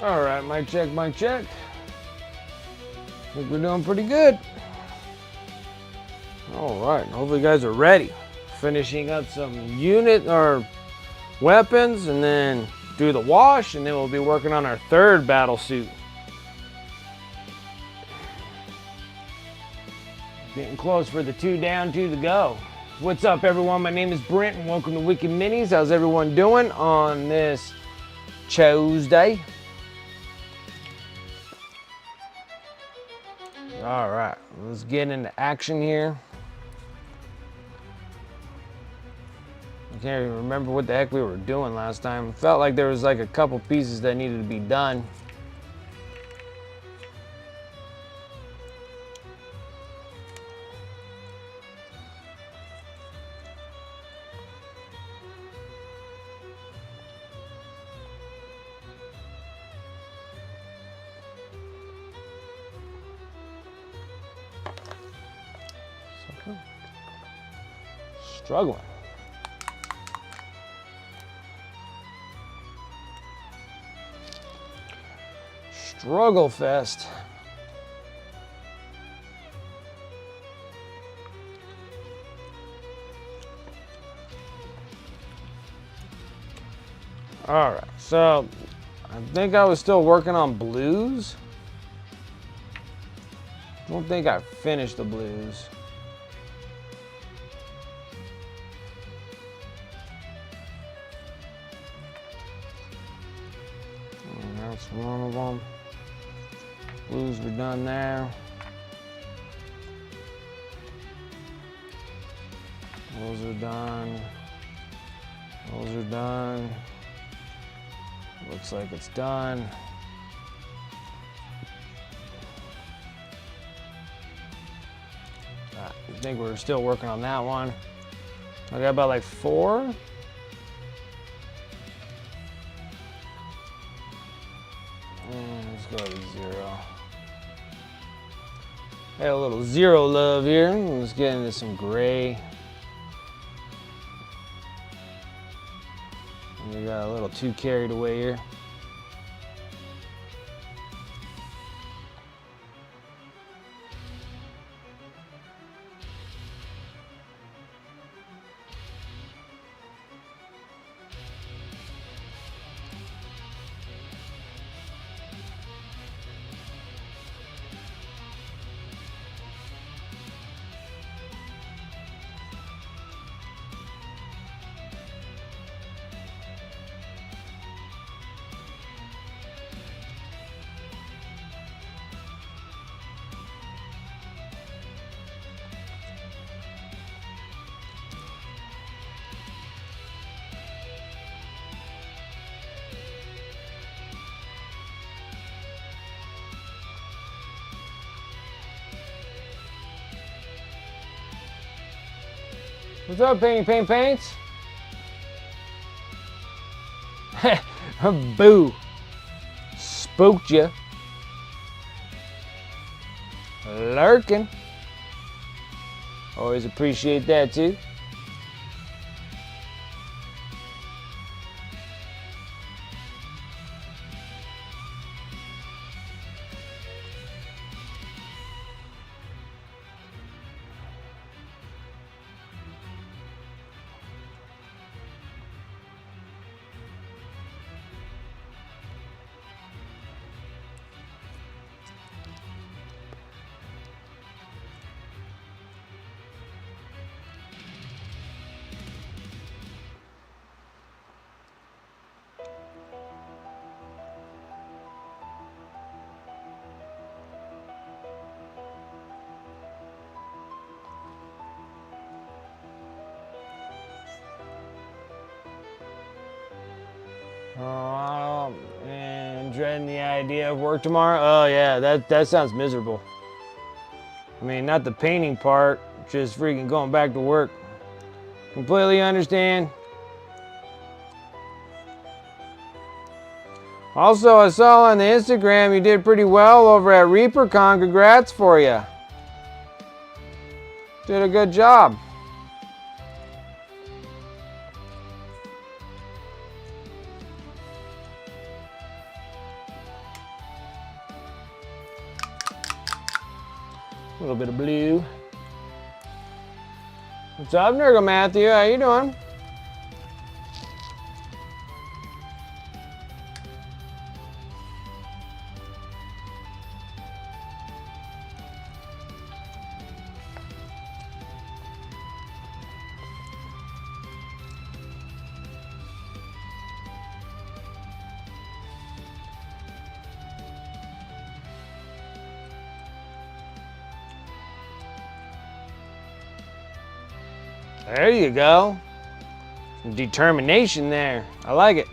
All right, mic check, mic check. I think we're doing pretty good. All right, hopefully you guys are ready. Finishing up some unit or weapons and then do the wash, and then we'll be working on our third battle suit. Getting close for the 2 down, 2 to go. What's up, everyone? My name is Brent, and welcome to Wicked Minis. How's everyone doing on this Tuesday? All right, let's get into action here. I can't even remember what the heck we were doing last time. Felt like there was like a couple pieces that needed to be done. Struggling. Struggle fest. All right, so I think I was still working on blues. I don't think I finished the blues. That's one of them. Blues were done there. Those are done. Those are done. Looks like it's done. I think we're still working on that one. I got about like 4. Let's go to 0. Got a little 0 love here. Let's get into some gray. We got a little too carried away here. What's up, Painting Paints? Boo. Spooked ya. Lurking. Always appreciate that too. And dreading the idea of work tomorrow. Oh yeah, that sounds miserable. I mean, not the painting part, just freaking going back to work. Completely understand. Also, I saw on the Instagram you did pretty well over at ReaperCon. Congrats for you. Did a good job. A little bit of blue. What's up, Nurgle Matthew? How you doing? There you go. Some determination there. I like it.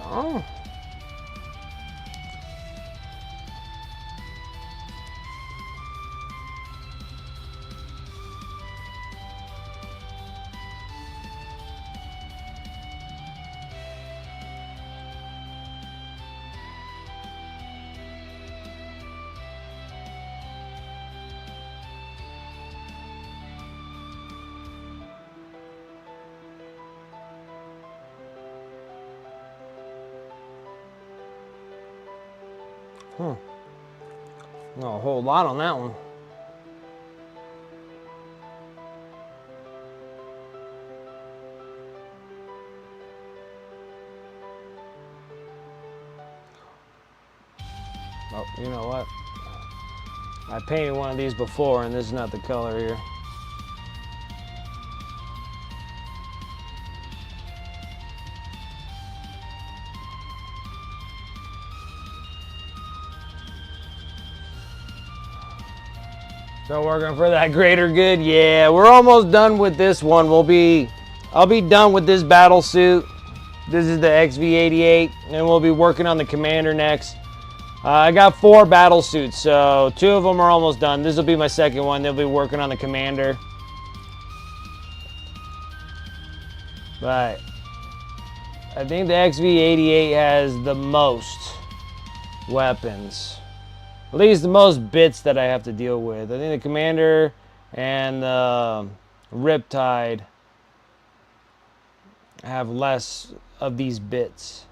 Oh. Not a whole lot on that one. Oh, you know what? I painted one of these before, and this is not the color here. Still working for that greater good? Yeah, we're almost done with this one. I'll be done with this battle suit. This is the XV-88, and we'll be working on the Commander next. I got 4 battle suits, so 2 of them are almost done. This will be my second one. They'll be working on the Commander. But I think the XV-88 has the most weapons. At least the most bits that I have to deal with. I think the Commander and the Riptide have less of these bits.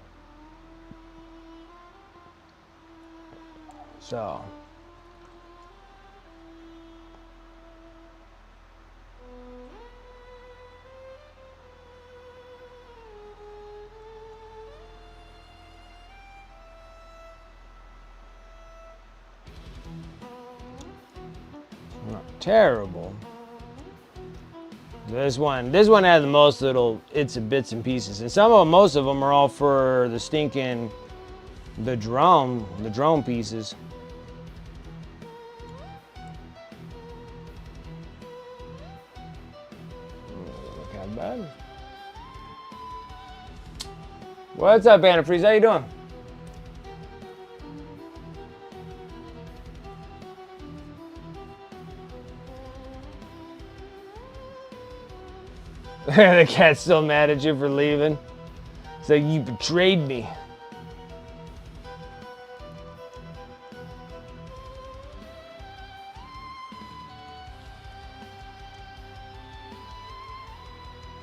So. Not terrible. This one has the most little bits and pieces, and most of them are all for the stinking the drone pieces. Look how bad. What's up, Antifreeze? How you doing? The cat's still mad at you for leaving. So you betrayed me.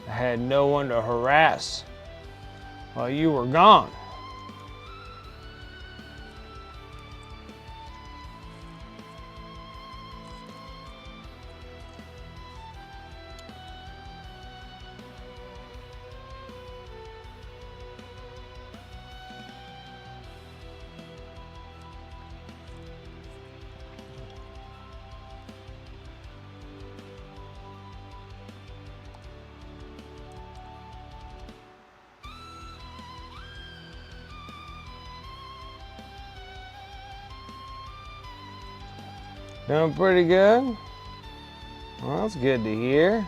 I had no one to harass while you were gone. Doing pretty good. Well, that's good to hear.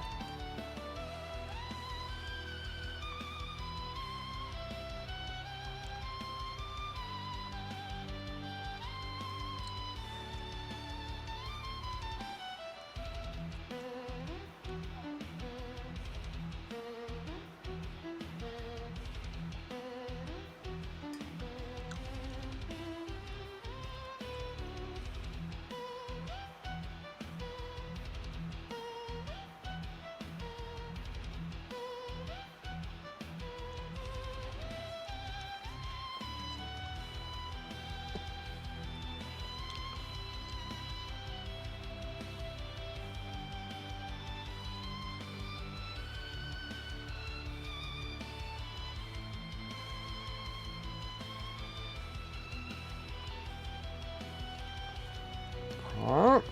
All right.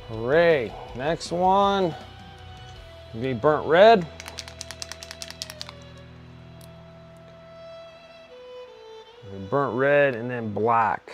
Hooray. Next one will be burnt red. Burnt red and then black.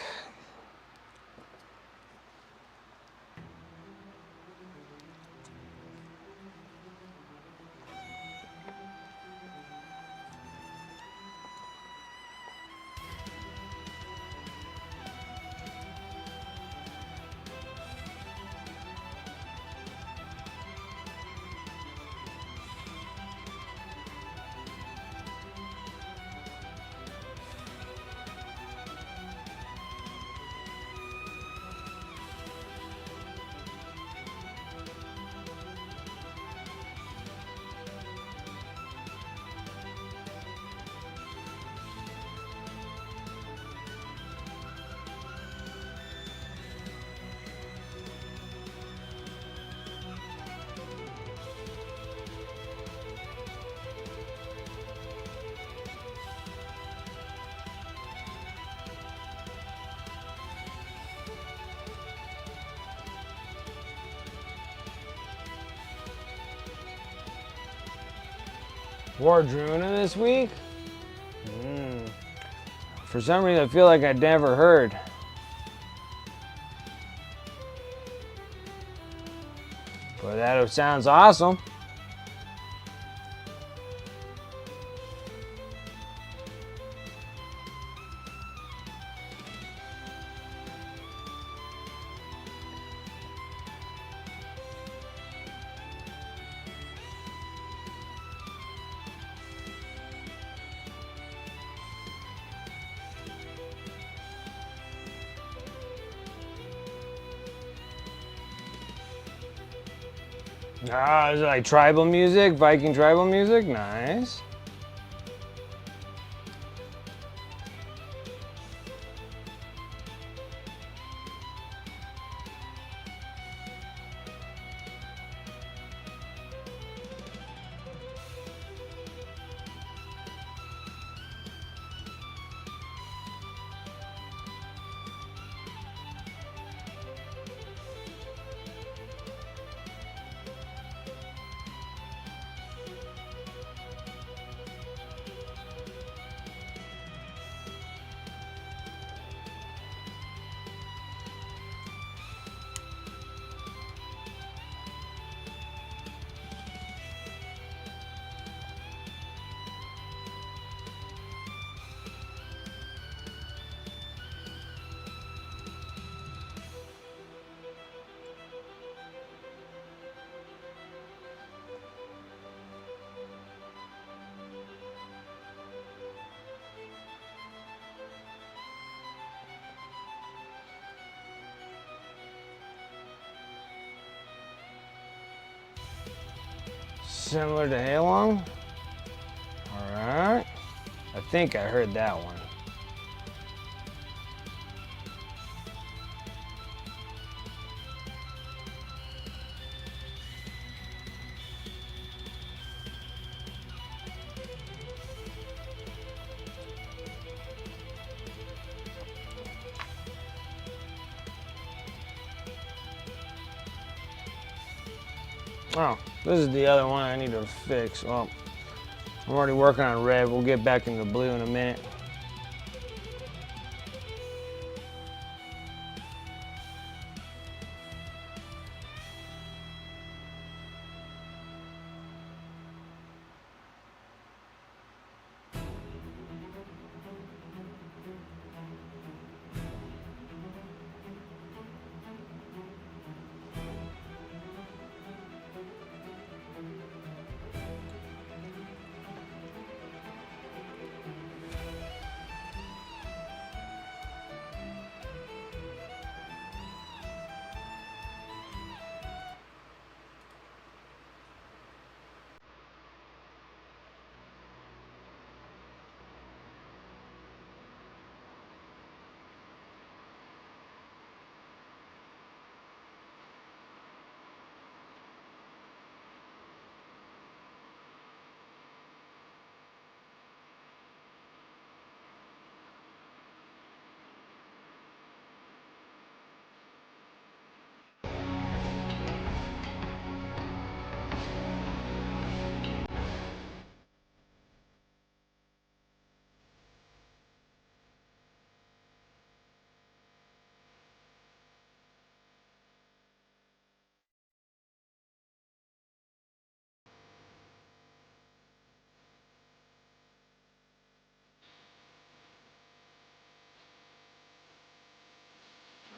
Wardruna this week? For some reason, I feel like I'd never heard. But that sounds awesome. Ah, is it like tribal music? Viking tribal music? Nice. Similar to Halong? Alright. I think I heard that one. Oh, this is the other one I need to fix. Well, I'm already working on red. We'll get back into blue in a minute.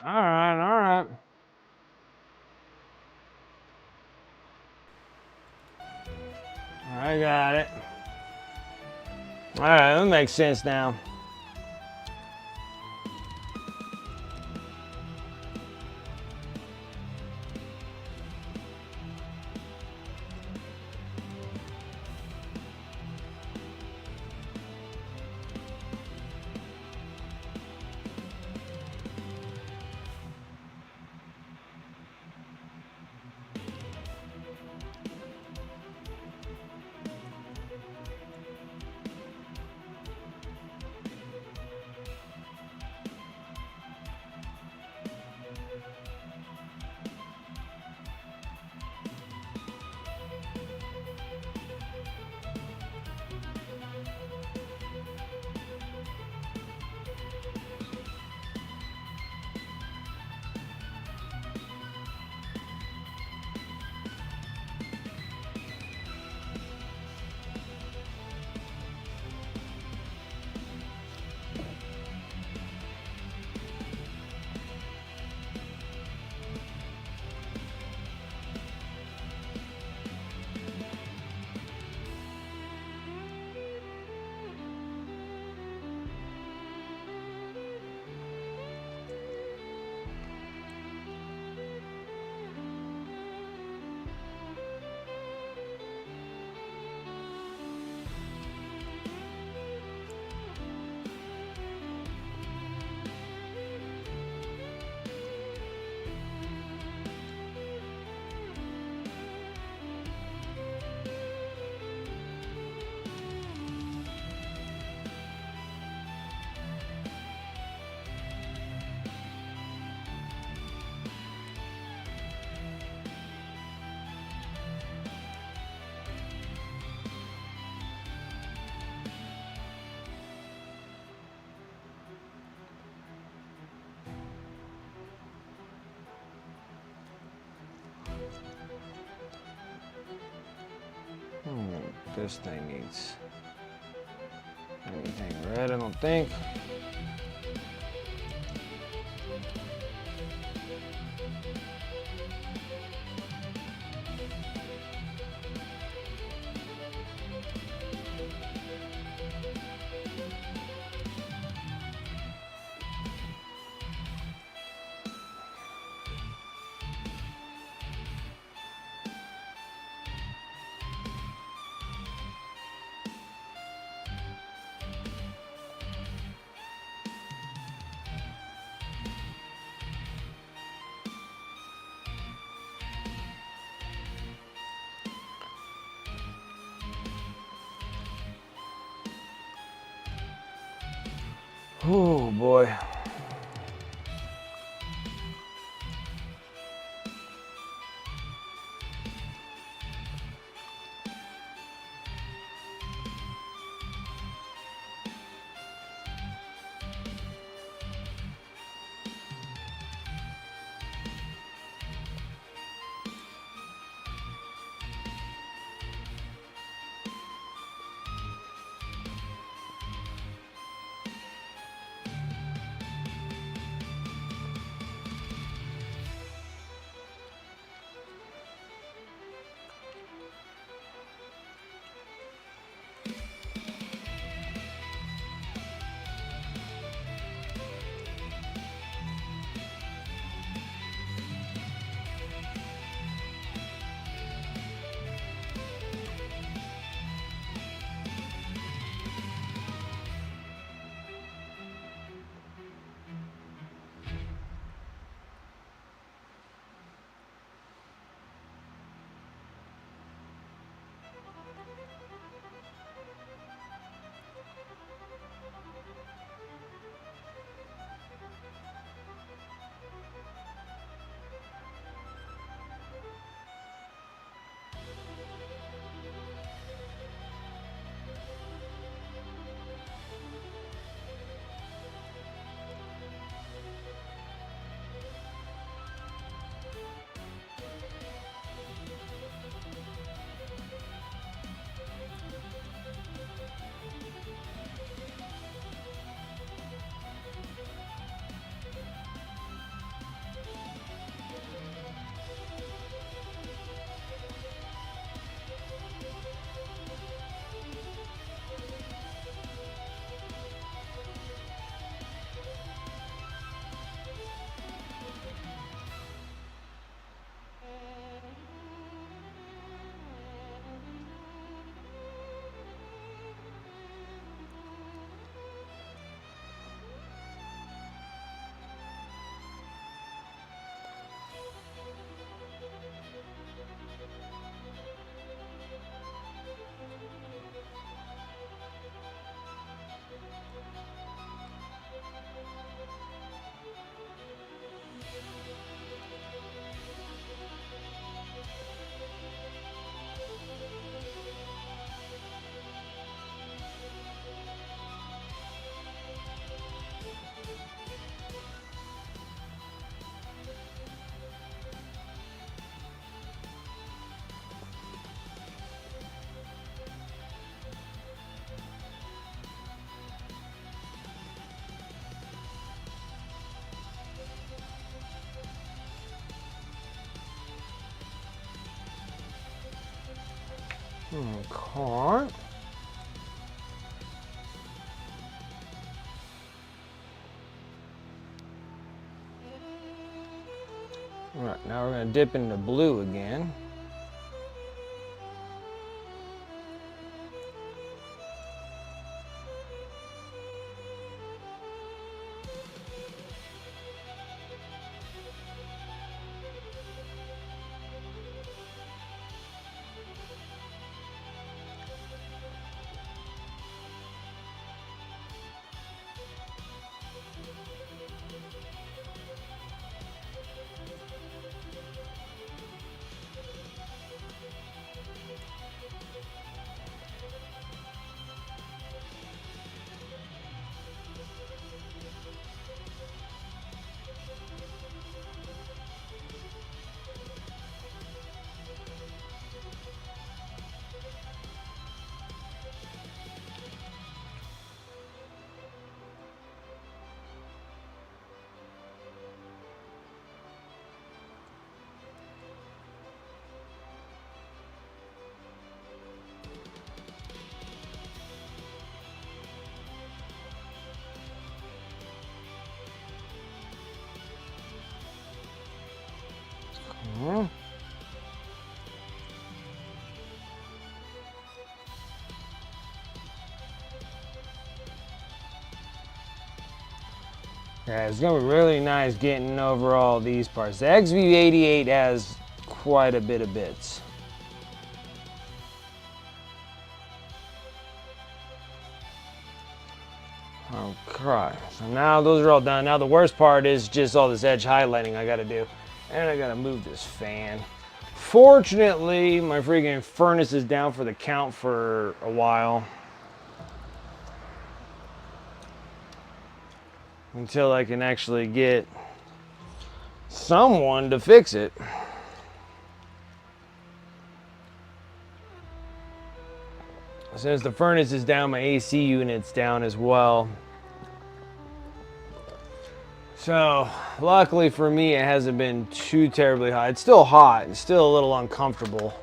Alright, alright. I got it. Alright, that makes sense now. this thing needs anything red, I don't think. Oh boy. Okay. All right, now we're going to dip into blue again. Yeah, it's gonna be really nice getting over all these parts. The XV-88 has quite a bit of bits. Okay, so now those are all done. Now the worst part is just all this edge highlighting I gotta do. And I gotta move this fan. Fortunately, my freaking furnace is down for the count for a while. Until I can actually get someone to fix it. Since the furnace is down, my AC unit's down as well. So, luckily for me, it hasn't been too terribly hot. It's still hot. It's still a little uncomfortable.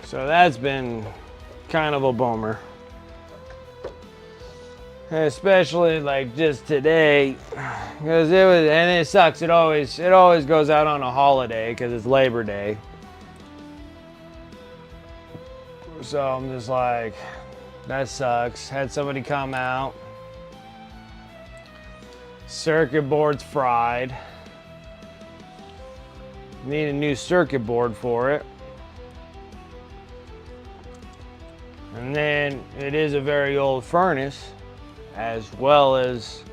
So that's been kind of a bummer. Especially like just today, because it sucks. It always goes out on a holiday because it's Labor Day. So I'm just like, that sucks. Had somebody come out. Circuit board's fried. Need a new circuit board for it. And then it is a very old furnace, as well as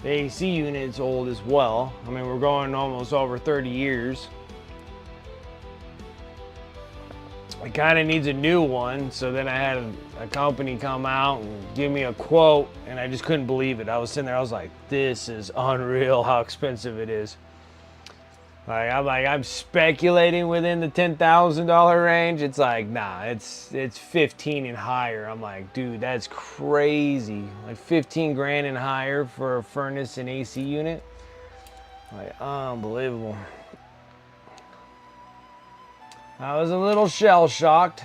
the AC unit's old as well. I mean, we're going almost over 30 years. It kind of needs a new one, so then I had a company come out and give me a quote, and I just couldn't believe it. I was sitting there, I was like, this is unreal how expensive it is. I'm speculating within the $10,000 range. It's like, nah, it's 15 and higher. I'm like, dude, that's crazy. Like 15 grand and higher for a furnace and AC unit. Like, unbelievable. I was a little shell shocked.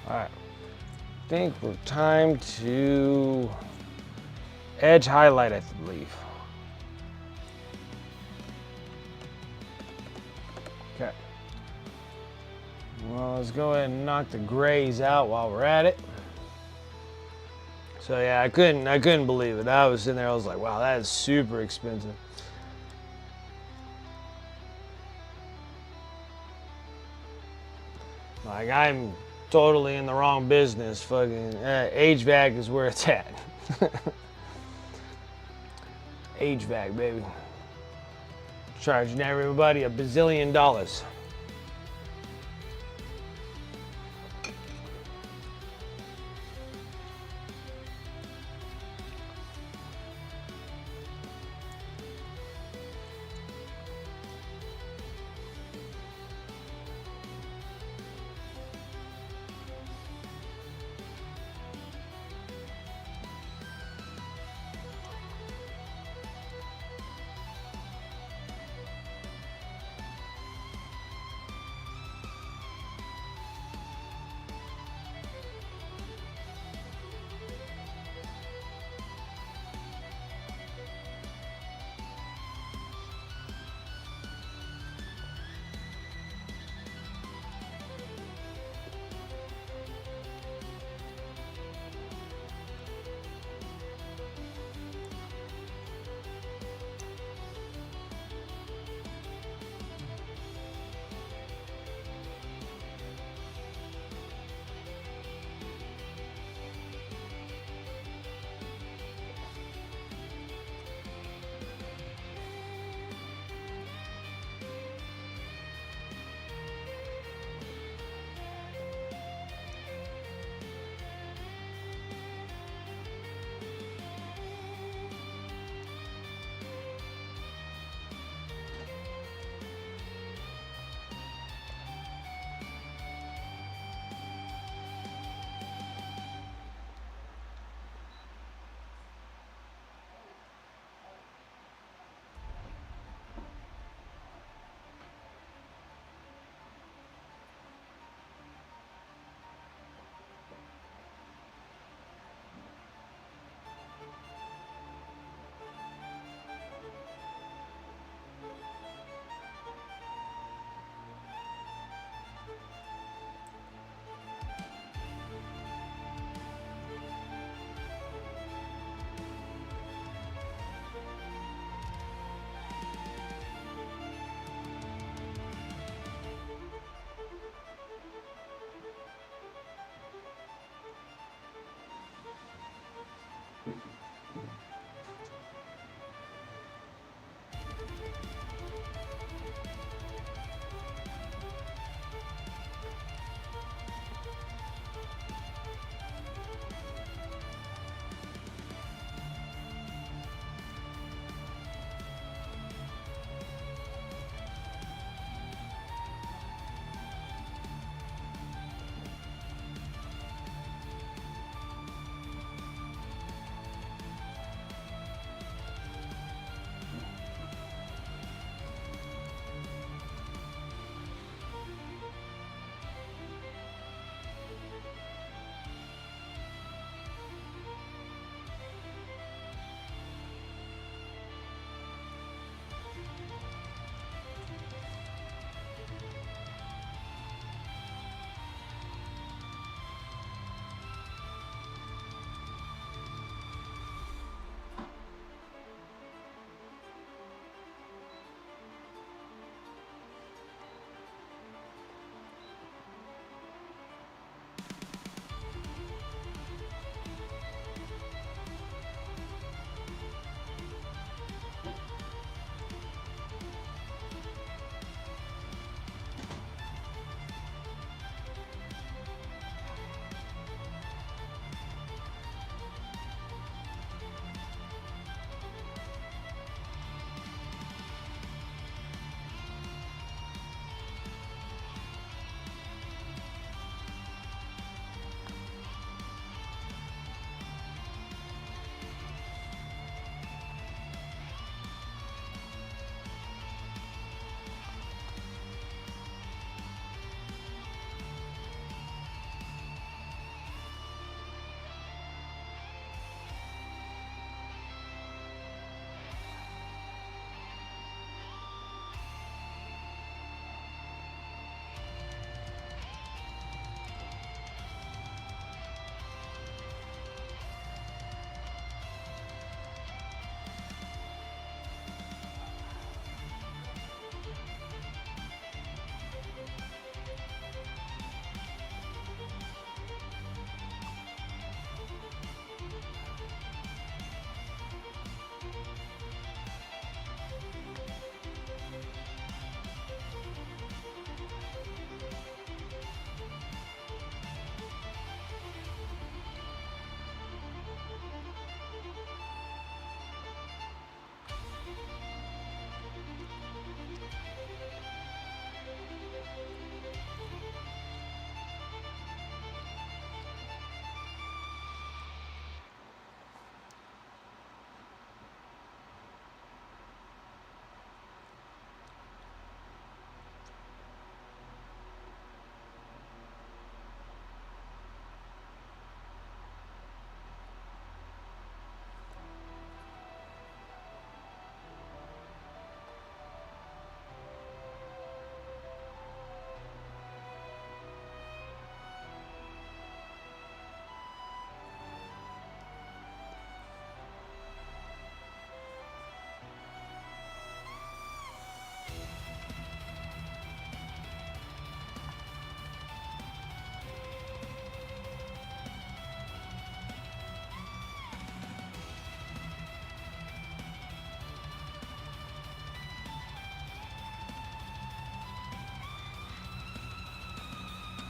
All right, I think we're time to edge highlight, I believe. Okay. Well, let's go ahead and knock the grays out while we're at it. So yeah, I couldn't believe it. I was sitting there, I was like, wow, that is super expensive. Like, I'm totally in the wrong business. Fucking HVAC is where it's at. HVAC, baby. Charging everybody $1 bazillion.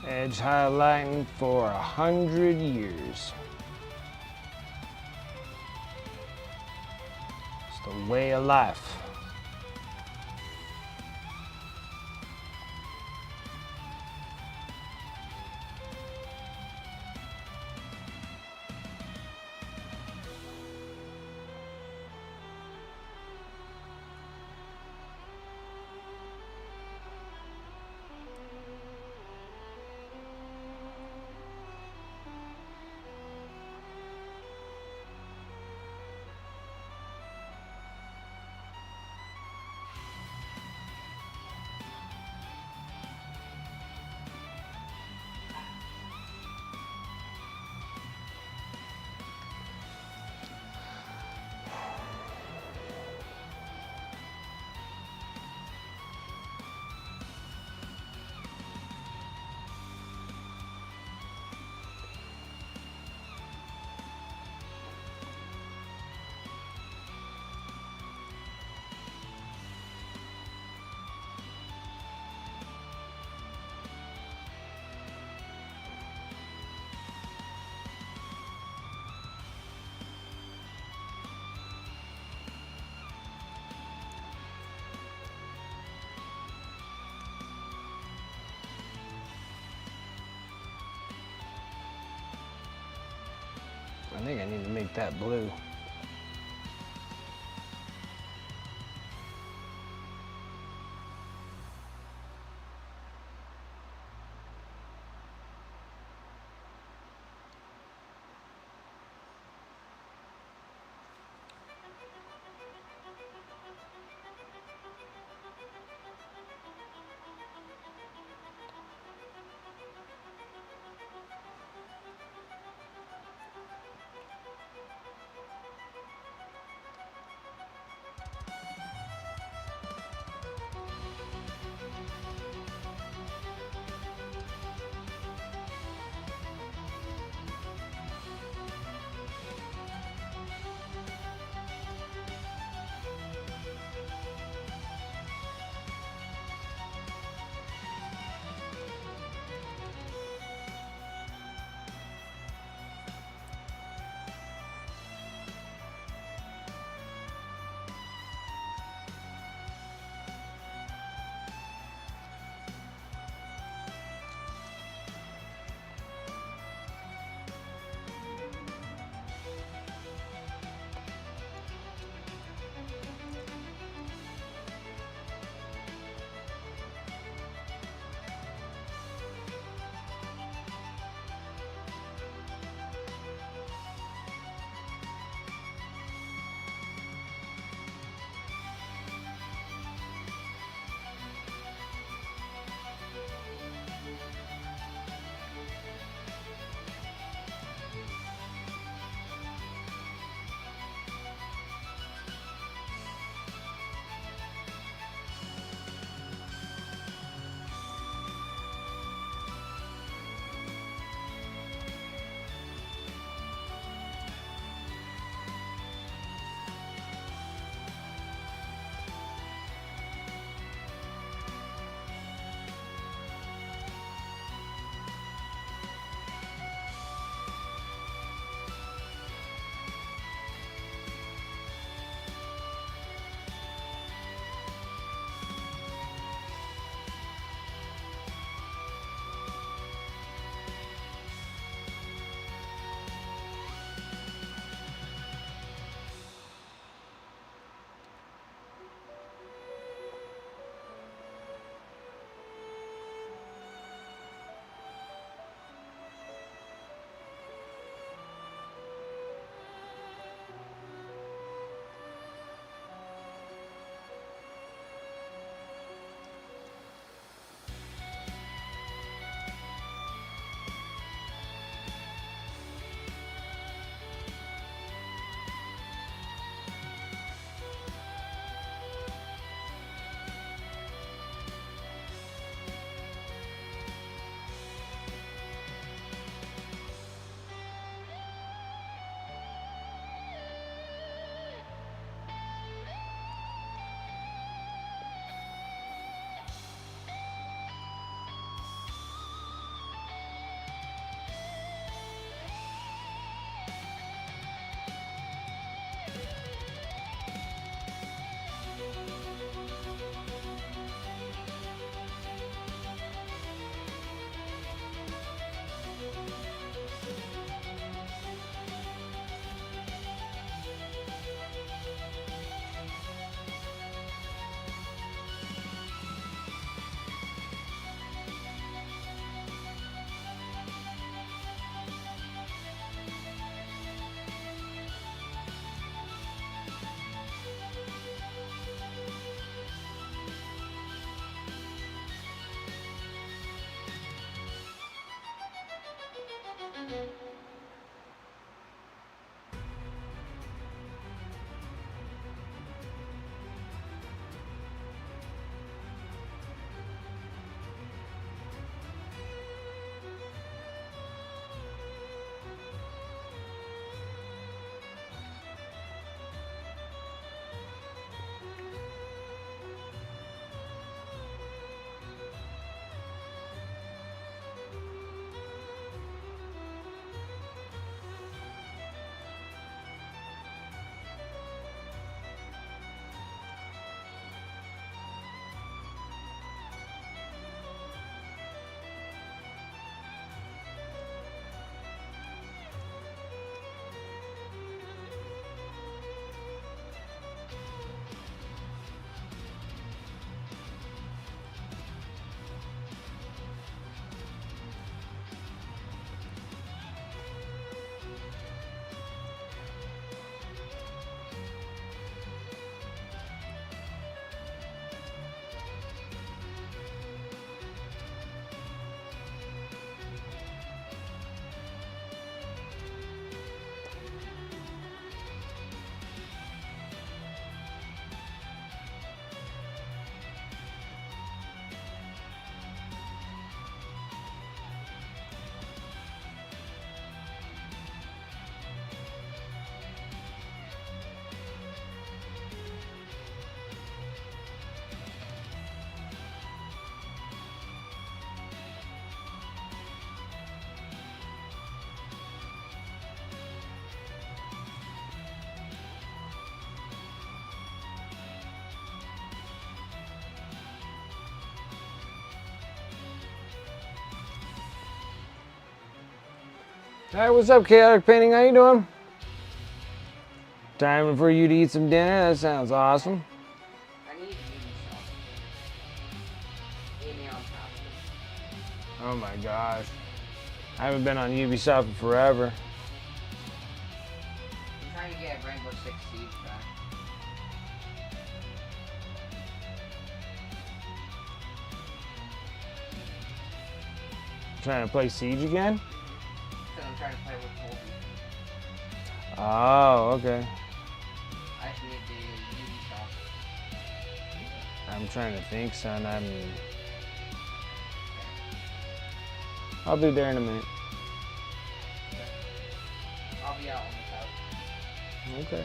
Edge highlighting for 100 years. It's the way of life. think I need to make that blue. Hey, what's up, Chaotic Painting? How you doing? Time for you to eat some dinner? That sounds awesome. I need Ubisoft. Amy on top of Oh my gosh. I haven't been on Ubisoft in forever. I'm trying to get Rainbow Six Siege back. Trying to play Siege again? Because I'm trying to play with Colby. Oh, okay. I just need the Ubisoft. I'm trying to think, son. I'll be there in a minute. I'll be out on the couch. Okay.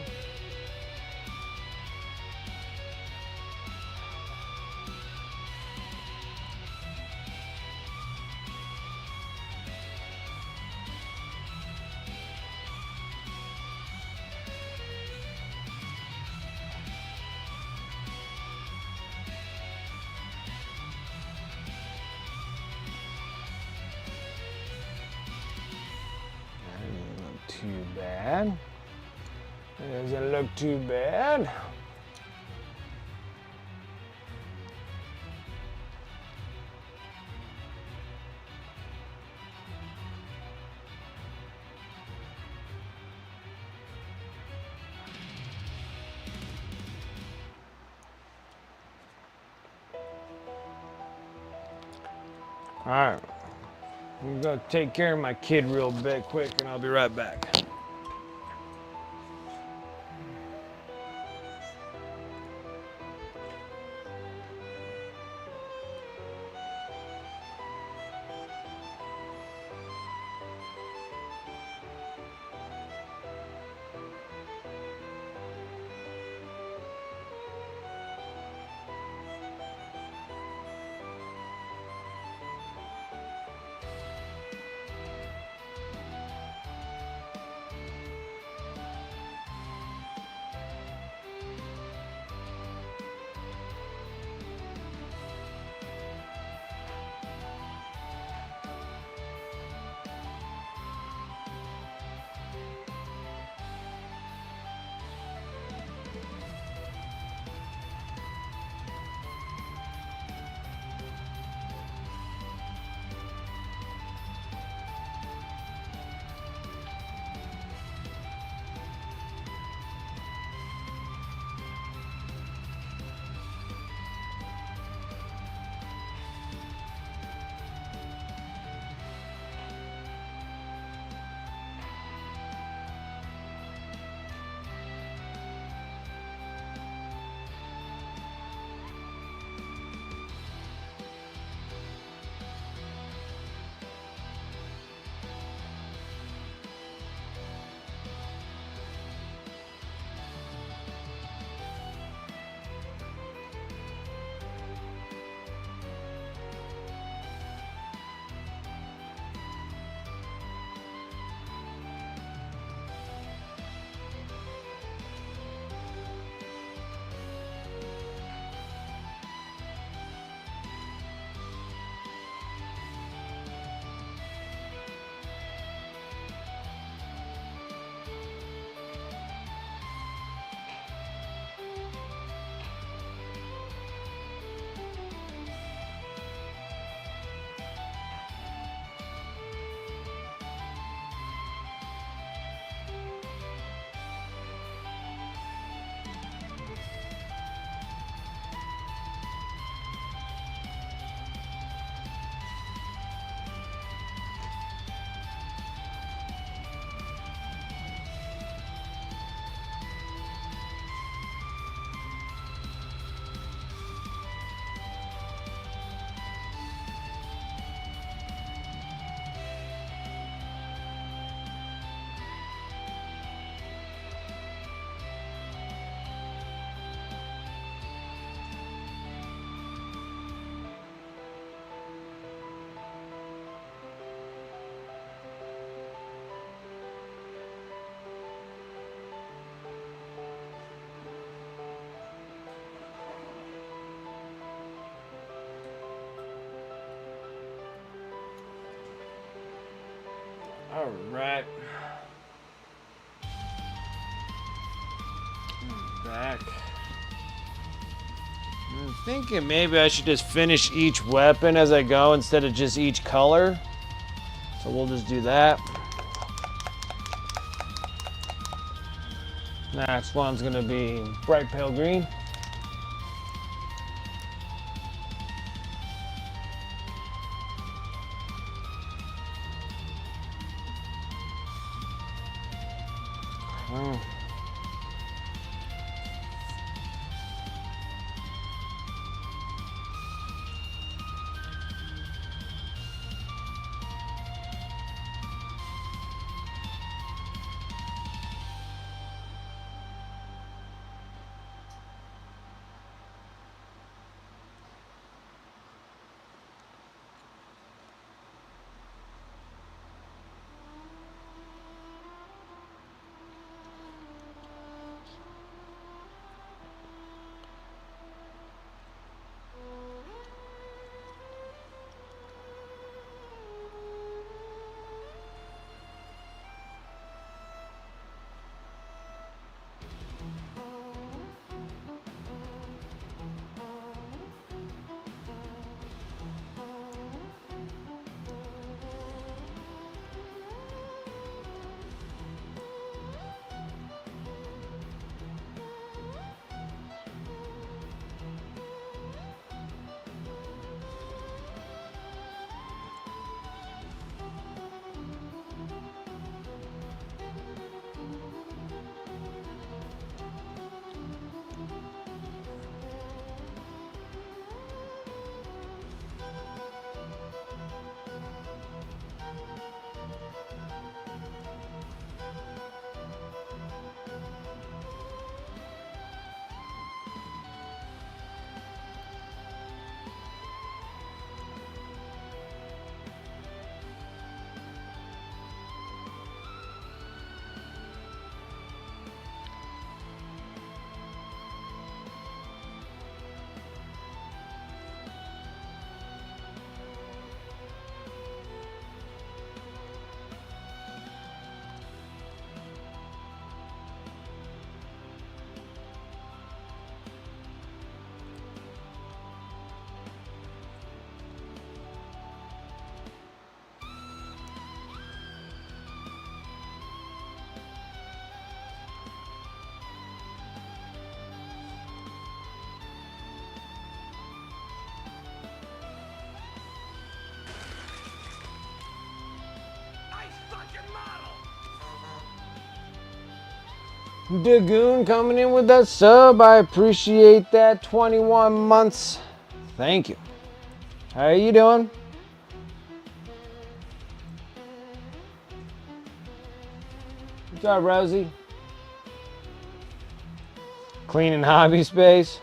Too bad. It doesn't look too bad. All right. I'm gonna take care of my kid real bit quick and I'll be right back. All right. Back. I'm thinking maybe I should just finish each weapon as I go instead of just each color. So we'll just do that. Next one's gonna be bright pale green. Dagoon coming in with that sub. I appreciate that. 21 months. Thank you. How are you doing? What's up, Rosie? Cleaning hobby space.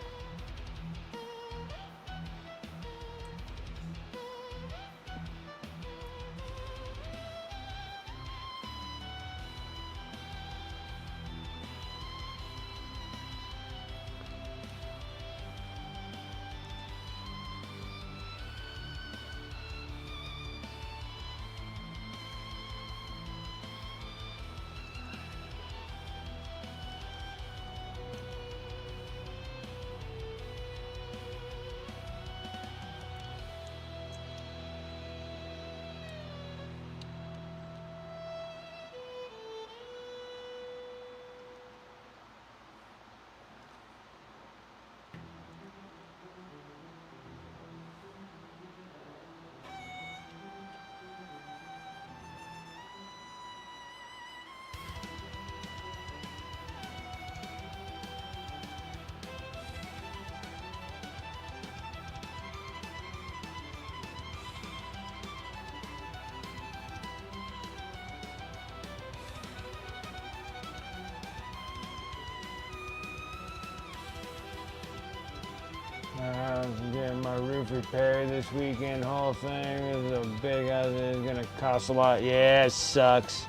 I'm getting my roof repaired this weekend. Whole thing is a big house. It's gonna cost a lot. Yeah, it sucks.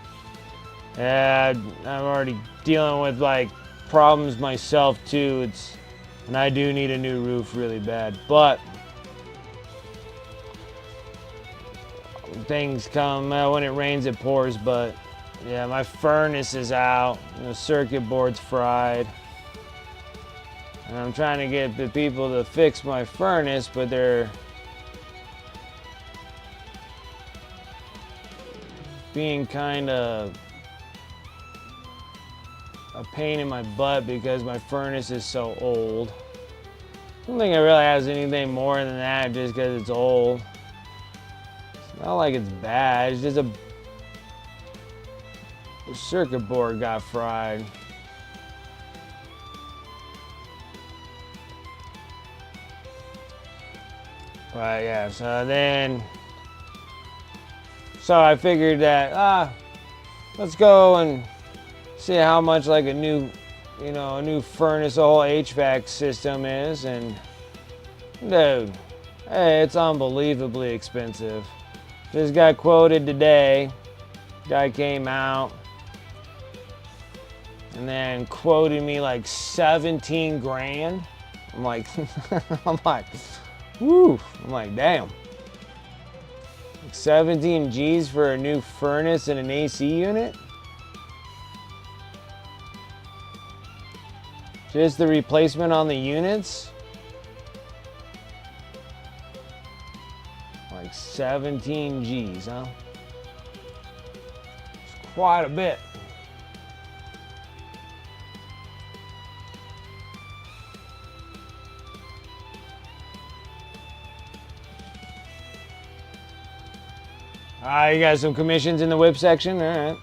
Yeah, I'm already dealing with like problems myself too. And I do need a new roof really bad. But things come. When it rains, it pours. But yeah, my furnace is out. The circuit board's fried. And I'm trying to get the people to fix my furnace, but they're being kind of a pain in my butt because my furnace is so old. I don't think it really has anything more than that just because it's old. It's not like it's bad, it's just the circuit board got fried. But yeah, so I figured that, let's go and see how much like a new furnace, a whole HVAC system is, and dude, hey, it's unbelievably expensive. Just got quoted today. Guy came out and then quoted me like 17 grand. I'm like, woo. I'm like, damn. 17 G's for a new furnace and an AC unit? Just the replacement on the units? Like 17 G's, huh? It's quite a bit. You got some commissions in the whip section? All right.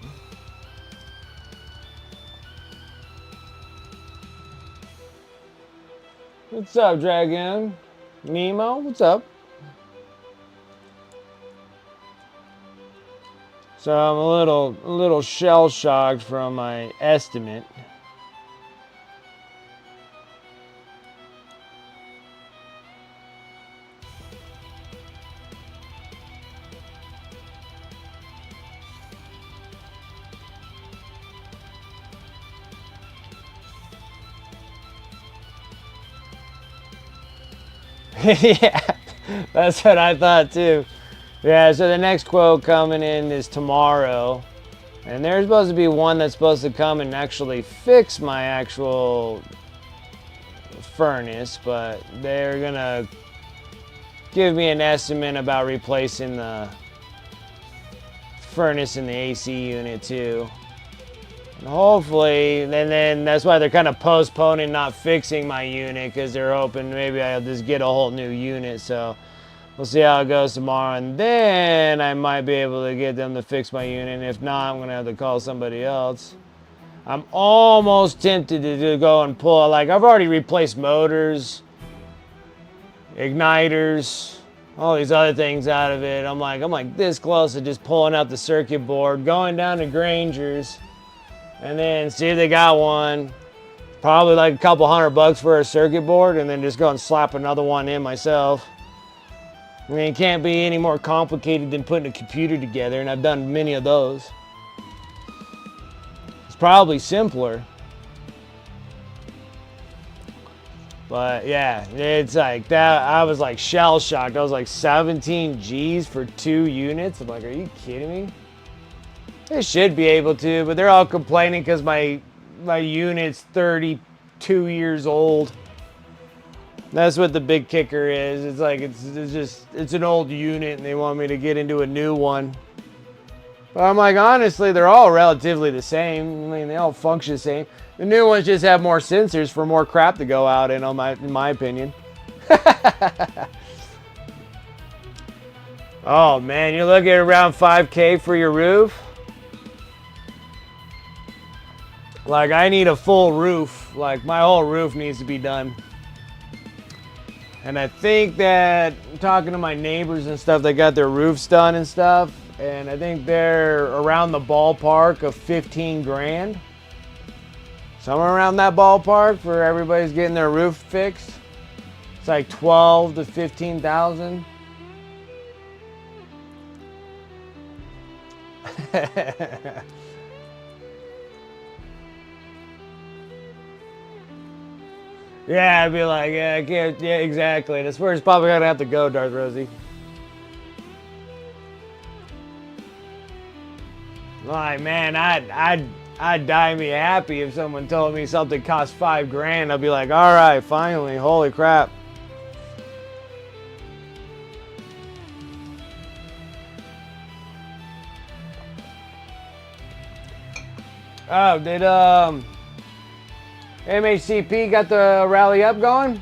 What's up, Dragon? Nemo, what's up? So I'm a little shell-shocked from my estimate. Yeah, that's what I thought too. Yeah, so the next quote coming in is tomorrow. And there's supposed to be one that's supposed to come and actually fix my actual furnace, but they're gonna give me an estimate about replacing the furnace in the AC unit too. And hopefully, and then that's why they're kind of postponing not fixing my unit, because they're hoping maybe I'll just get a whole new unit. So we'll see how it goes tomorrow, and then I might be able to get them to fix my unit. And if not, I'm going to have to call somebody else. I'm almost tempted to go and pull, like, I've already replaced motors, igniters, all these other things out of it. I'm like this close to just pulling out the circuit board, going down to Granger's, and then see if they got one. Probably like a couple $100 for a circuit board, and then just go and slap another one in myself. I mean, it can't be any more complicated than putting a computer together, and I've done many of those. It's probably simpler. But yeah, it's like that. I was like shell shocked. I was like 17 G's for 2 units. I'm like, are you kidding me? They should be able to, but they're all complaining because my unit's 32 years old. That's what the big kicker is. It's like it's an old unit and they want me to get into a new one. But I'm like, honestly, they're all relatively the same. I mean, they all function the same. The new ones just have more sensors for more crap to go out in my opinion. Oh man, you're looking at around 5K for your roof? Like, I need a full roof. Like, my whole roof needs to be done. And I think that, talking to my neighbors and stuff, they got their roofs done and stuff. And I think they're around the ballpark of 15 grand. Somewhere around that ballpark for everybody's getting their roof fixed. It's like 12 to 15,000. Yeah, I'd be like, yeah, I can't, yeah, exactly. That's where it's probably gonna have to go, Darth Rosie. Like, man, I'd die me happy if someone told me something cost $5 I'd be like, all right, finally, holy crap. Oh, did MHCP got the rally up going?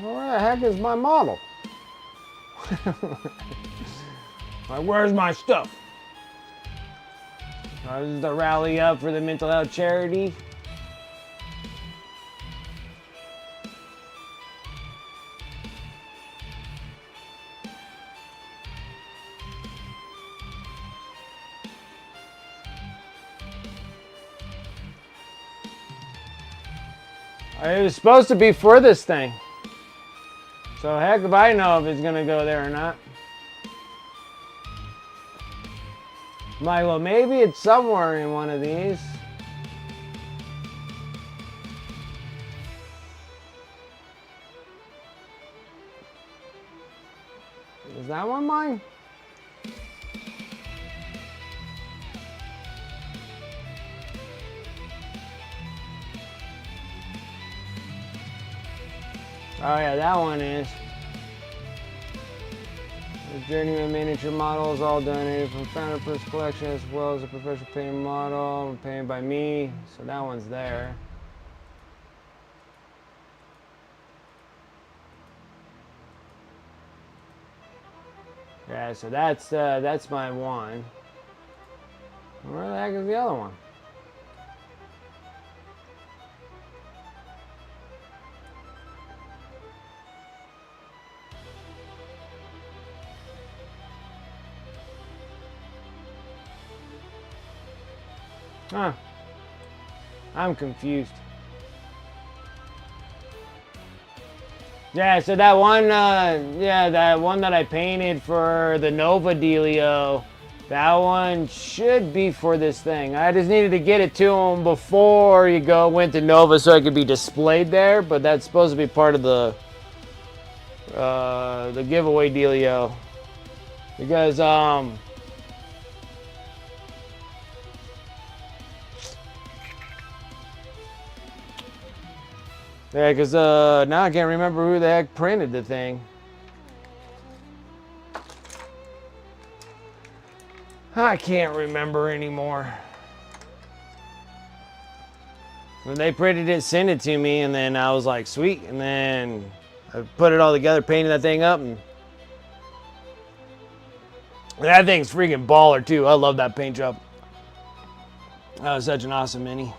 Where the heck is my model? Like, where's my stuff? This is the rally up for the mental health charity. It was supposed to be for this thing. So heck if I know if it's gonna go there or not. I'm like, well, maybe it's somewhere in one of these. Is that one mine? Oh yeah, that one is. The journeyman miniature model is all donated from founder first collection as well as a professional painting model painted by me. So that one's there. Yeah, so that's my one. Where the heck is the other one? Huh. I'm confused. Yeah, so that one, that one that I painted for the Nova dealio, that one should be for this thing. I just needed to get it to him before you went to Nova so it could be displayed there, but that's supposed to be part of the giveaway dealio. Because, yeah, because now I can't remember who the heck printed the thing. I can't remember anymore. When they printed it, sent it to me, and then I was like, sweet. And then I put it all together, painted that thing up, and that thing's freaking baller too. I love that paint job. That was such an awesome mini.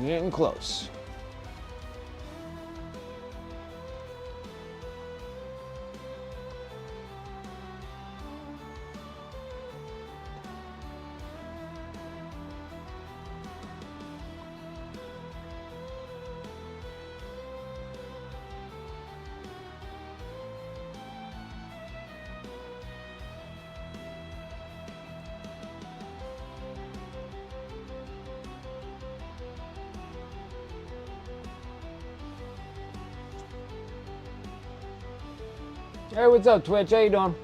Getting close. Hey, what's up, Twitch? How you doing?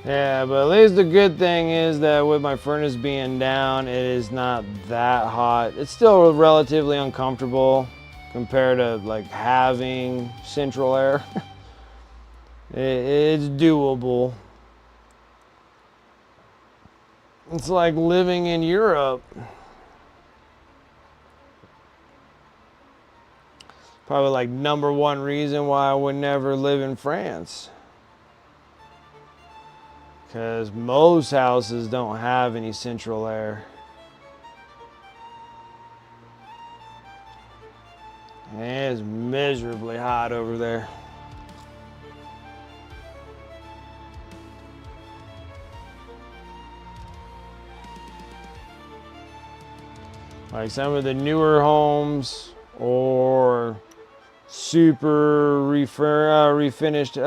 Yeah, but at least the good thing is that with my furnace being down, it is not that hot. It's still relatively uncomfortable compared to like having central air. It's doable. It's like living in Europe. Probably like #1 reason why I would never live in France. Because most houses don't have any central air. And it's miserably hot over there. Like some of the newer homes or super refinished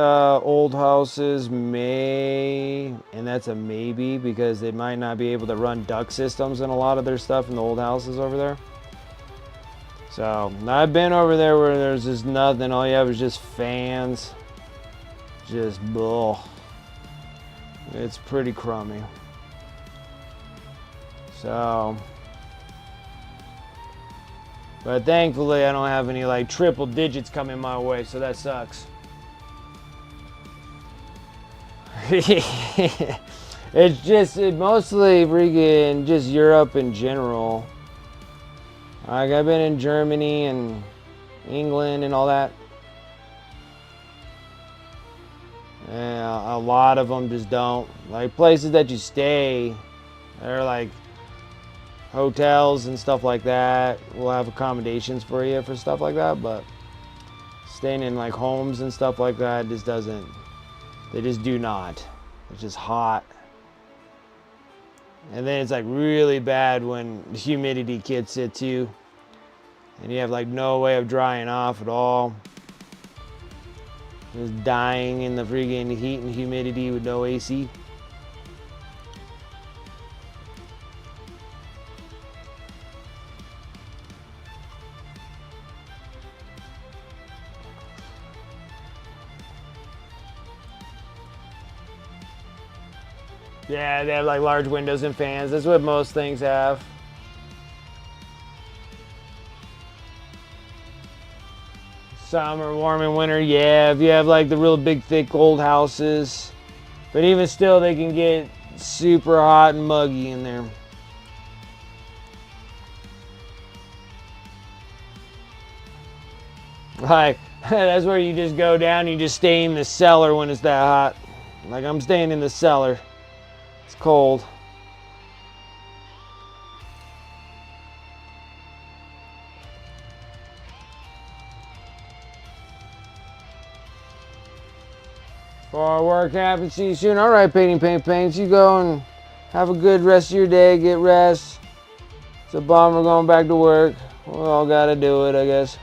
old houses may, and that's a maybe because they might not be able to run duct systems in a lot of their stuff in the old houses over there. So I've been over there where there's just nothing, all you have is just fans. Just bull. It's pretty crummy. But thankfully, I don't have any like triple digits coming my way, so that sucks. It's just mostly freaking just Europe in general. Like I've been in Germany and England and all that. Yeah, a lot of them just don't. Like places that you stay, they're like hotels and stuff like that. We'll have accommodations for you for stuff like that, but staying in like homes and stuff like that just doesn't. They just do not. It's just hot. And then it's like really bad when humidity gets it too. And you have like no way of drying off at all. Just dying in the freaking heat and humidity with no AC. Yeah, they have like large windows and fans. That's what most things have. Summer, warm in winter, yeah. If you have like the real big, thick old houses. But even still, they can get super hot and muggy in there. Like, that's where you just go down and you just stay in the cellar when it's that hot. Like, I'm staying in the cellar. It's cold. For our work happens, see you soon. All right, paints. You go and have a good rest of your day. Get rest. It's a bummer going back to work. We all gotta do it, I guess.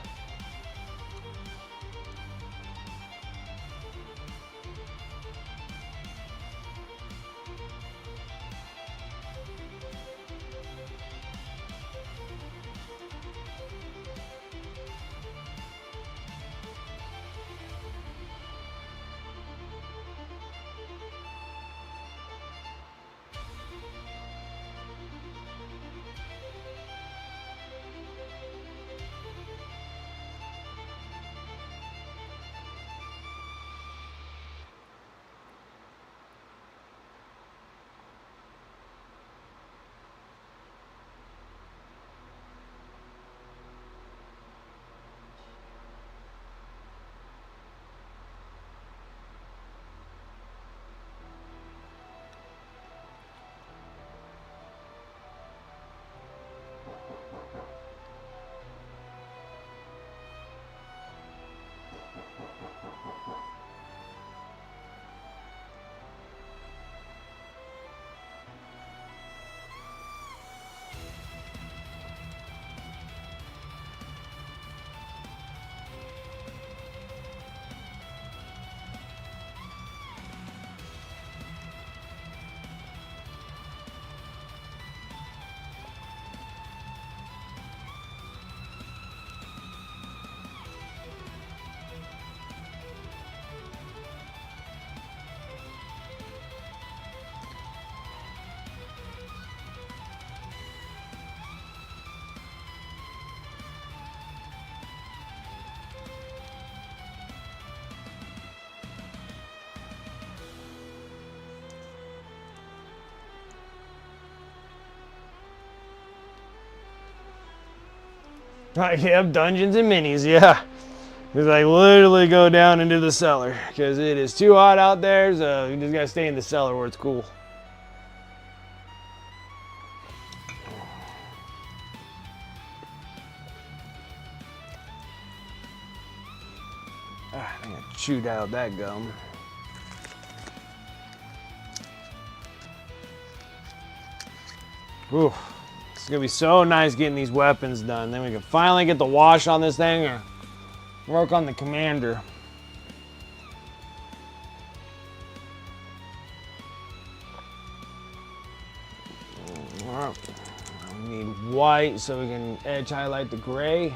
Right, yep, dungeons and minis, yeah. Because I literally go down into the cellar because it is too hot out there, so you just gotta stay in the cellar where it's cool. I think I chewed out that gum. Ooh, it's gonna be so nice getting these weapons done. Then we can finally get the wash on this thing or work on the commander. Alright, we need white so we can edge highlight the gray.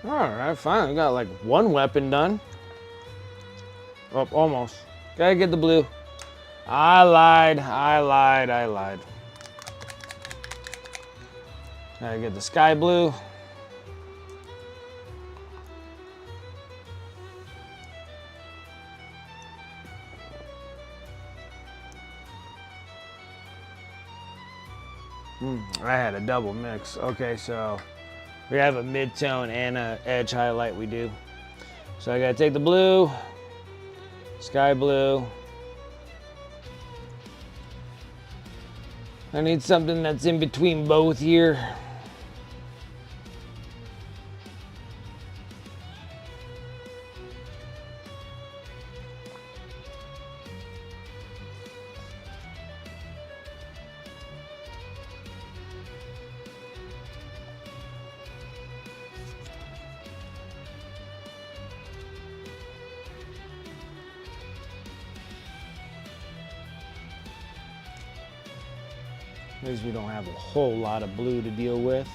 Alright, finally got like one weapon done. Oh, almost. Gotta get the blue. I lied. Gotta get the sky blue. I had a double mix. Okay, so we have a mid-tone and a edge highlight we do. So I gotta take the blue, sky blue. I need something that's in between both here. At least we don't have a whole lot of blue to deal with.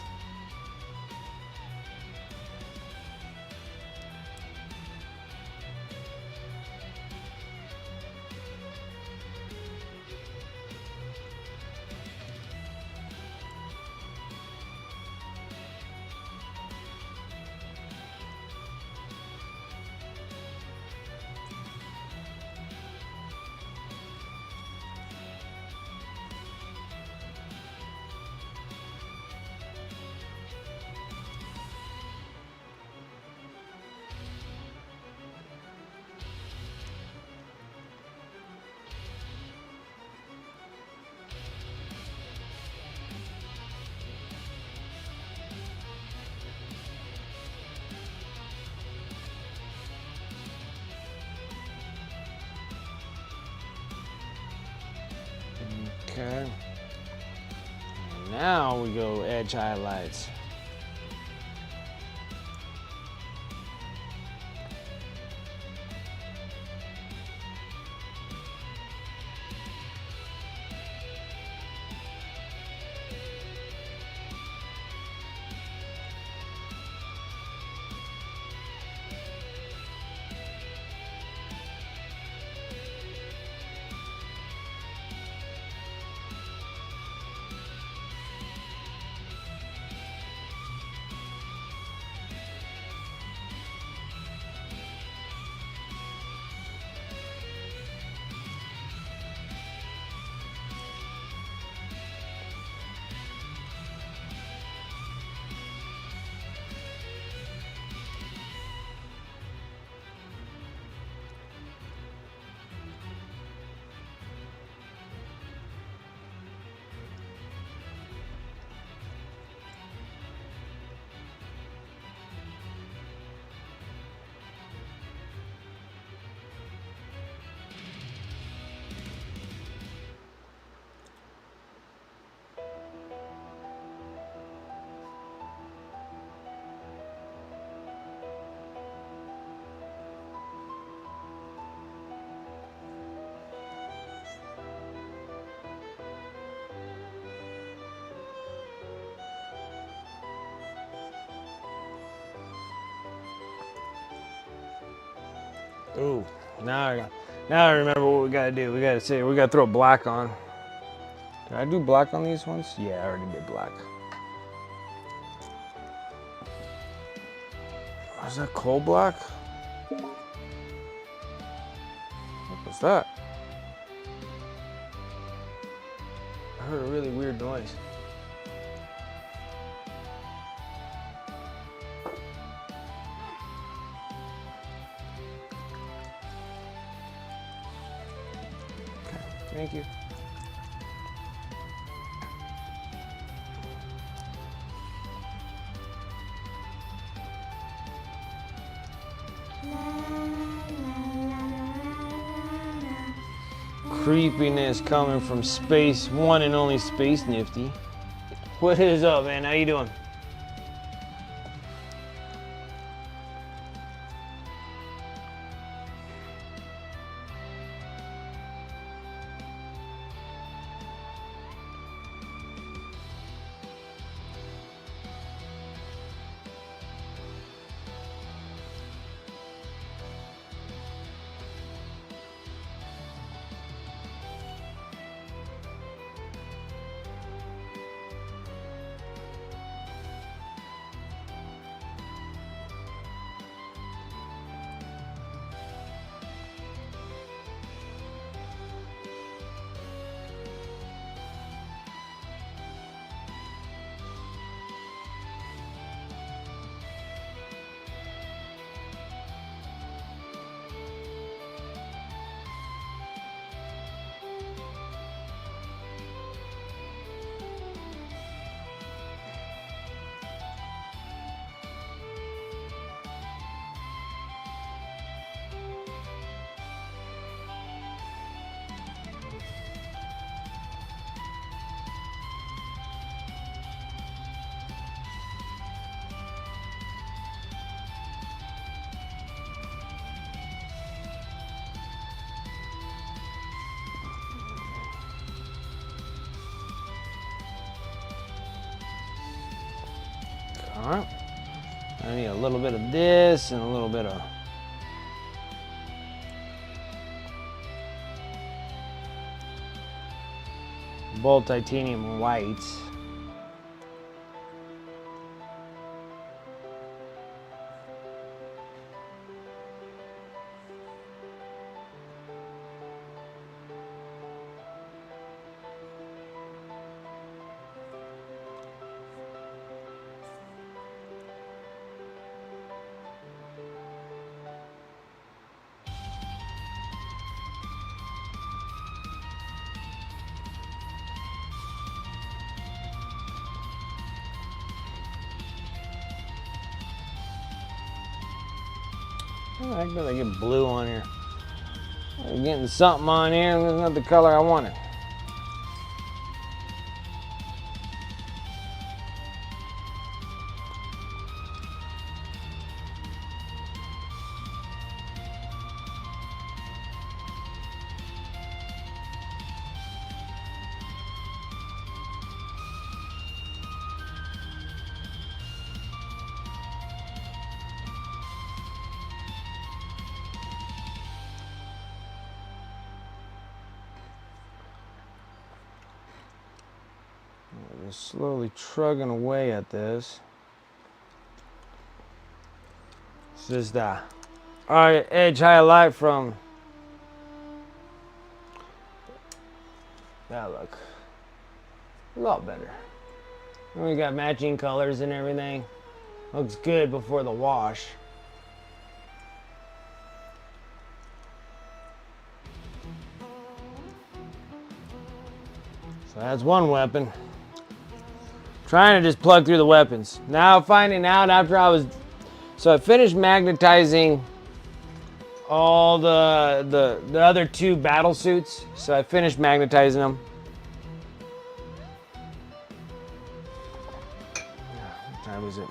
Okay. And now we go edge highlights. Ooh, now I remember what we gotta do. We gotta throw black on. Did I do black on these ones? Yeah, I already did black. Was that coal black? What was that? I heard a really weird noise. Thank you. Creepiness coming from space, one and only Space Nifty. What is up, man? How you doing? All right. I need a little bit of this and a little bit of bold titanium whites. I gotta get blue on here. I'm getting something on here, and it's not the color I wanted. Just slowly trugging away at this. This is the edge highlight from that look. A lot better. And we got matching colors and everything. Looks good before the wash. So that's one weapon. Trying to just plug through the weapons. Now finding out after so I finished magnetizing all the other two battle suits. So I finished magnetizing them. What time is it?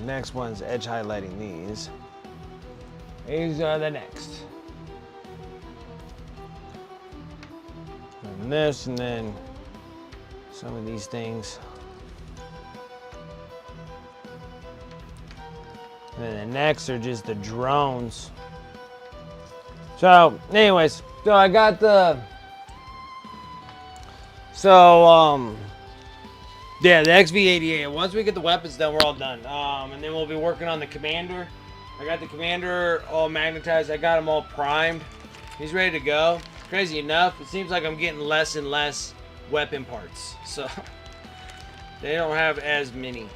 The next one's edge highlighting these. These are the next. And this, and then some of these things. And then the next are just the drones. So, anyways, so I got the, yeah, the XV-88. Once we get the weapons done, we're all done. And then we'll be working on the commander. I got the commander all magnetized. I got him all primed. He's ready to go. Crazy enough, it seems like I'm getting less and less weapon parts. So, they don't have as many.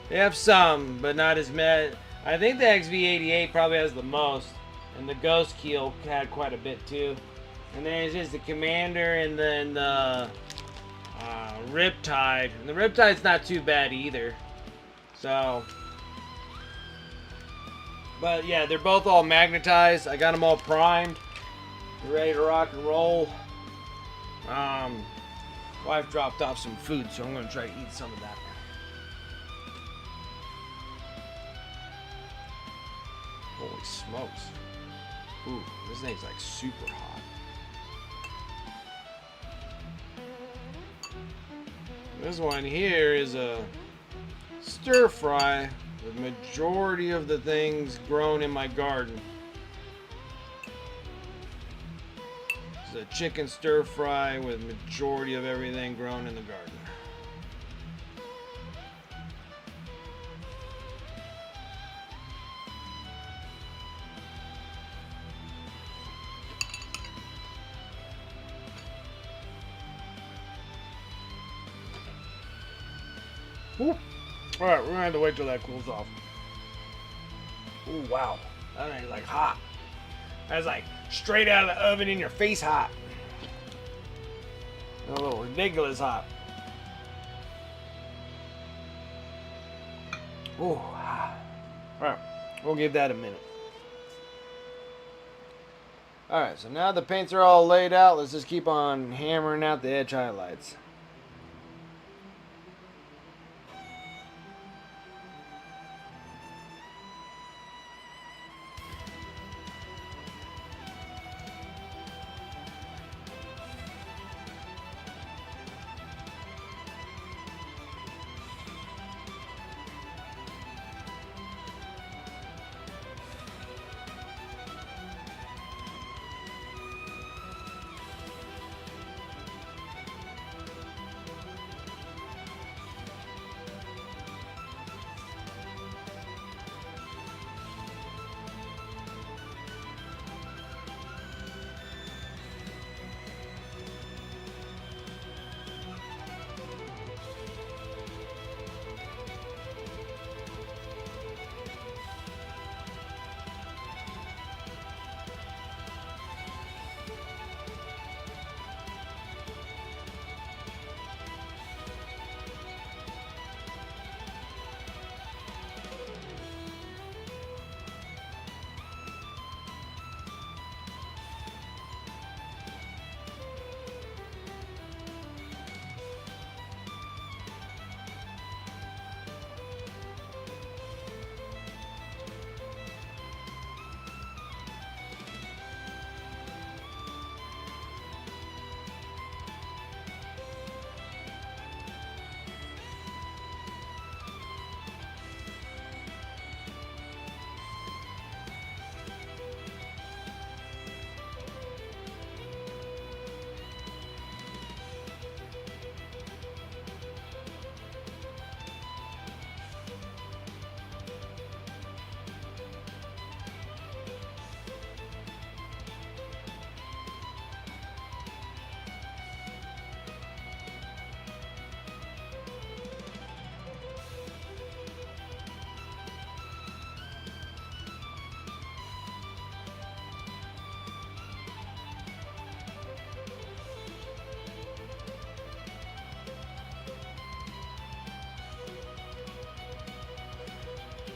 They have some, but not as many. I think the XV-88 probably has the most. And the Ghost Keel had quite a bit too. And then it's just the Commander and then the Riptide. And the Riptide's not too bad either. So. But yeah, they're both all magnetized. I got them all primed. They're ready to rock and roll. Wife dropped off some food, so I'm going to try to eat some of that. Holy smokes. Ooh, this thing's like super hot. This one here is a stir fry. The majority of the things grown in my garden. It's a chicken stir fry with majority of everything grown in the garden. Ooh. All right, we're gonna have to wait till that cools off. Ooh, wow, that thing's like hot. That's like straight out of the oven in your face hot. A little ridiculous hot. Ooh. All right, we'll give that a minute. All right, so now the paints are all laid out. Let's just keep on hammering out the edge highlights.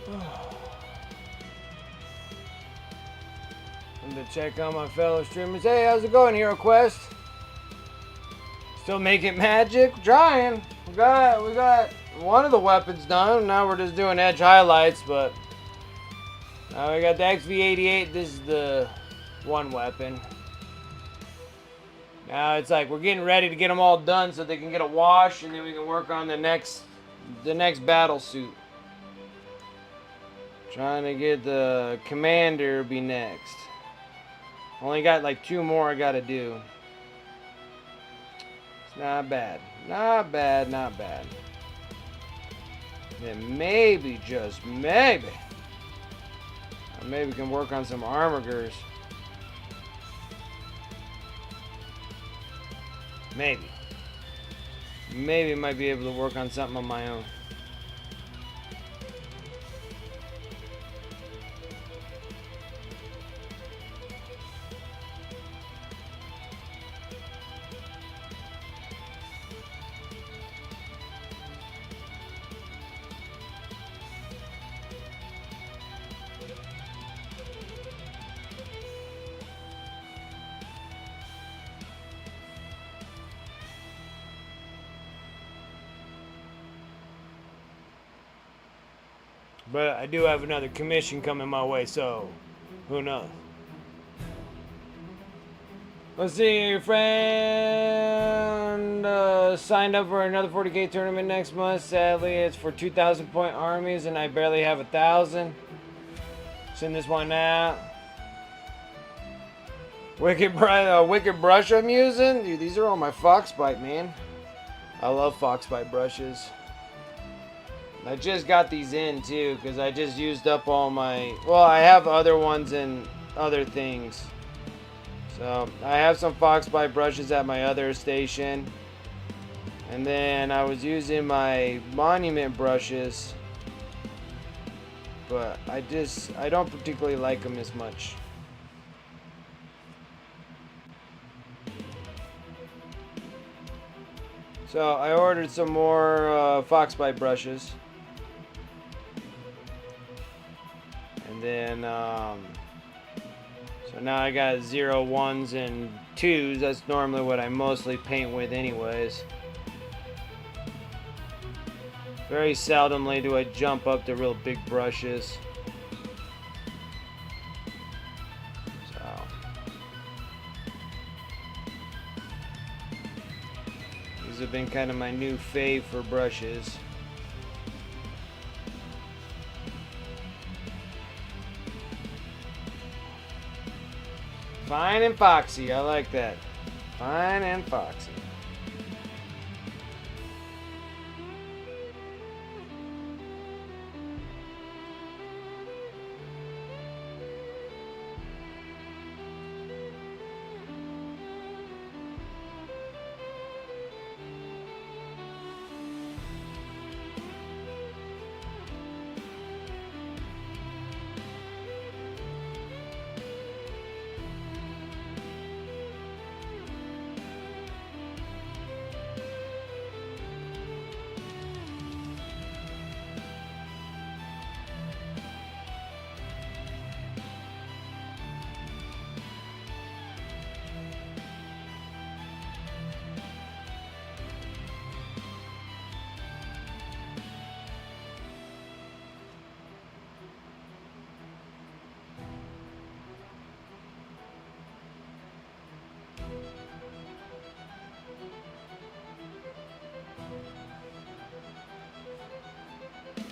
I'm to check on my fellow streamers. Hey, how's it going, Hero Quest? Still making magic? Trying. We got one of the weapons done. Now we're just doing edge highlights, but now we got the XV-88. This is the one weapon. Now it's like we're getting ready to get them all done so they can get a wash, and then we can work on the next battle suit. Trying to get the commander be next. Only got like 2 more I gotta do. It's not bad. Not bad, not bad. Then maybe, just maybe, maybe we can work on some armorgers. Maybe. Maybe I might be able to work on something on my own. But I do have another commission coming my way, so who knows? Let's see, your friend signed up for another 40K tournament next month. Sadly, it's for 2,000 point armies, and I barely have 1,000. Send this one out. Wicked brush I'm using? Dude, these are all my Foxbite, man. I love Foxbite brushes. I just got these in too because I just used up all my, well, I have other ones and other things. So I have some Foxbite brushes at my other station, and then I was using my monument brushes, but I don't particularly like them as much. So I ordered some more Foxbite brushes. And then, so now I got 0, 1s, and 2s. That's normally what I mostly paint with anyways. Very seldomly do I jump up to real big brushes. So, these have been kind of my new fave for brushes. Fine and foxy, I like that. Fine and foxy.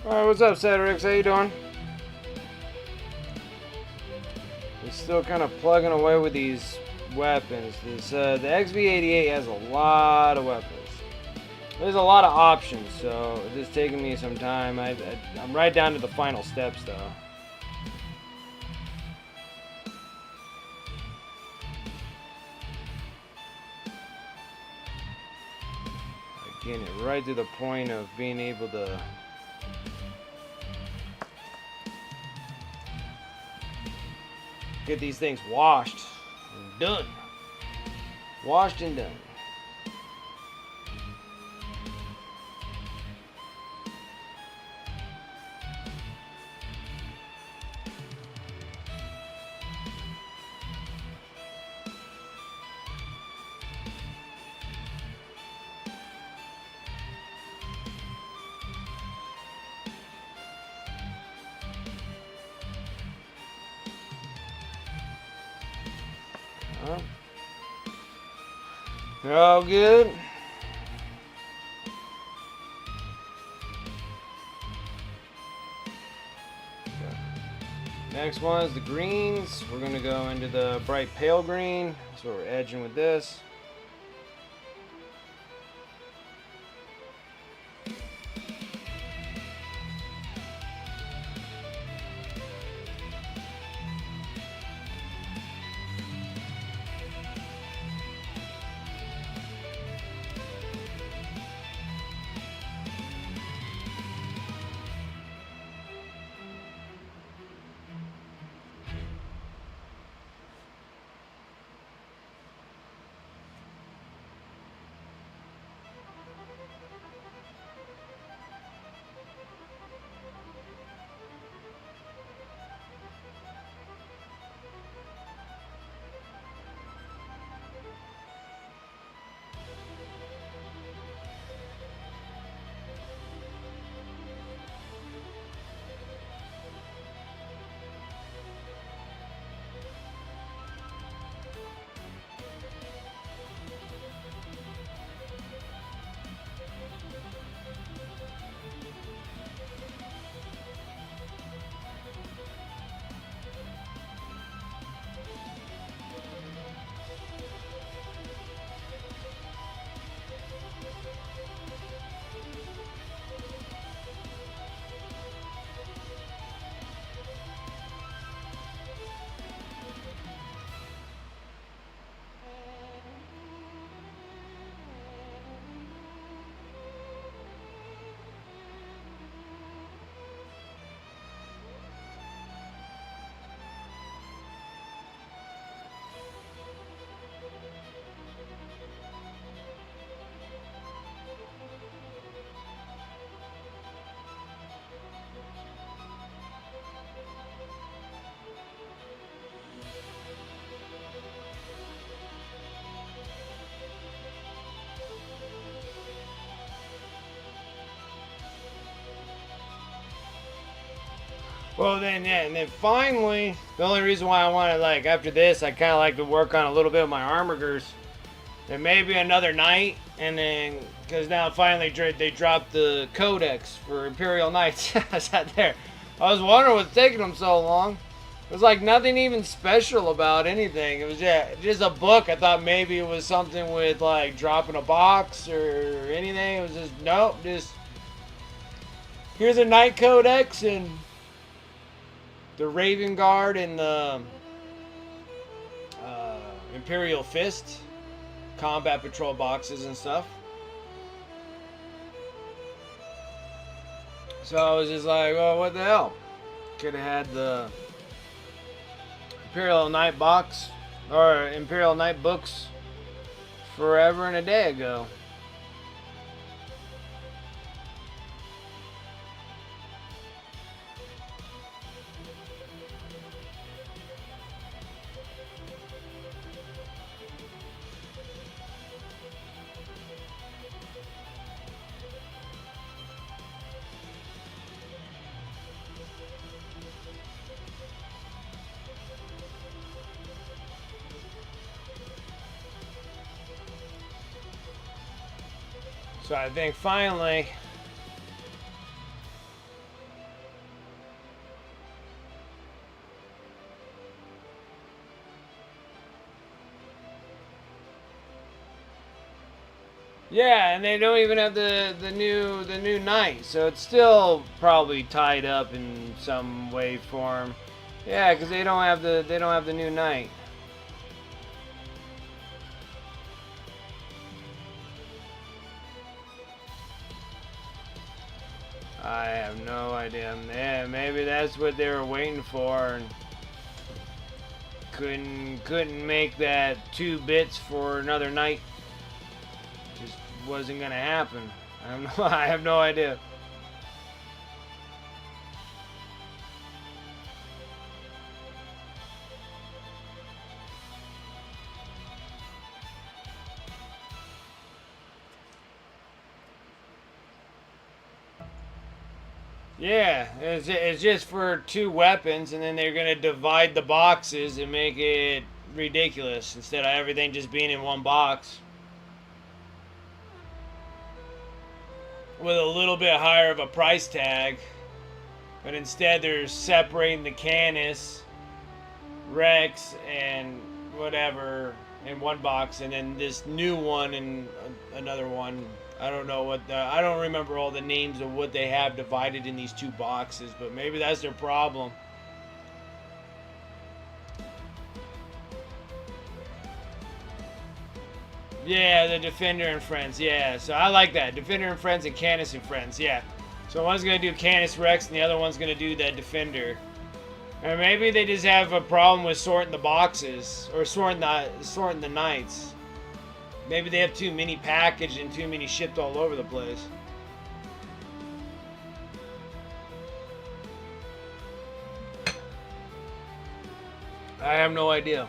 Alright, what's up, Cedrix? How you doing? We're still kind of plugging away with these weapons. The XV-88 has a lot of weapons. There's a lot of options, so it's just taking me some time. I'm right down to the final steps, though. Getting it right to the point of being able to get these things washed and done. Washed and done. Huh? They're all good. Next one is the greens. We're gonna go into the bright pale green. That's what we're edging with this. Well then, yeah, and then finally, the only reason why I wanted, like, after this, I kind of like to work on a little bit of my armigers. And maybe another night, and then, because now finally they dropped the codex for Imperial Knights. I sat there. I was wondering what's taking them so long. It was like nothing even special about anything. It was just a book. I thought maybe it was something with, like, dropping a box or anything. It was just, nope, just, here's a Knight Codex and the Raven Guard and the Imperial Fist combat patrol boxes and stuff. So I was just like, well, what the hell? Could have had the Imperial Knight box or Imperial Knight books forever and a day ago. So I think finally, yeah, and they don't even have the new Knight, so it's still probably tied up in some way form. Yeah, because they don't have the new Knight. I have no idea. Yeah, maybe that's what they were waiting for, and couldn't make that 2 bits for another night. Just wasn't gonna happen. I have no idea. Yeah, it's just for 2 weapons, and then they're gonna divide the boxes and make it ridiculous instead of everything just being in one box with a little bit higher of a price tag. But instead they're separating the Canis, Rex, and whatever in one box, and then this new one in another one. I don't know what I don't remember all the names of what they have divided in these two boxes, but maybe that's their problem. Yeah, the Defender and Friends. Yeah, so I like that. Defender and Friends and Canis and Friends. Yeah. So one's going to do Canis Rex and the other one's going to do that Defender. Or maybe they just have a problem with sorting the boxes or sorting the knights. Maybe they have too many packaged and too many shipped all over the place. I have no idea.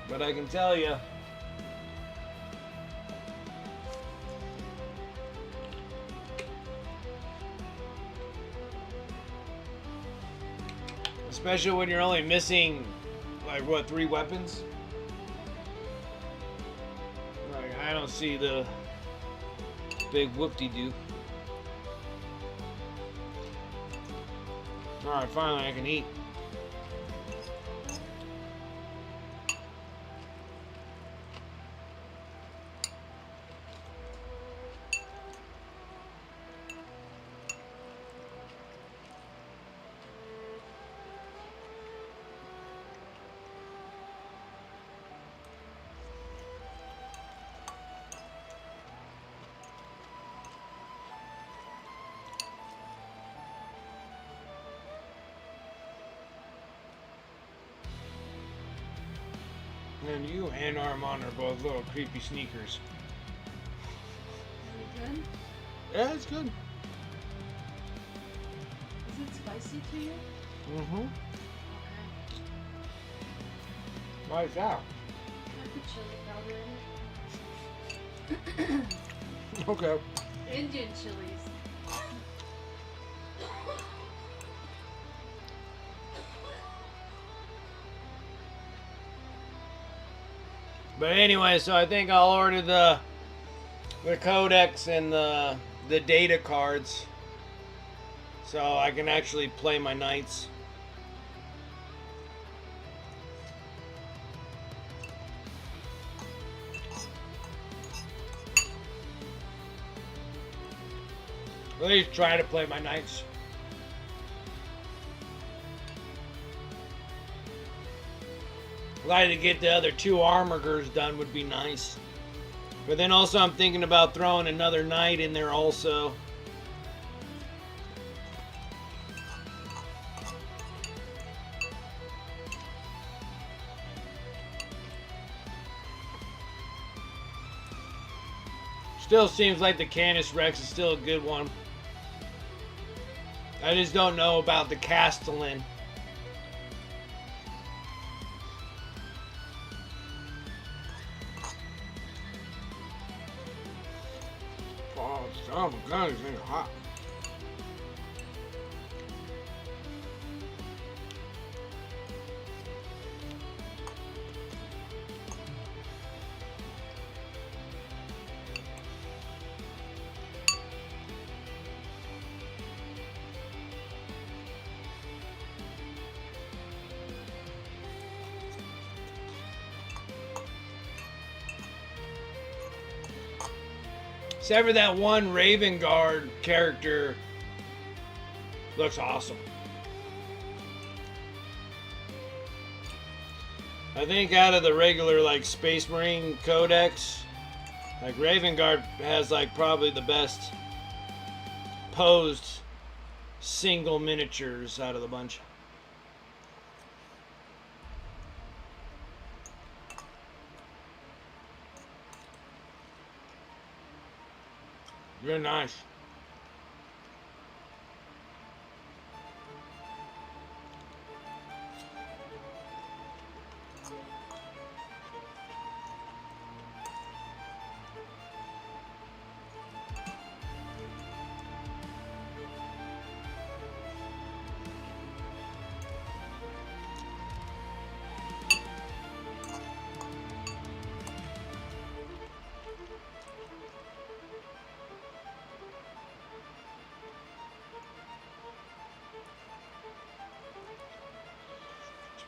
But I can tell you, especially when you're only missing, like, what, 3 weapons? Like, I don't see the big whoop-de-doo. Alright, finally I can eat. And you and Armand are both little creepy sneakers. Is it good? Yeah, it's good. Is it spicy to you? Mm-hmm. Okay. Why is that? I put chili powder in it. Okay. Indian chilies. But anyway, so I think I'll order the codex and the data cards so I can actually play my knights. At least try to play my knights. Like to get the other 2 armorers done would be nice. But then also I'm thinking about throwing another knight in there also. Still seems like the Canis Rex is still a good one. I just don't know about the Castellan. Oh my god, it's hot. Except for that one Raven Guard character, looks awesome. I think out of the regular like Space Marine Codex, like Raven Guard has like probably the best posed single miniatures out of the bunch. Very nice.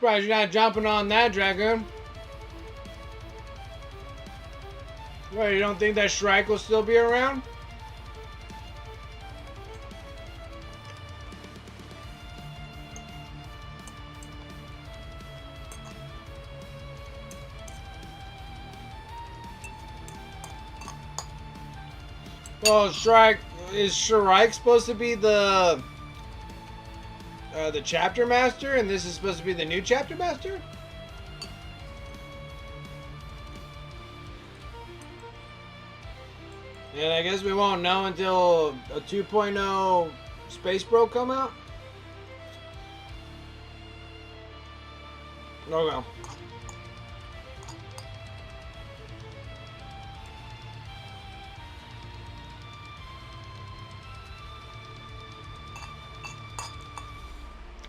Surprised you're not jumping on that, Dragoon. What, you don't think that Shrike will still be around? Well, Shrike, is Shrike supposed to be the chapter master, and this is supposed to be the new chapter master? And I guess we won't know until a 2.0 Space Bro come out? Okay.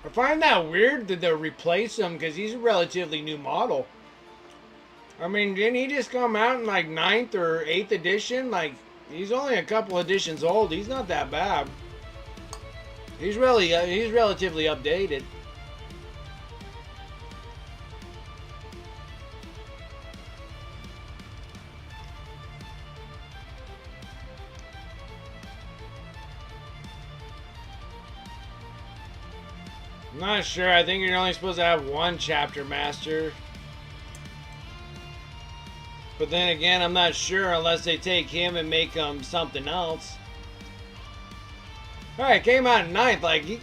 I find that weird that they replace him because he's a relatively new model. I mean, didn't he just come out in like 9th or 8th edition? Like, he's only a couple editions old. He's not that bad. He's relatively updated. I'm not sure. I think you're only supposed to have one chapter master. But then again, I'm not sure unless they take him and make him something else. Alright, came out in 9th.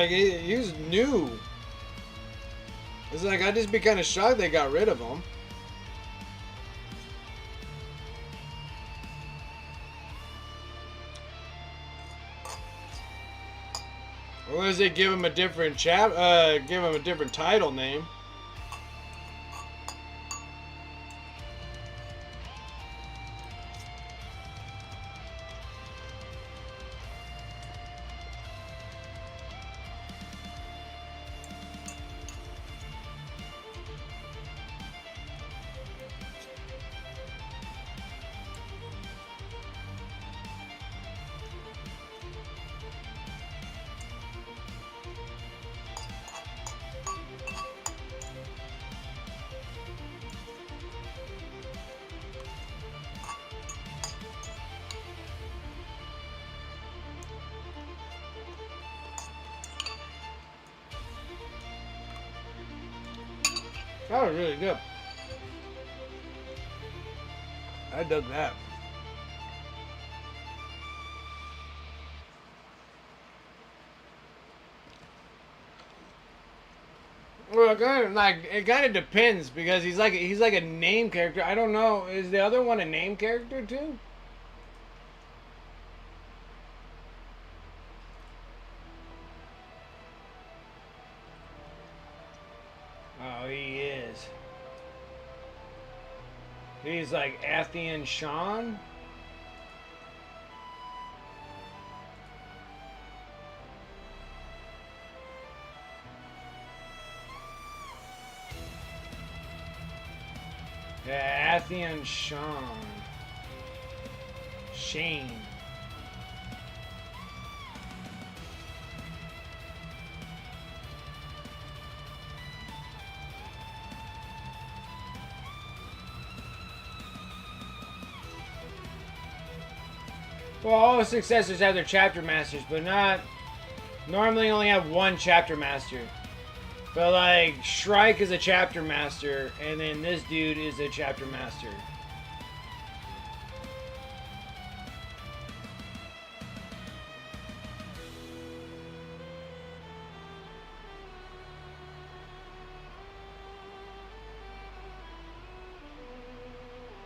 He's new. It's like, I'd just be kind of shocked they got rid of him. Unless they give him a different give him a different title name. That was really good. I dug that. Well, it kind of depends because he's like a name character. I don't know. Is the other one a name character too? Oh, he is. He's like Athian Sean. Yeah, Athian Sean. Shane. Well, all the successors have their chapter masters, but not normally only have one chapter master. But like Shrike is a chapter master, and then this dude is a chapter master.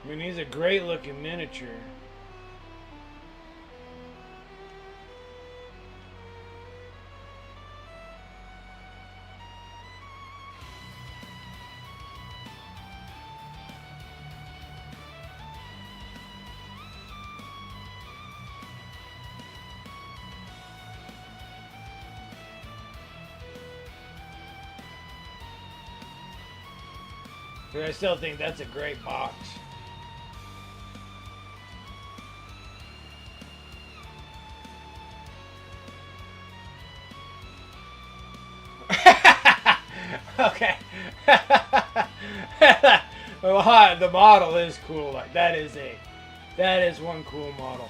I mean, he's a great looking miniature. But I still think that's a great box. Okay. The model is cool. Like that is one cool model.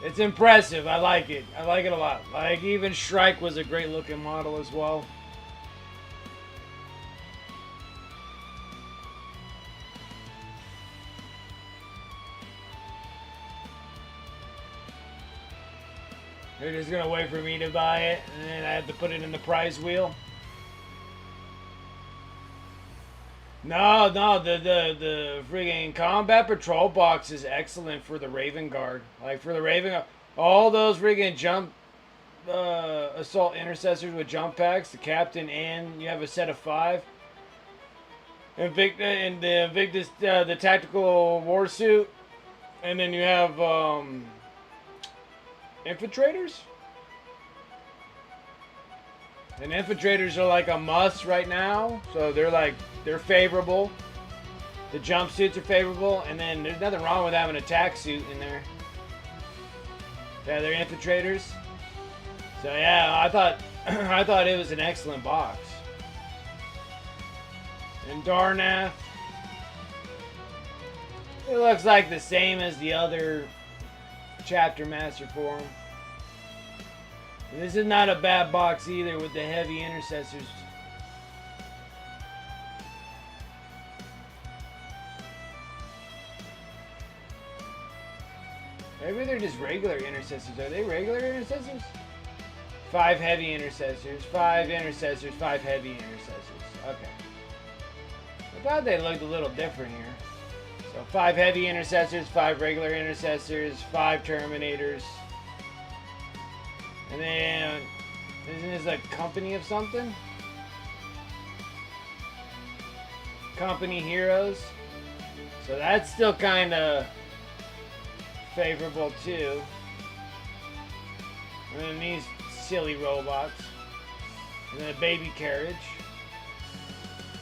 It's impressive. I like it. I like it a lot. Like even Shrike was a great looking model as well. They're just gonna wait for me to buy it, and then I have to put it in the prize wheel. No, the friggin' combat patrol box is excellent for the Raven Guard. Like for the Raven, all those friggin' jump assault intercessors with jump packs, the captain, and you have a set of 5. And the Invictus, the tactical war suit, and then you have infiltrators. And infiltrators are like a must right now, so they're favorable. The jumpsuits are favorable, and then there's nothing wrong with having a tack suit in there. Yeah, they're infiltrators. So yeah, I thought it was an excellent box. And Darnath, it looks like the same as the other chapter master for him. And this is not a bad box either with the heavy intercessors. Maybe they're just regular intercessors. Are they regular intercessors? 5 heavy intercessors, 5 intercessors, 5 heavy intercessors. Okay. I thought they looked a little different here. So 5 heavy intercessors, 5 regular intercessors, 5 terminators. And then, isn't this a company of something? Company heroes. So that's still kind of favorable too. And then these silly robots. And then a baby carriage.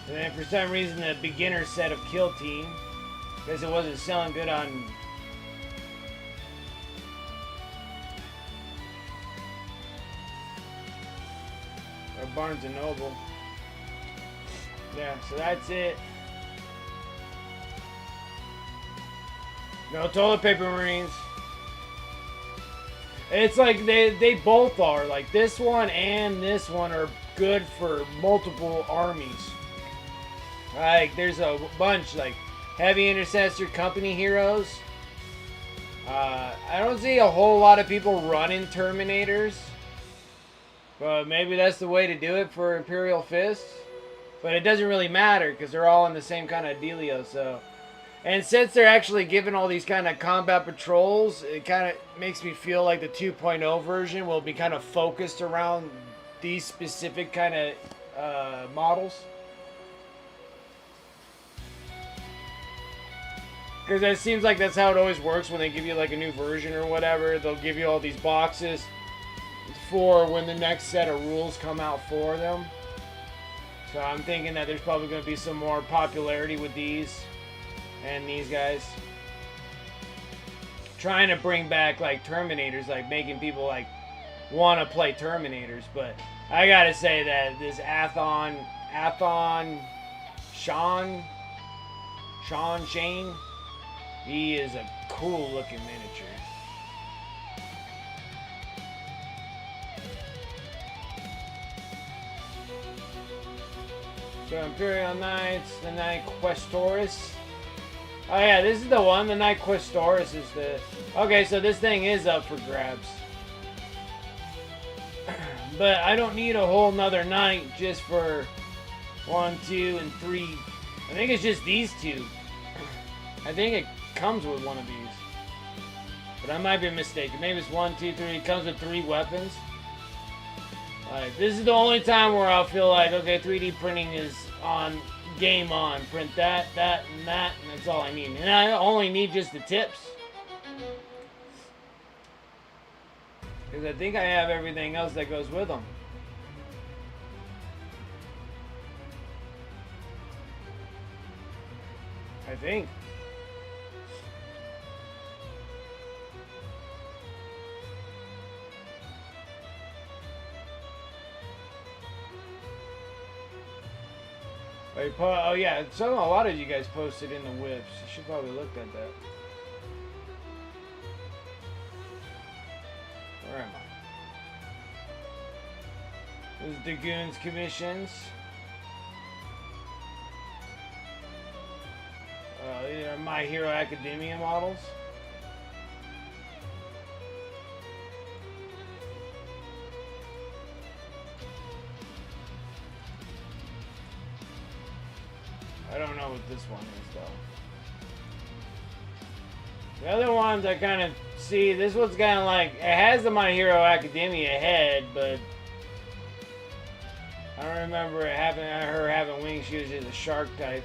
And then for some reason the beginner set of Kill Team. Because it wasn't selling good on Barnes and Noble. Yeah, so that's it. No toilet paper Marines. It's like they both are. Like this one and this one are good for multiple armies. Like there's a bunch like heavy intercessor company heroes. I don't see a whole lot of people running Terminators. But maybe that's the way to do it for Imperial Fist. But it doesn't really matter because they're all in the same kind of dealio. So, and since they're actually giving all these kind of combat patrols, it kind of makes me feel like the 2.0 version will be kind of focused around these specific kind of models. Because it seems like that's how it always works when they give you like a new version or whatever. They'll give you all these boxes for when the next set of rules come out for them. So I'm thinking that there's probably going to be some more popularity with these and these guys. Trying to bring back like Terminators, like making people like want to play Terminators. But I gotta say that this Shane, he is a cool looking miniature. So Imperial Knights, the Knight Questoris. Oh yeah, this is the one. The Knight Questoris is the... Okay, so this thing is up for grabs. But I don't need a whole nother knight just for 1, 2, and 3. I think it's just these 2. I think it comes with one of these. But I might be mistaken. Maybe it's 1, 2, 3. It comes with 3 weapons. Like, this is the only time where I'll feel like, okay, 3D printing is on, game on. Print that, and that, and that's all I need. And I only need just the tips. Because I think I have everything else that goes with them. I think. Oh yeah, a lot of you guys posted in the whips. You should probably look at that. Where am I? Those Dragoons commissions. These are My Hero Academia models. I don't know what this one is though. The other ones I kind of see, this one's kind of like, it has the My Hero Academia head, but I don't remember her having wings. She was just a shark type.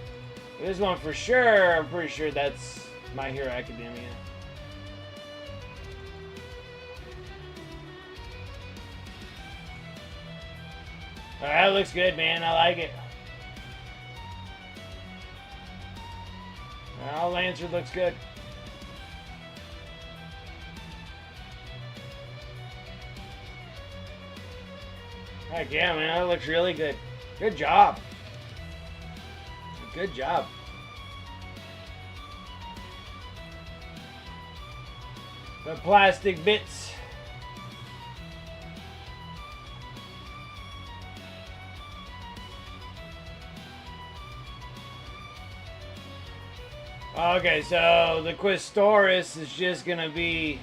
But this one for sure, I'm pretty sure that's My Hero Academia. That looks good, man. I like it. Well, Lancer looks good. Heck yeah, man. That looks really good. Good job. Good job. The plastic bits. Okay, so the Questoris is just gonna be,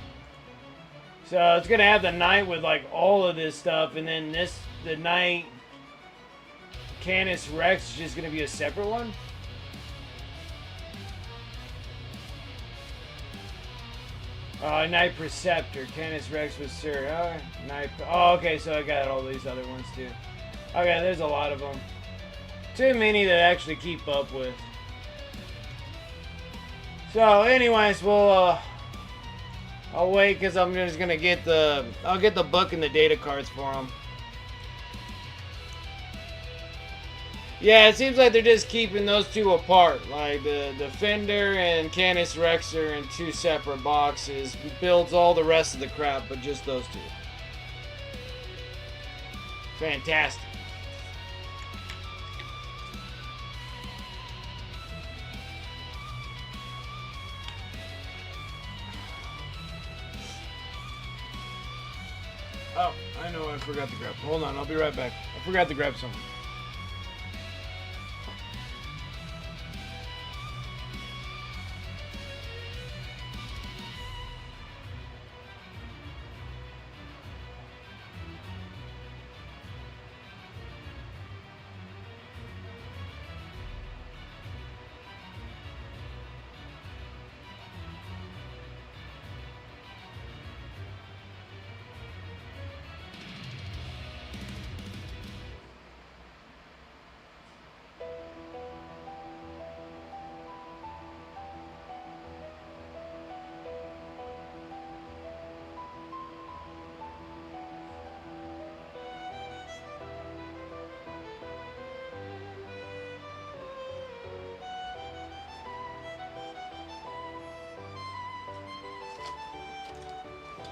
so it's gonna have the knight with like all of this stuff, and then the knight Canis Rex is just gonna be a separate one. Knight Preceptor, Canis Rex with Sir. Knight. Oh, okay, so I got all these other ones too. Okay, there's a lot of them. Too many to actually keep up with. So, anyways, we'll I'll wait because I'm just gonna get I'll get the book and the data cards for them. Yeah, it seems like they're just keeping those two apart. Like the Defender and Canis Rex are in two separate boxes. Builds all the rest of the crap, but just those two. Fantastic. Oh, I know I forgot to grab. Hold on, I'll be right back. I forgot to grab something.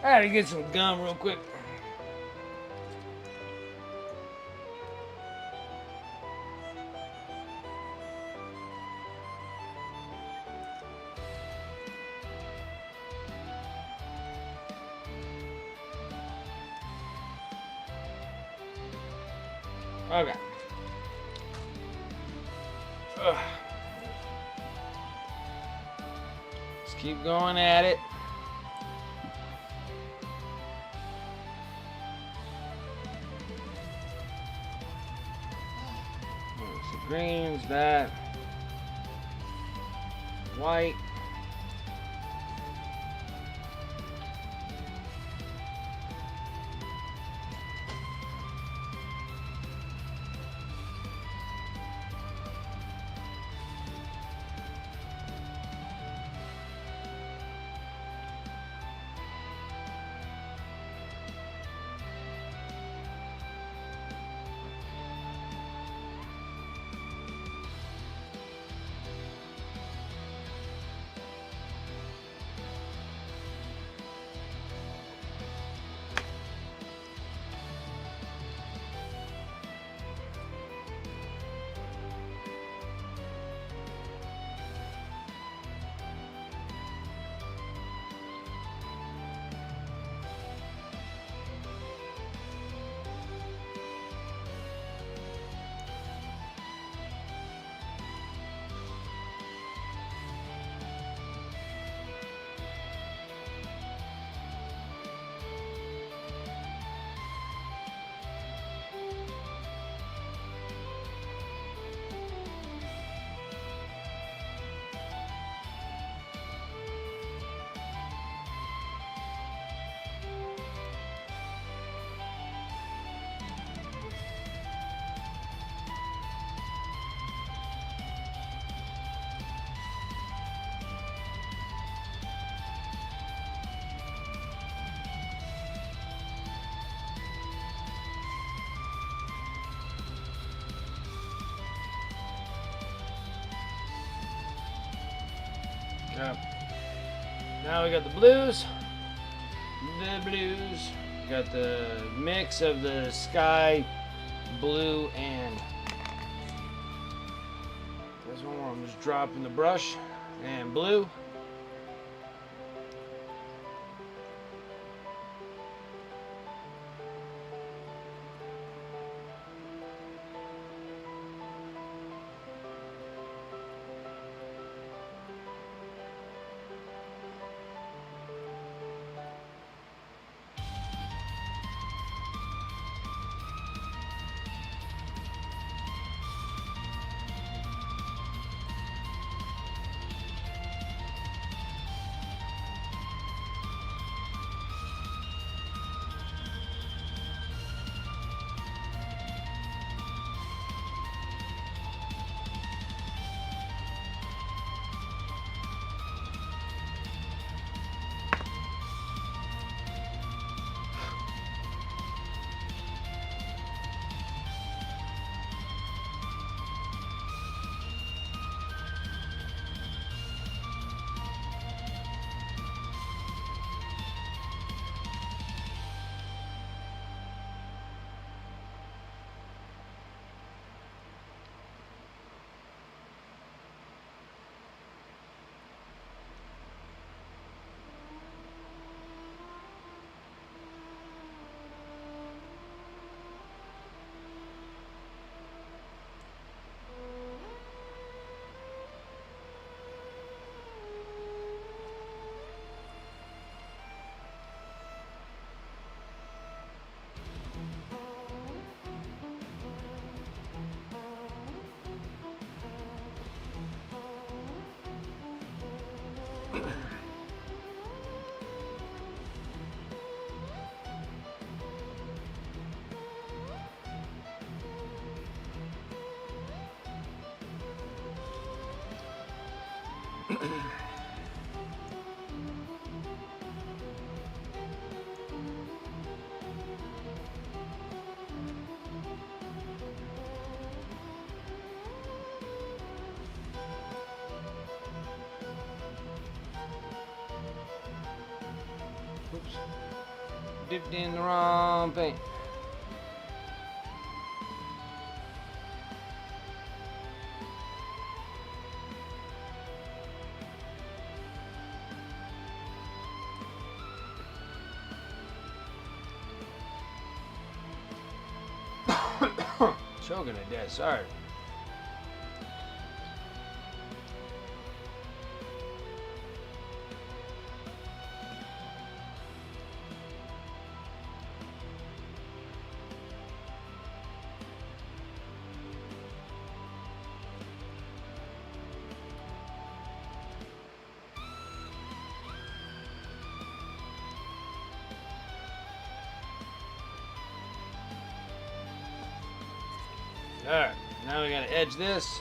I gotta get some gum real quick. Okay. Ugh. Let's keep going at it. Greens, that, white. Yep. Now we got the blues. The blues. We got the mix of the sky, blue, and this one where I'm just dropping the brush and blue. Oops. Dipped in the wrong paint. Choking to death, sorry. Alright, now we gotta edge this.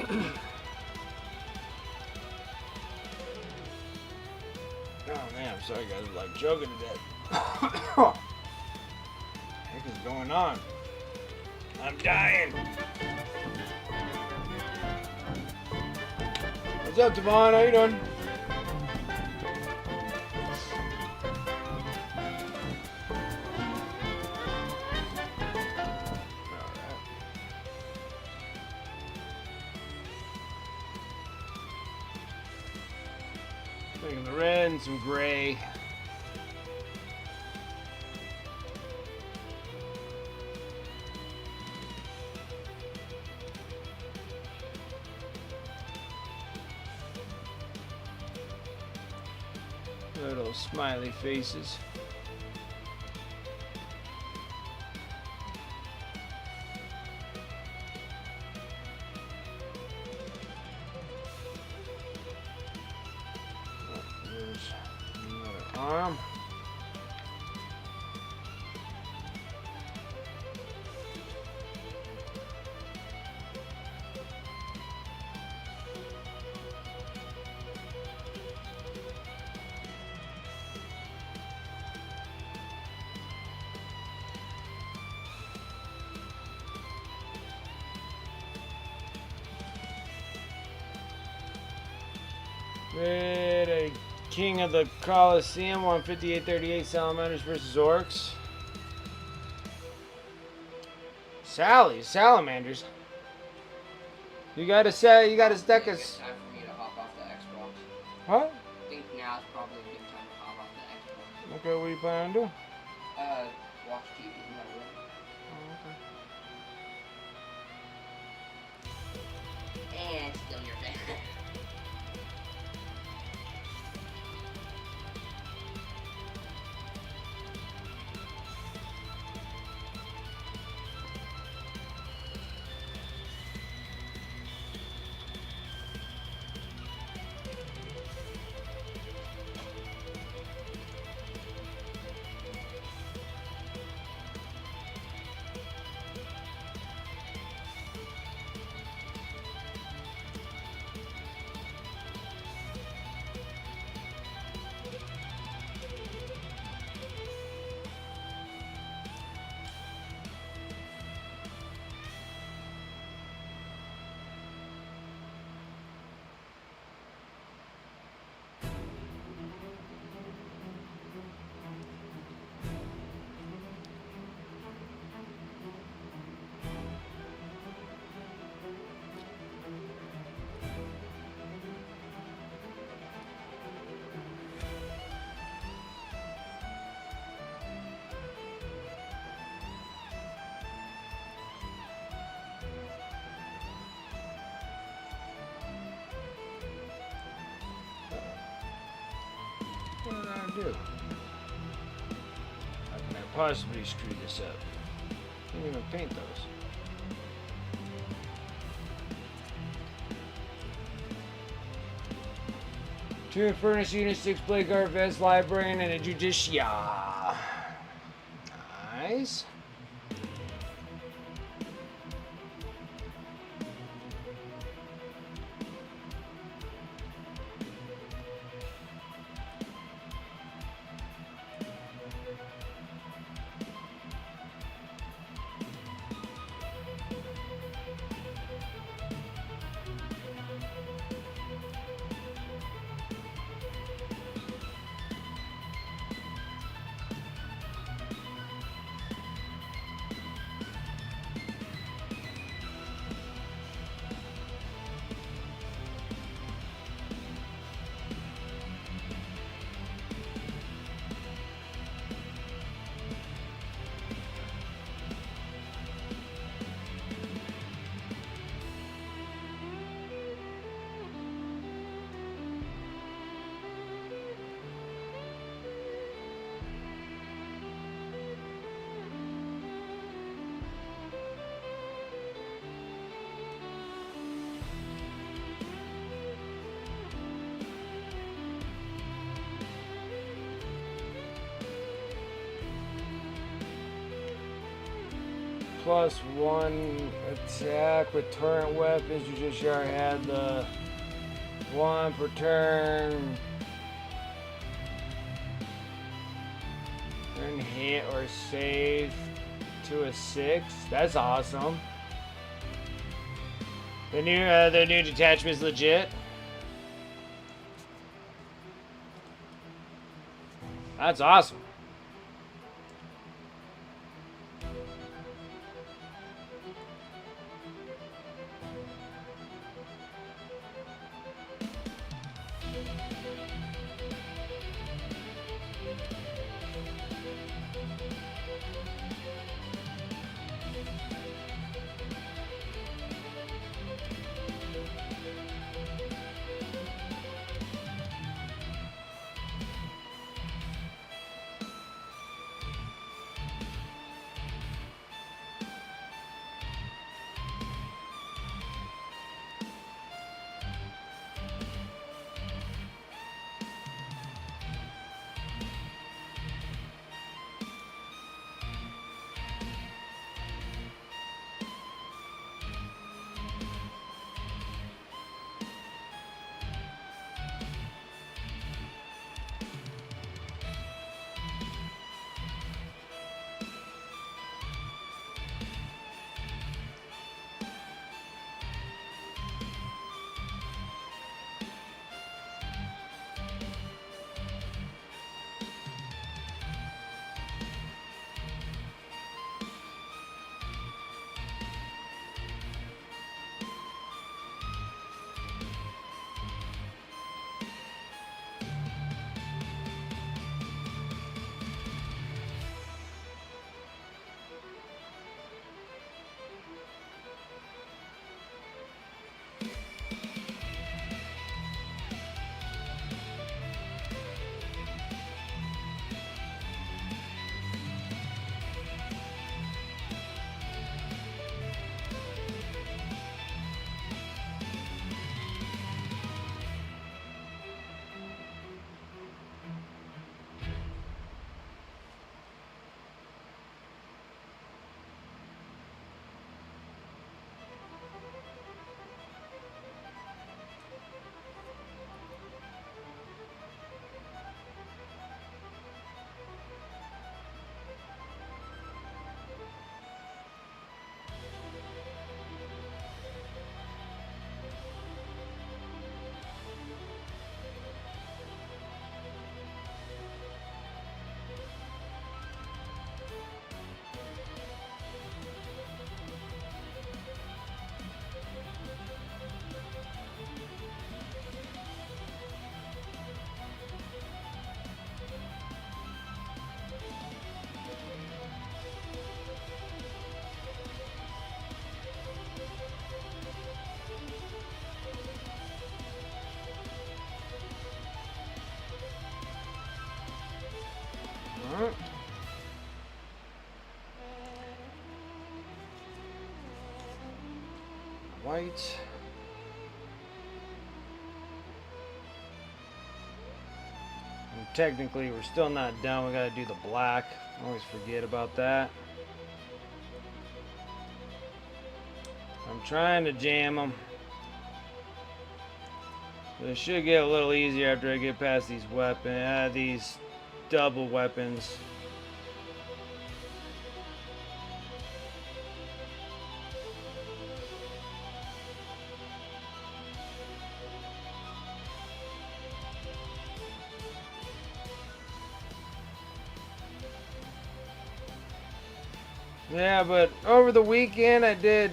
Oh man, I'm sorry guys, I'm like choking to death. What the heck is going on? I'm dying. What's up, Devon? How you doing? Taking the red and some gray. Little smiley faces. Oh, there's another arm. Red, a king of the Coliseum on 5838 salamanders versus orcs. Salamanders. You gotta say, you gotta stack It's us. time for me to hop off the Xbox. What? I think now's probably a good time to hop off the Xbox. Okay, what are you planning on doing? Watch TV in my room. Oh, And steal your fan. what did I do? How can I possibly screw this up? Can't even paint those. Two furnace units, 6 blade guard vest, librarian, and a judicia. Nice. +1 attack with turret weapons. You just already had the 1 per turn. Turn hit or save to a 6. That's awesome. The new detachment is legit. That's awesome. White. And technically, we're still not done. We gotta do the black. I always forget about that. I'm trying to jam them. But it should get a little easier after I get past these weapons, these double weapons. Yeah, but over the weekend I did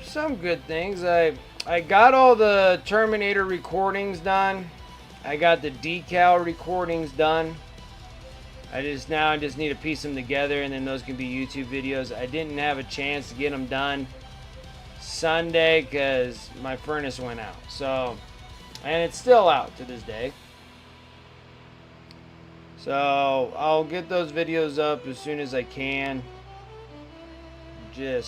some good things. I got all the Terminator recordings done. I got the decal recordings done. I just need to piece them together, and then those can be YouTube videos. I didn't have a chance to get them done Sunday because my furnace went out. So, and it's still out to this day. So I'll get those videos up as soon as I can. I'm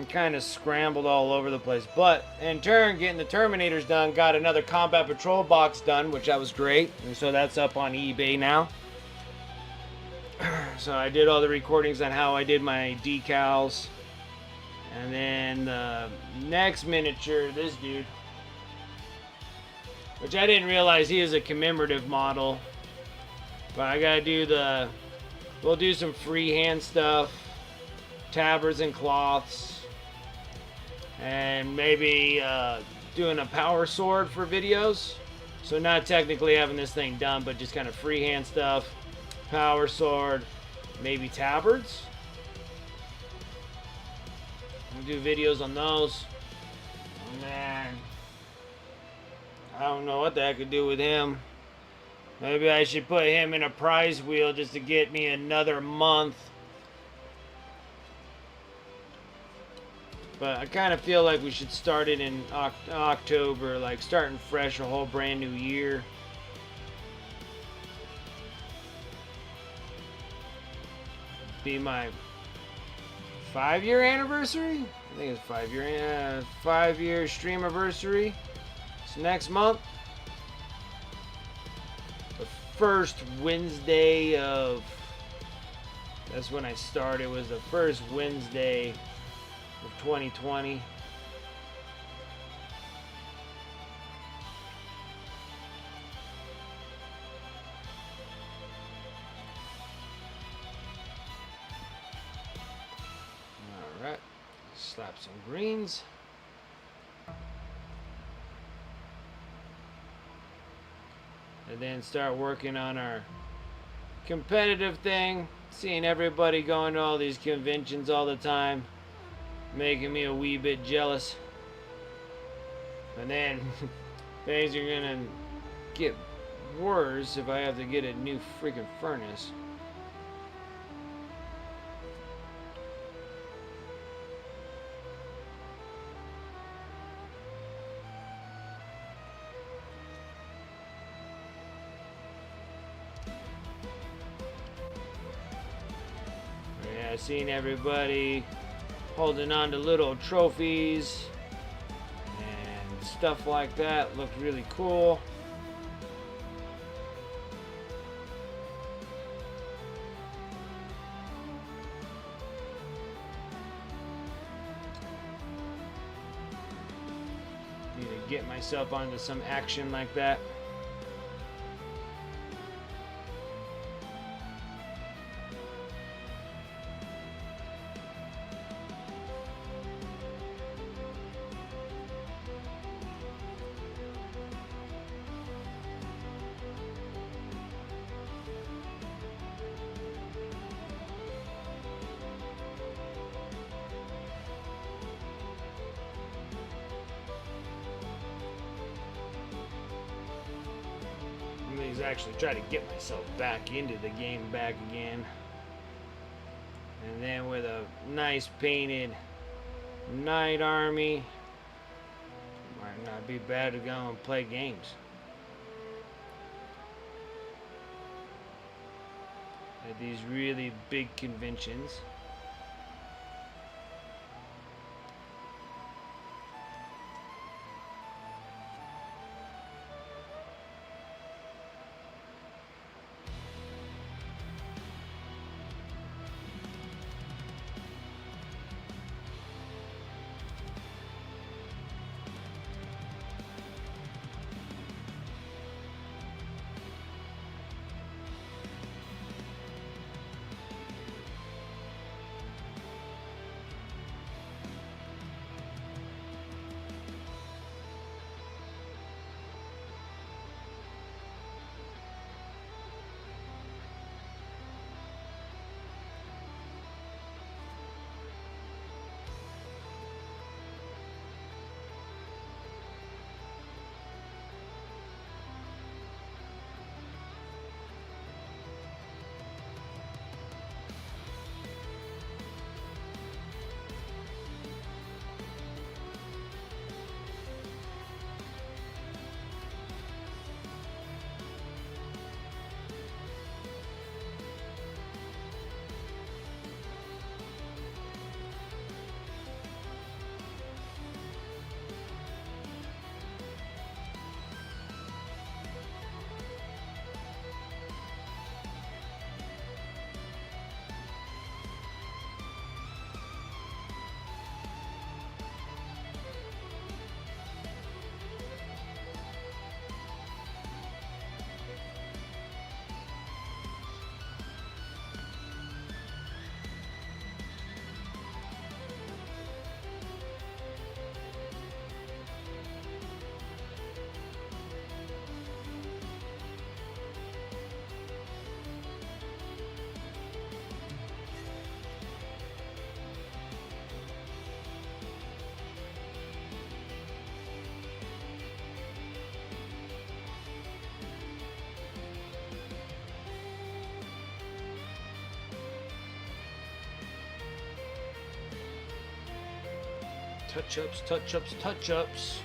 kind of scrambled all over the place, but in turn, getting the Terminators done, got another Combat Patrol box done, which that was great, and so that's up on eBay now. So I did all the recordings on how I did my decals. And then the next miniature, this dude, which I didn't realize he is a commemorative model. But I gotta do we'll do some freehand stuff, tabards and cloths, and maybe doing a power sword for videos. So not technically having this thing done, but just kind of freehand stuff, power sword, maybe tabards. We'll do videos on those. And then I don't know what the heck to do with him. Maybe I should put him in a prize wheel just to get me another month. But I kind of feel like we should start it in October, like starting fresh, a whole brand new year. Be my 5-year anniversary? I think it's 5-year stream anniversary. It's next month. The first Wednesday of, that's when I started, was the first Wednesday of 2020. Alright, slap some greens. And then start working on our competitive thing. Seeing everybody going to all these conventions all the time, making me a wee bit jealous. And then things are gonna get worse if I have to get a new freaking furnace. Yeah, seeing everybody holding on to little trophies and stuff like that looked really cool. Need to get myself onto some action like that. Actually try to get myself back into the game back again, and then with a nice painted Knight Army, might not be bad to go and play games. At these really big conventions. Touch-ups, touch-ups, touch-ups.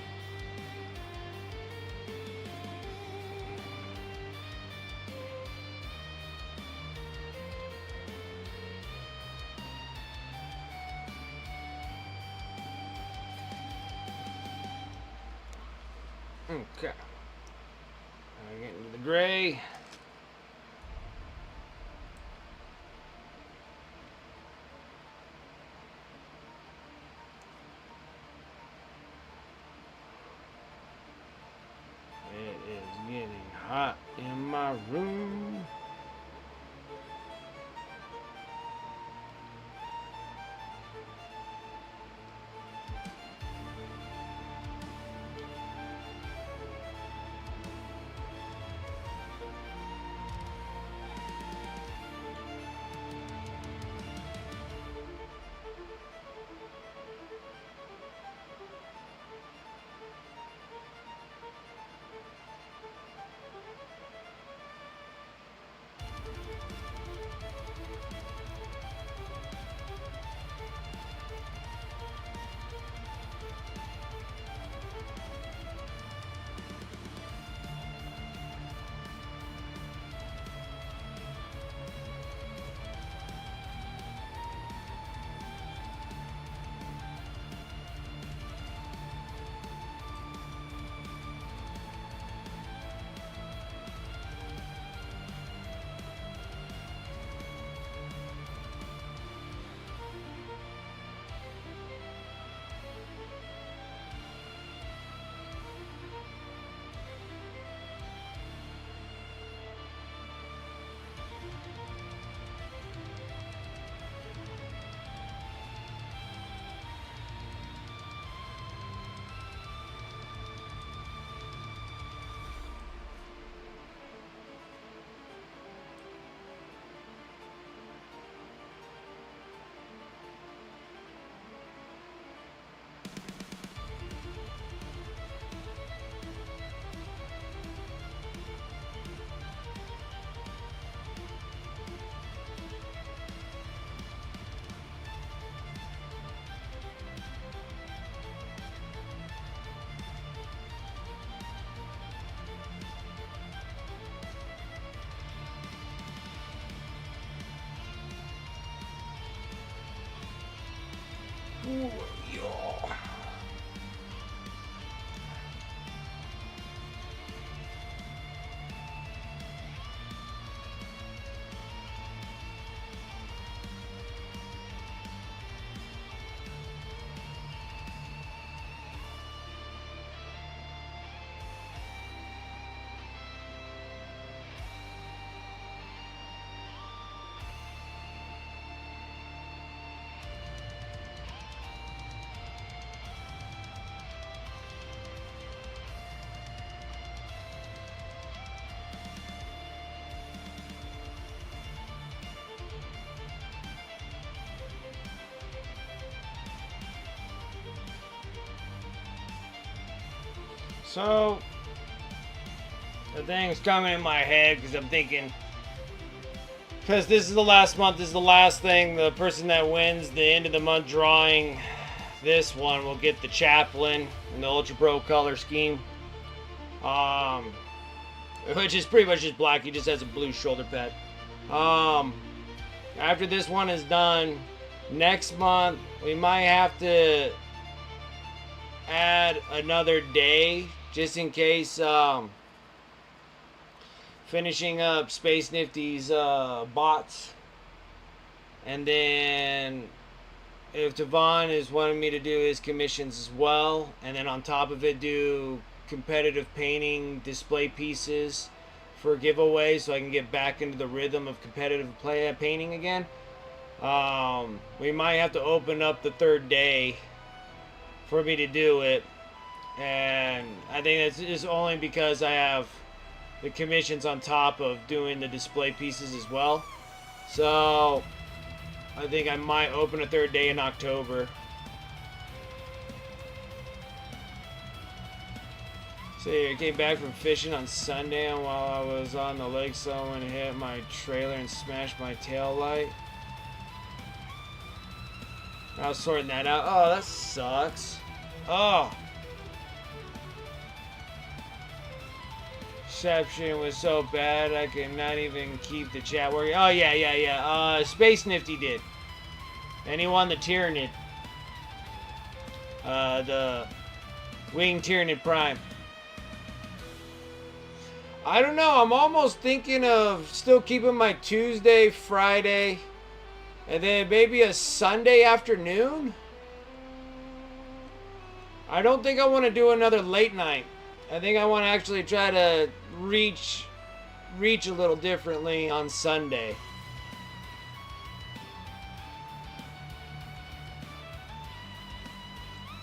Okay. Now get into the gray. It is getting hot in my room. Ooh, yeah. So, the thing's coming in my head because I'm thinking, because this is the last month, this is the last thing, the person that wins the end of the month drawing, this one will get the chaplain in the Ultra Pro color scheme. Which is pretty much just black, he just has a blue shoulder pad. After this one is done, next month we might have to add another day just in case, finishing up Space Nifty's bots, and then if Devon is wanting me to do his commissions as well, and then on top of it do competitive painting display pieces for giveaways so I can get back into the rhythm of competitive painting again. We might have to open up the third day for me to do it, and I think that's just only because I have the commissions on top of doing the display pieces as well. So I think I might open a third day in October. See, I came back from fishing on Sunday, and while I was on the lake, someone hit my trailer and smashed my tail light. I was sorting that out. Oh, that sucks. Oh. Reception was so bad I could not even keep the chat working. Oh, yeah. Space Nifty did. And he won the Tyranid. The Wing Tyranid Prime. I don't know. I'm almost thinking of still keeping my Tuesday, Friday, and then maybe a Sunday afternoon. I don't think I want to do another late night. I think I want to actually try to reach a little differently on Sunday.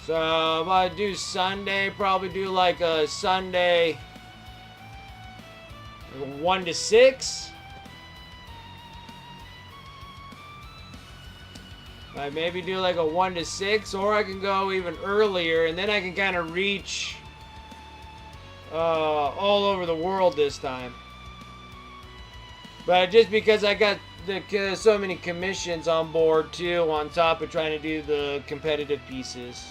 So if I do Sunday, probably do like a Sunday 1 to 6. I maybe do like a 1 to 6, or I can go even earlier, and then I can kind of reach all over the world this time. But just because I got so many commissions on board too, on top of trying to do the competitive pieces.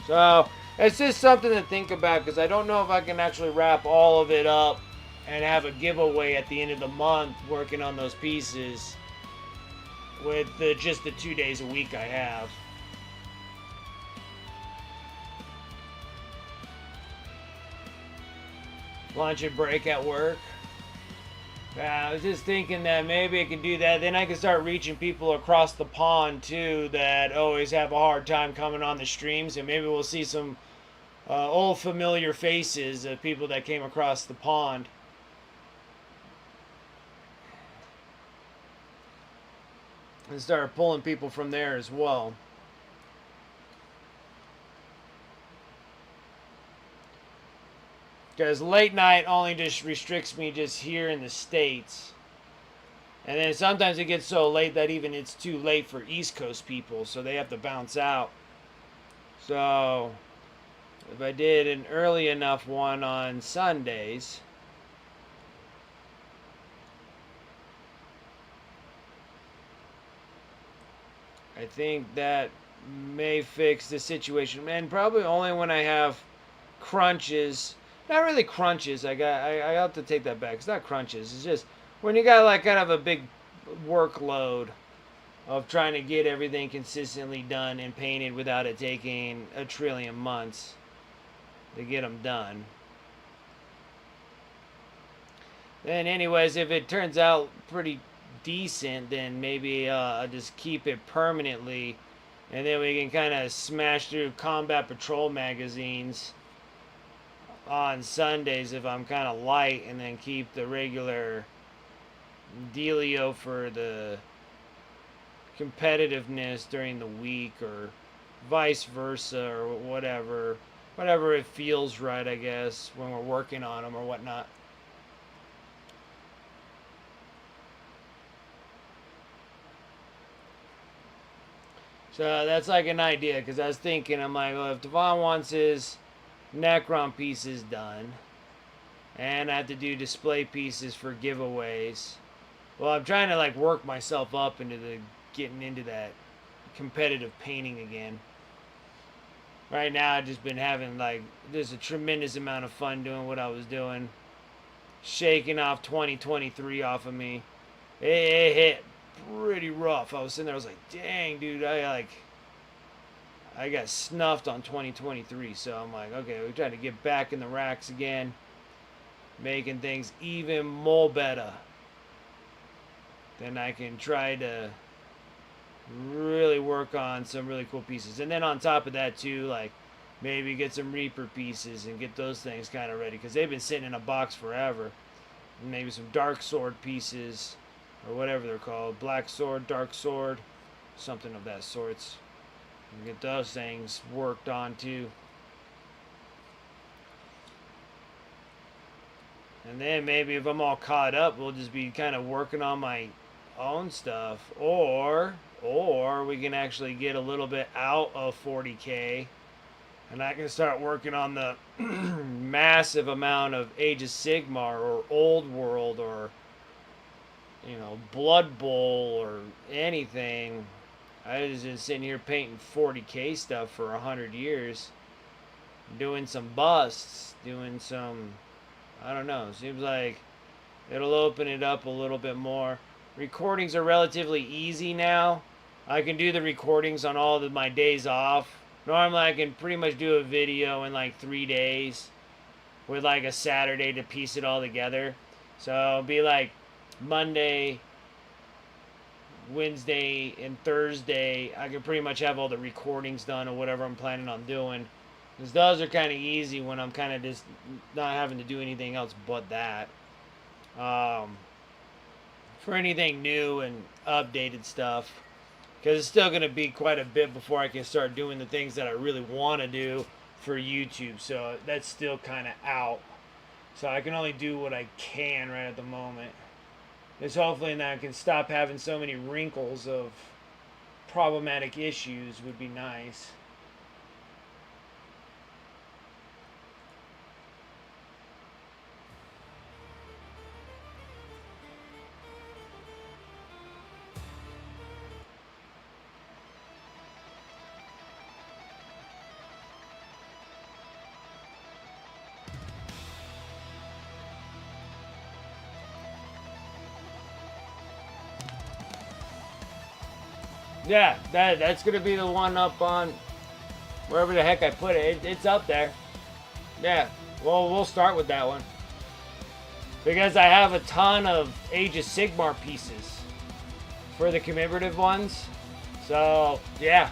So it's just something to think about, because I don't know if I can actually wrap all of it up and have a giveaway at the end of the month working on those pieces with just the 2 days a week I have. Lunch and break at work. I was just thinking that maybe I could do that. Then I can start reaching people across the pond too that always have a hard time coming on the streams, and maybe we'll see some old familiar faces of people that came across the pond. And start pulling people from there as well. Because late night only just restricts me just here in the States. And then sometimes it gets so late that even it's too late for East Coast people, so they have to bounce out. So if I did an early enough one on Sundays, I think that may fix the situation. And probably only when I have crunches. Not really crunches. I have to take that back. It's not crunches. It's just when you got like kind of a big workload of trying to get everything consistently done and painted without it taking a trillion months to get them done. Then anyways, if it turns out pretty decent, then maybe I'll just keep it permanently, and then we can kind of smash through Combat Patrol magazines on Sundays if I'm kind of light, and then keep the regular dealio for the competitiveness during the week, or vice versa, or whatever it feels right, I guess, when we're working on them or whatnot. So that's like an idea, because I was thinking, I'm like, well, if Devon wants his Necron pieces done, and I have to do display pieces for giveaways, well, I'm trying to like work myself up into getting into that competitive painting again. Right now, I've just been having like just a tremendous amount of fun doing what I was doing, shaking off 2023 off of me. It hit pretty rough. I was sitting there, I was like, dang, dude, I got snuffed on 2023. So I'm like, okay, we're trying to get back in the racks again, making things even more better. Then I can try to really work on some really cool pieces. And then on top of that too, like maybe get some Reaper pieces and get those things kind of ready, because they've been sitting in a box forever. And maybe some Dark Sword pieces, or whatever they're called, Black Sword, Dark Sword, something of that sorts. And get those things worked on too. And then maybe if I'm all caught up, we'll just be kind of working on my own stuff, or we can actually get a little bit out of 40K, and I can start working on the massive amount of Age of Sigmar or Old World, or Blood Bowl, or anything. I just been sitting here painting 40K stuff for 100 years. Doing some busts, doing some, I don't know, seems like it'll open it up a little bit more. Recordings are relatively easy now. I can do the recordings on all of my days off. Normally I can pretty much do a video in like 3 days with like a Saturday to piece it all together. So it'll be like Monday, Wednesday, and Thursday. I can pretty much have all the recordings done or whatever I'm planning on doing. Because those are kind of easy when I'm kind of just not having to do anything else but that. For anything new and updated stuff. Because it's still going to be quite a bit before I can start doing the things that I really want to do for YouTube. So that's still kind of out. So I can only do what I can right at the moment. Just hopefully now I can stop having so many wrinkles of problematic issues would be nice. Yeah, that's going to be the one up on wherever the heck I put it. It's up there. Yeah, well, we'll start with that one. Because I have a ton of Age of Sigmar pieces for the commemorative ones. So, yeah,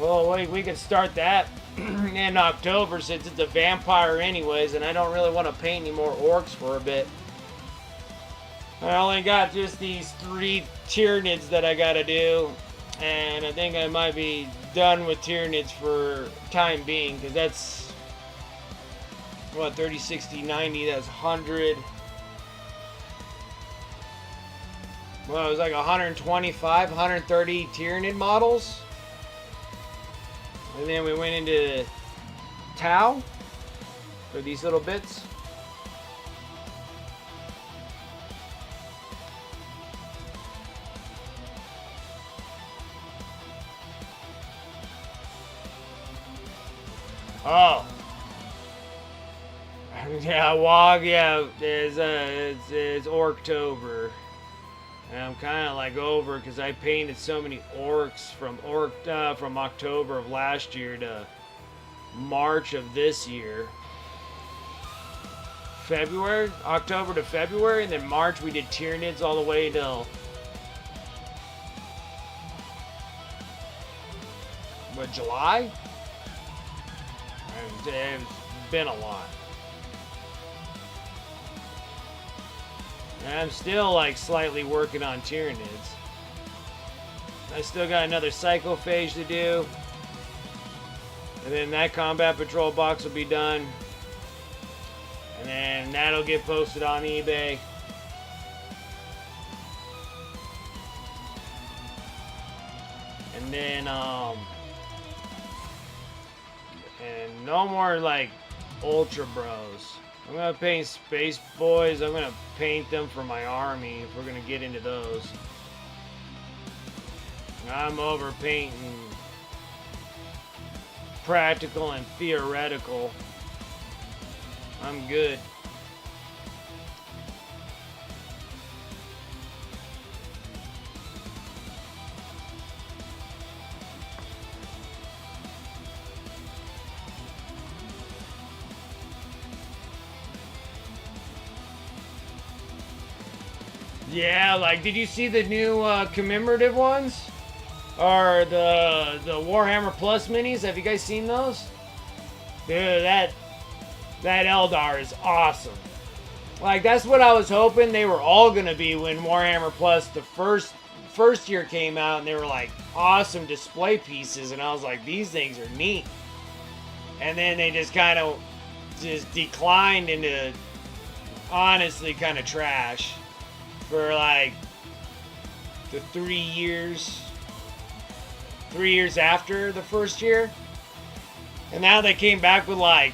well, we can start that in October since it's a vampire anyways, and I don't really want to paint any more orcs for a bit. I only got just these 3 Tyranids that I got to do. And I think I might be done with Tyranids for time being, because that's, what, 30, 60, 90, that's 100. Well, it was like 125, 130 Tyranid models. And then we went into Tau for these little bits. Oh. Yeah, WOG, yeah, it's Orktober. And I'm kind of like over because I painted so many orcs from October of last year to March of this year. February? October to February, and then March we did Tyranids all the way till... what, July? It's been a lot. And I'm still like slightly working on Tyranids. I still got another Psychophage to do. And then that Combat Patrol box will be done. And then that'll get posted on eBay. And then, and no more like Ultra Bros. I'm gonna paint Space Boys. I'm gonna paint them for my army if we're gonna get into those. I'm over painting practical and theoretical. I'm good. Yeah, like, did you see the new commemorative ones? Or the Warhammer Plus minis? Have you guys seen those? Dude, that Eldar is awesome. Like, that's what I was hoping they were all gonna be when Warhammer Plus the first year came out, and they were like awesome display pieces, and I was like, these things are neat. And then they just kind of just declined into honestly kind of trash for like the 3 years after the first year. And now they came back with like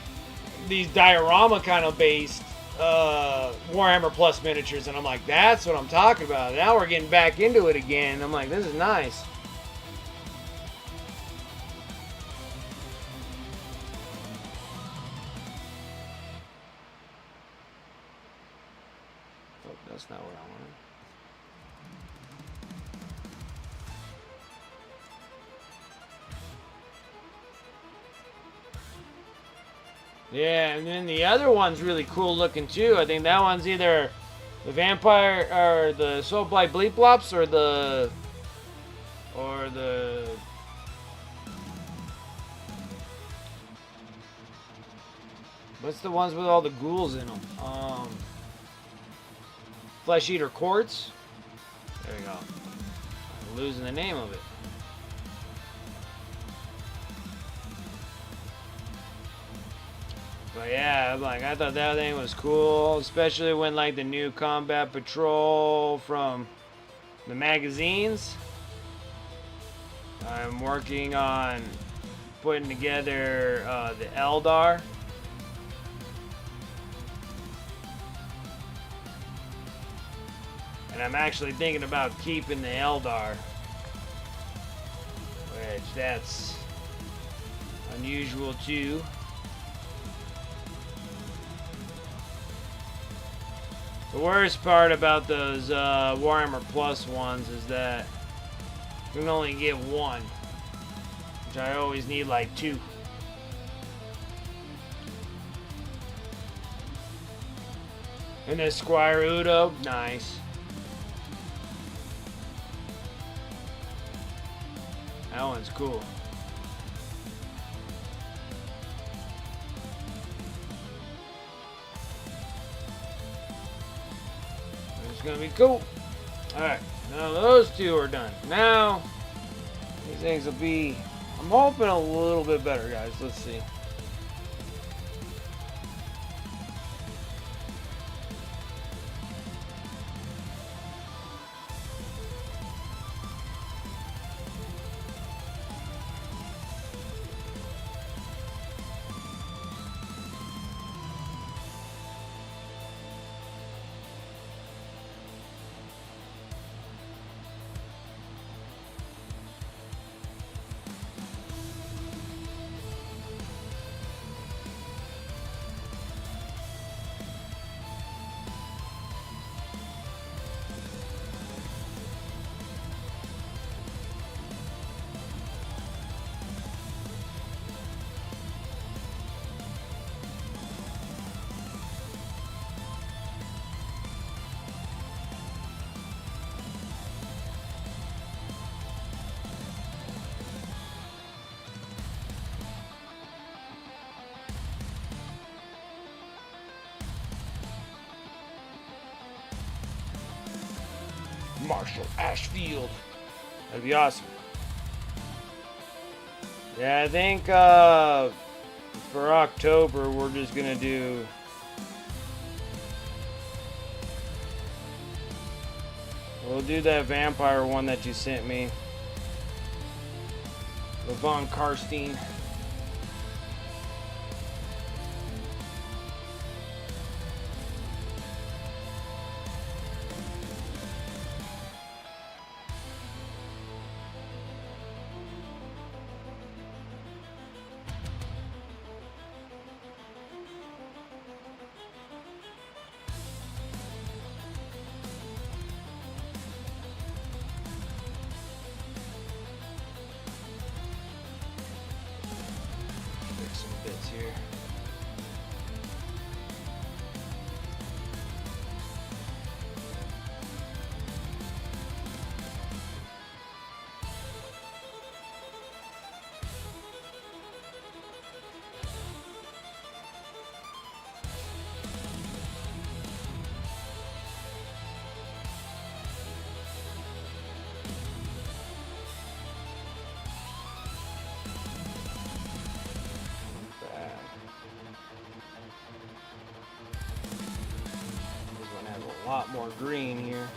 these diorama kind of based Warhammer Plus miniatures, and I'm like, that's what I'm talking about. Now we're getting back into it again. I'm like, this is nice. that's not what I wanted. Yeah, and then the other one's really cool looking too. I think that one's either the vampire or the soul blight bleep blops or the what's the ones with all the ghouls in them? Flesh eater quartz. There we go. I'm losing the name of it. But yeah, like I thought that thing was cool, especially when like the new combat patrol from the magazines. I'm working on putting together the Eldar. And I'm actually thinking about keeping the Eldar. Which that's unusual too. The worst part about those Warhammer Plus ones is that you can only get one. Which I always need like 2. And then Squire Udo, nice. That one's cool. It's gonna be cool. Alright, now those 2 are done. Now, these things will be, I'm hoping a little bit better, guys. Let's see. Marshall Ashfield. That'd be awesome. Yeah, I think for October we're just gonna do we'll do that vampire one that you sent me. The Von Karstein. Here. A lot more green here.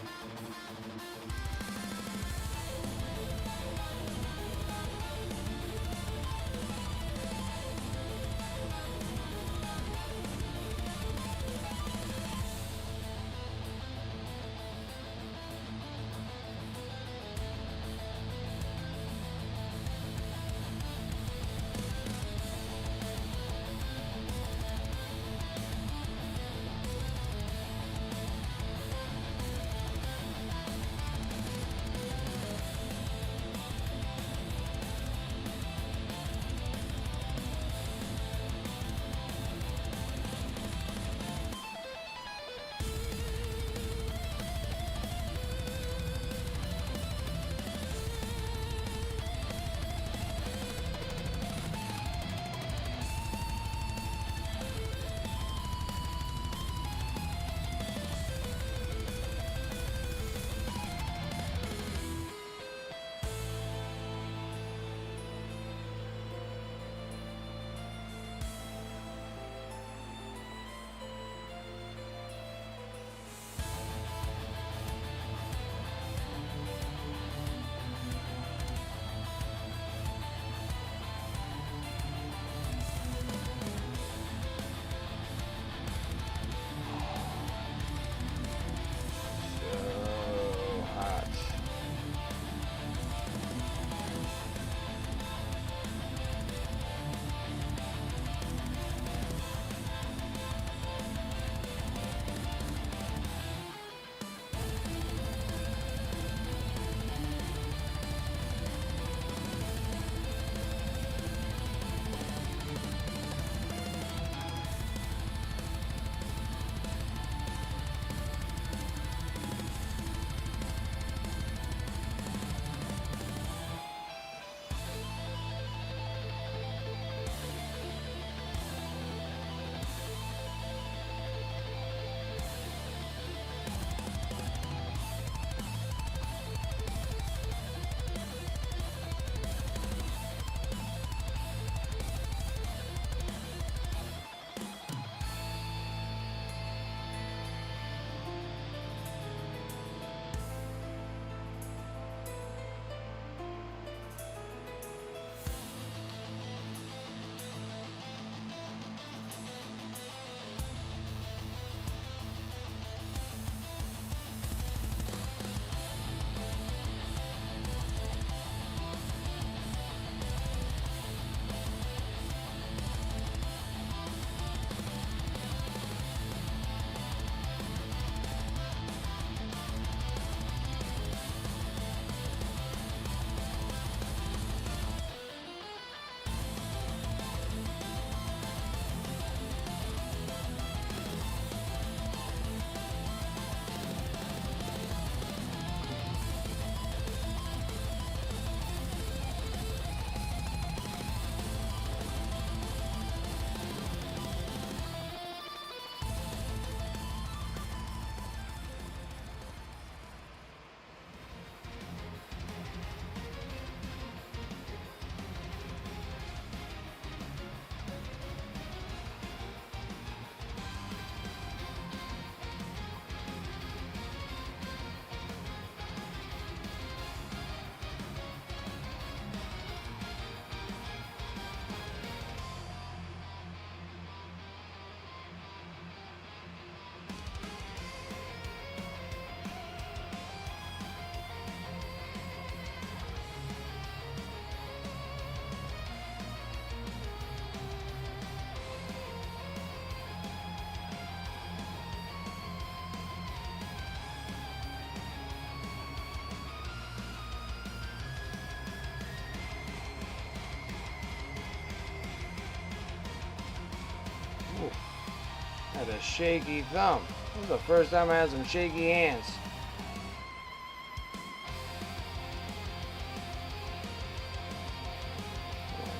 had a shaky thumb. This is the first time I had some shaky hands.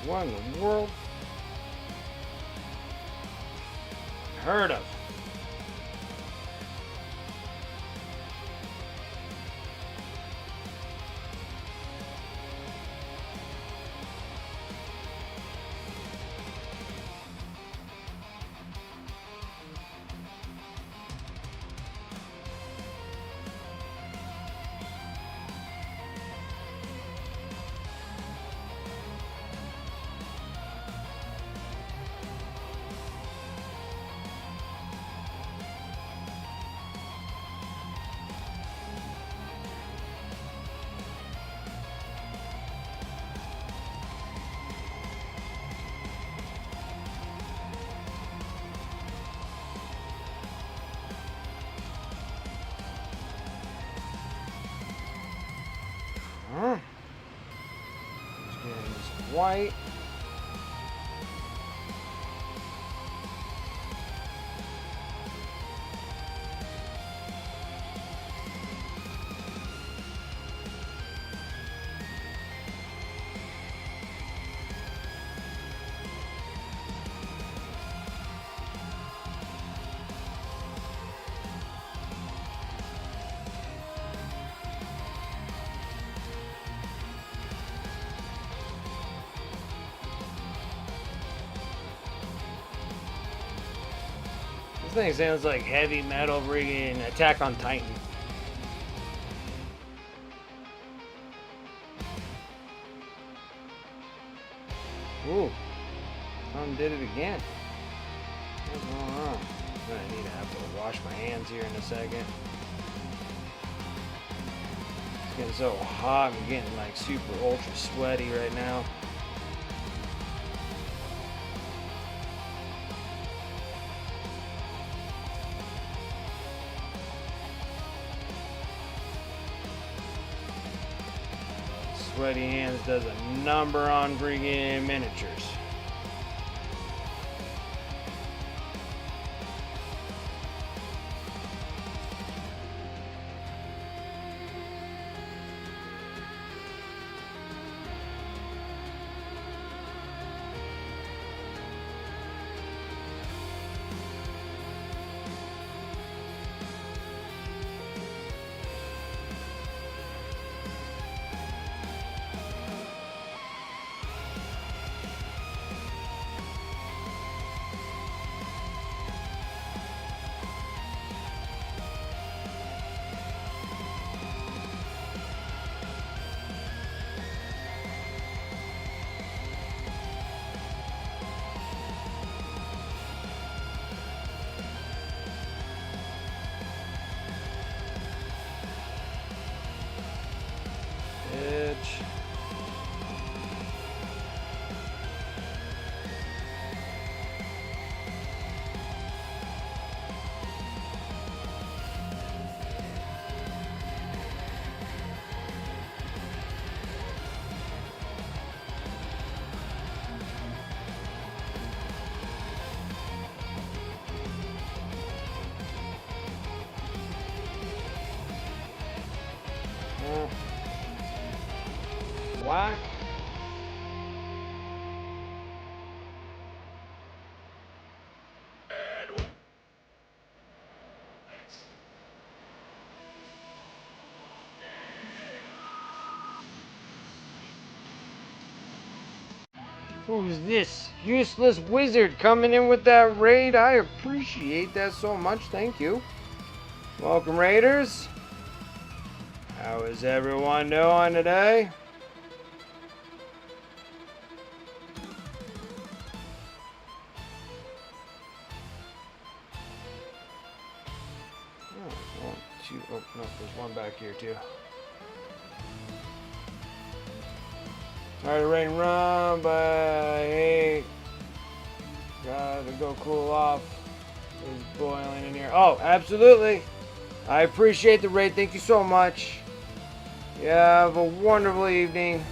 What in the world? Heard of. Huh? It's white. This thing sounds like heavy metal freaking Attack on Titan. Ooh, did it again. What's going on? I need to have to wash my hands here in a second. It's getting so hot. I'm getting like super ultra sweaty right now. Sweaty Hands does a number on freaking miniatures. Why? Who's this useless wizard coming in with that raid? I appreciate that so much. Thank you. Welcome, Raiders. How is everyone doing today? Oh, no, there's one back here too. Alright, rain run, but hey, gotta go cool off. It's boiling in here. Oh, absolutely. I appreciate the raid. Thank you so much. You have a wonderful evening.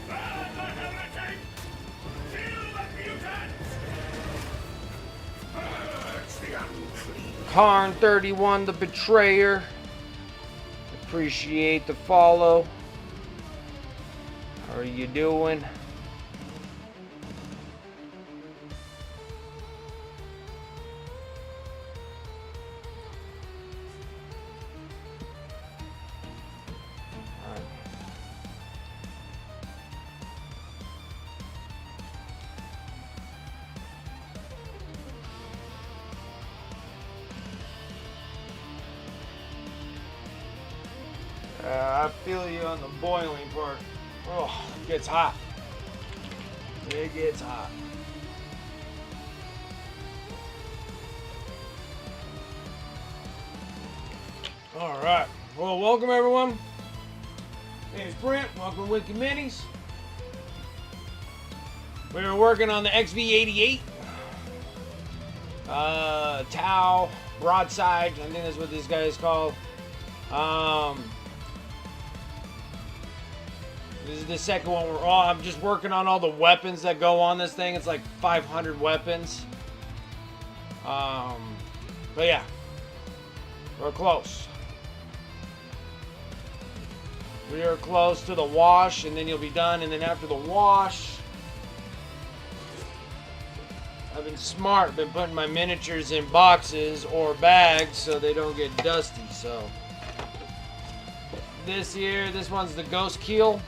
Karn 31, the Betrayer. Appreciate the follow. How are you doing? I feel you on the boiling part. Oh, it gets hot. It gets hot. All right. Well, welcome everyone. My name is Brent. Welcome to Wiki Minis. We were working on the XV-88. Tau broadside. I think that's what this guy is called. This is the second one. I'm just working on all the weapons that go on this thing. It's like 500 weapons. But yeah, we're close. We are close to the wash, and then you'll be done. And then after the wash, I've been smart, been putting my miniatures in boxes or bags so they don't get dusty. So this one's the Ghost Keel.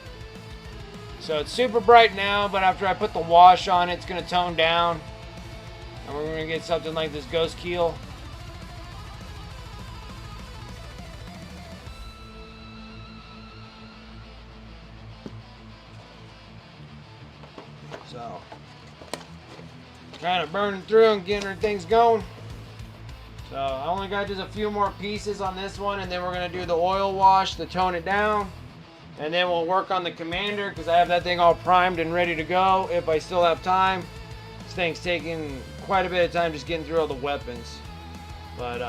So it's super bright now, but after I put the wash on it, it's going to tone down. And we're going to get something like this Ghost Keel. So, kind of burning through and getting things going. So I only got just a few more pieces on this one, and then we're going to do the oil wash to tone it down. And then we'll work on the Commander because I have that thing all primed and ready to go if I still have time. This thing's taking quite a bit of time just getting through all the weapons. But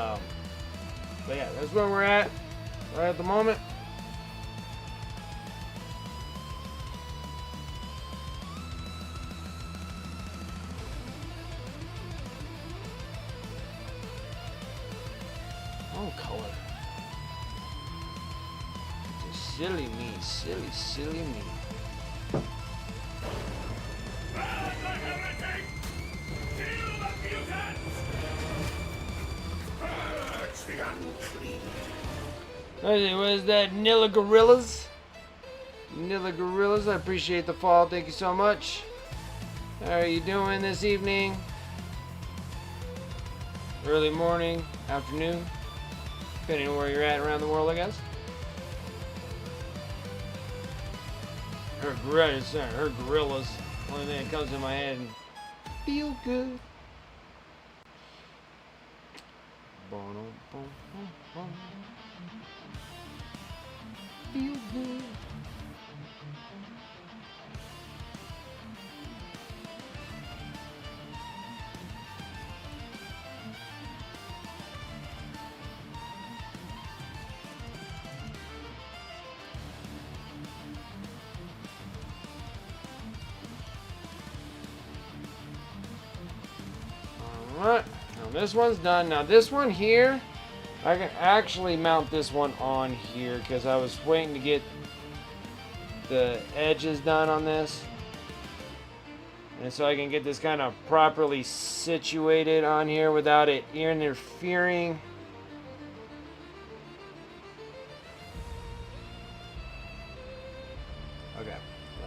yeah, that's where we're at right at the moment. Oh, color. Silly me, silly me. What is that? Nilla Gorillas? Nilla Gorillas, I appreciate the follow. Thank you so much. How are you doing this evening? Early morning, afternoon, depending on where you're at around the world, I guess. Her gorillas. Only thing that comes in my head. Feel good. Feel good. Alright, now this one's done. Now this one here, I can actually mount this one on here because I was waiting to get the edges done on this. And so I can get this kind of properly situated on here without it interfering. Okay, so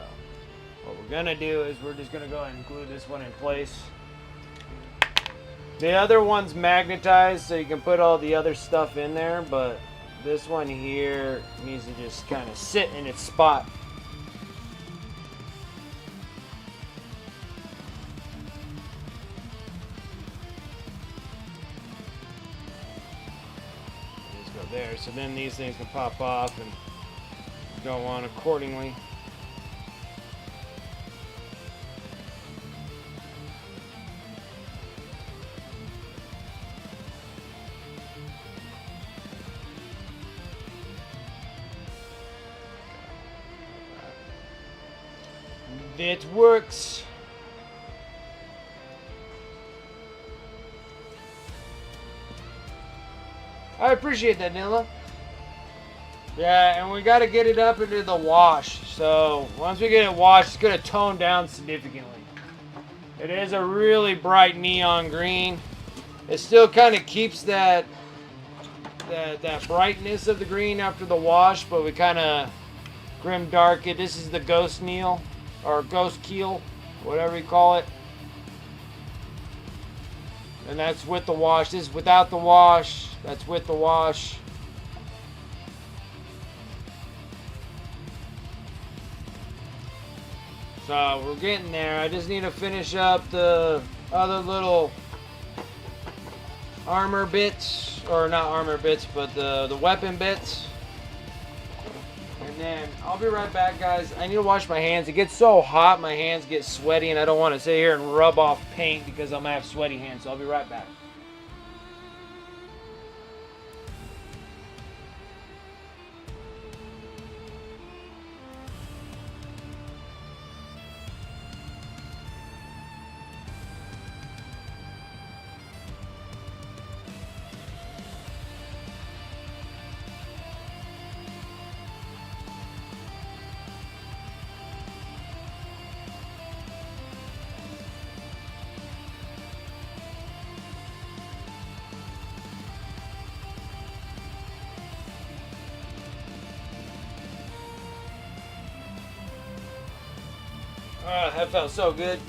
what we're gonna do is we're just gonna go ahead and glue this one in place. The other one's magnetized, so you can put all the other stuff in there, but this one here needs to just kind of sit in its spot. Just go there, so then these things can pop off and go on accordingly. It works. I appreciate that, Nilla. Yeah, and we got to get it up into the wash. So once we get it washed, it's going to tone down significantly. It is a really bright neon green. It still kind of keeps that brightness of the green after the wash, but we kind of grim dark it. This is the ghost Neil, or ghost keel, whatever you call it. And that's with the wash. This is without the wash. That's with the wash. So we're getting there. I just need to finish up the other little armor bits, or not armor bits, but the weapon bits. And then I'll be right back, guys. I need to wash my hands. It gets so hot, my hands get sweaty, and I don't want to sit here and rub off paint because I'm gonna have sweaty hands. So I'll be right back. That felt so good.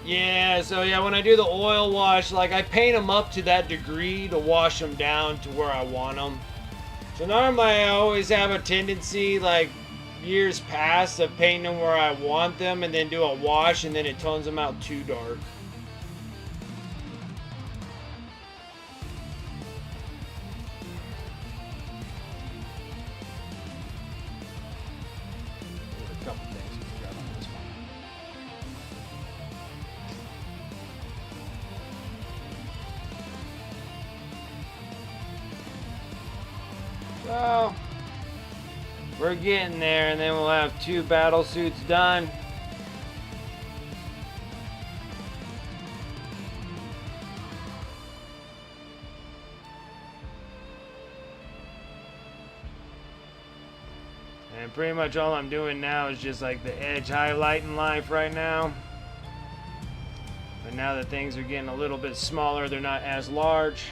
Yeah, so yeah, when I do the oil wash, like I paint them up to that degree to wash them down to where I want them. So normally I always have a tendency, like years past, of painting them where I want them and then do a wash and then it tones them out too dark. So, we're getting there, and then we'll have 2 battle suits done. And pretty much all I'm doing now is just like the edge highlight in life right now. But now that things are getting a little bit smaller, they're not as large.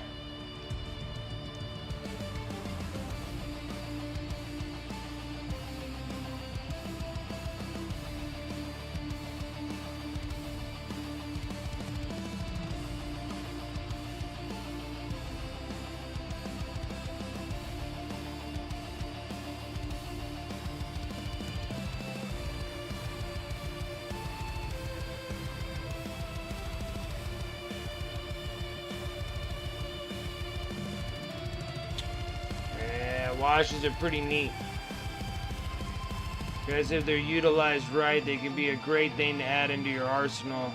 Washes are pretty neat, because if they're utilized right, they can be a great thing to add into your arsenal.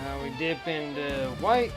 Now we dip into white.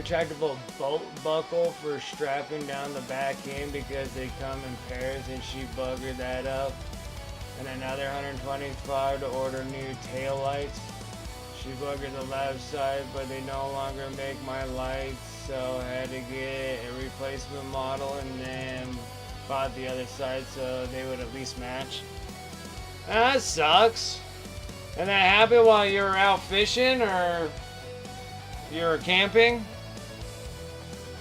retractable bolt buckle for strapping down the back end because they come in pairs, and she buggered that up. And another $125 to order new tail lights. She buggered the left side, but they no longer make my lights, so I had to get a replacement model and then bought the other side so they would at least match. That sucks. And that happened while you were out fishing or you were camping?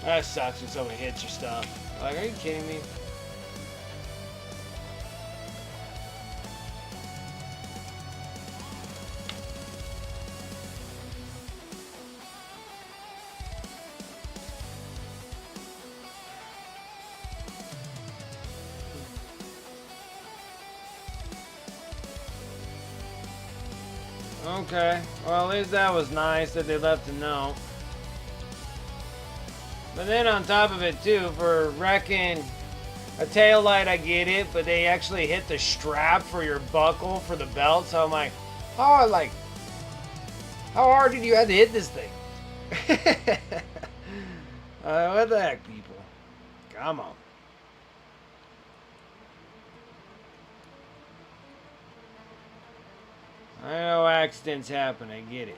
That sucks when somebody hits your stuff. Like, are you kidding me? Okay, well at least that was nice that they left a note. But then on top of it too, for wrecking a tail light, I get it, but they actually hit the strap for your buckle for the belt, so I'm like, how hard did you have to hit this thing? What the heck, people? Come on. I know accidents happen, I get it.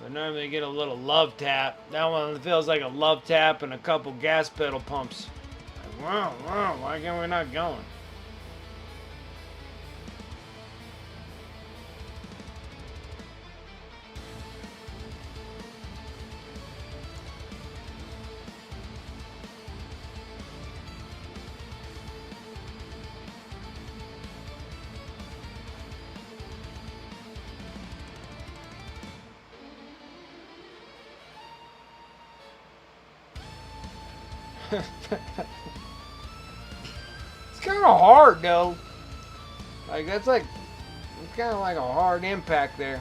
But normally you get a little love tap. That one feels like a love tap and a couple gas pedal pumps. Like, wow, why can we not going? It's kind of hard though. Like it's kind of like a hard impact there.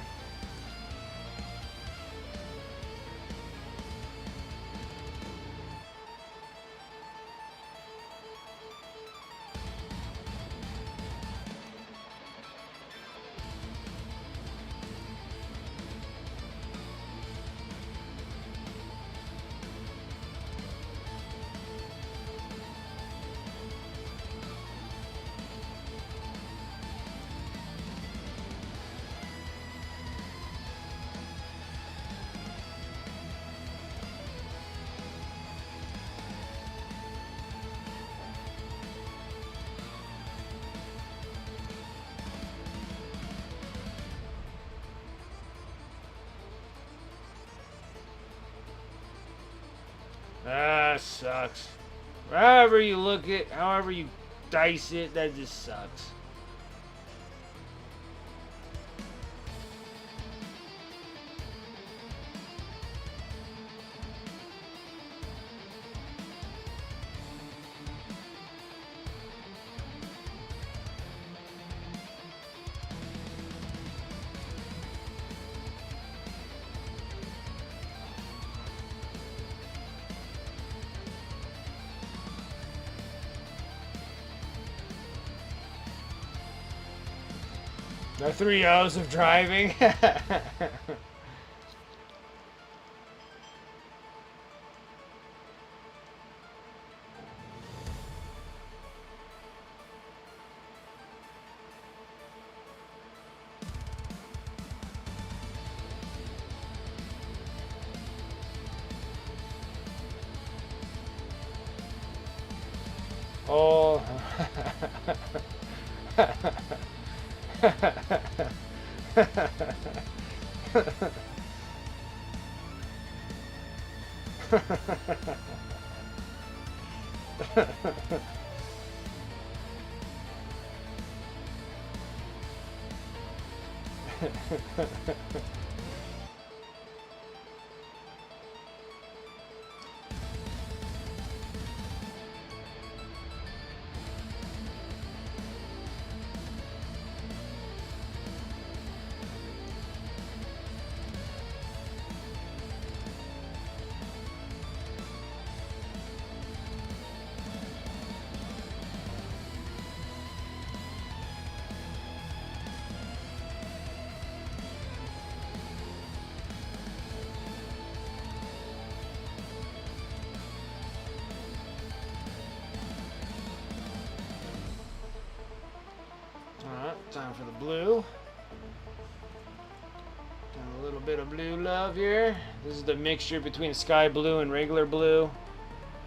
That sucks. However you look at, however you dice it, that just sucks. The 3 O's of driving. Oh. Time for the blue. And a little bit of blue love here. This is the mixture between sky blue and regular blue.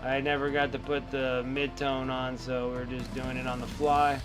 I never got to put the mid-tone on, so we're just doing it on the fly.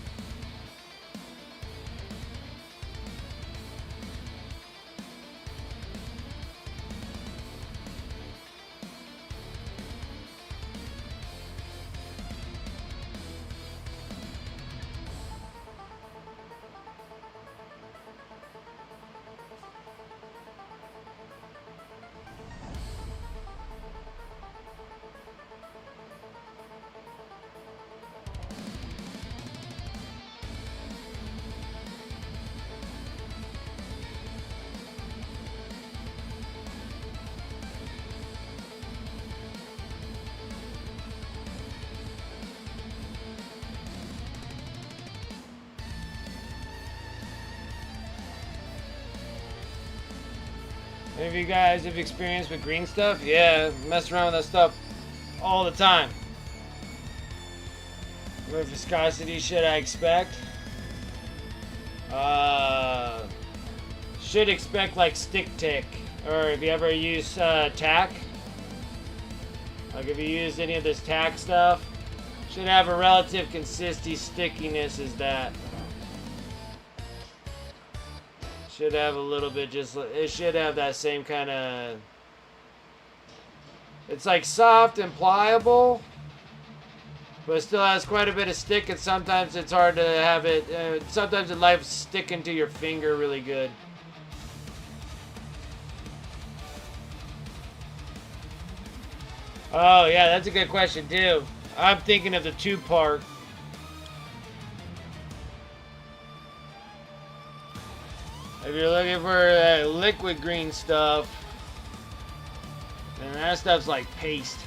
Any of you guys have experience with green stuff? Yeah, mess around with that stuff all the time. What viscosity should I expect? Should expect like stick tick, or if you ever use tack. Like if you use any of this tack stuff, should have a relative consistency stickiness as that. Should have a little bit, it should have that same kind of, it's like soft and pliable, but it still has quite a bit of stick, and sometimes it's hard to have it, sometimes it likes sticking to your finger really good. Oh yeah, that's a good question too. I'm thinking of the two-part. If you're looking for liquid green stuff, then that stuff's like paste.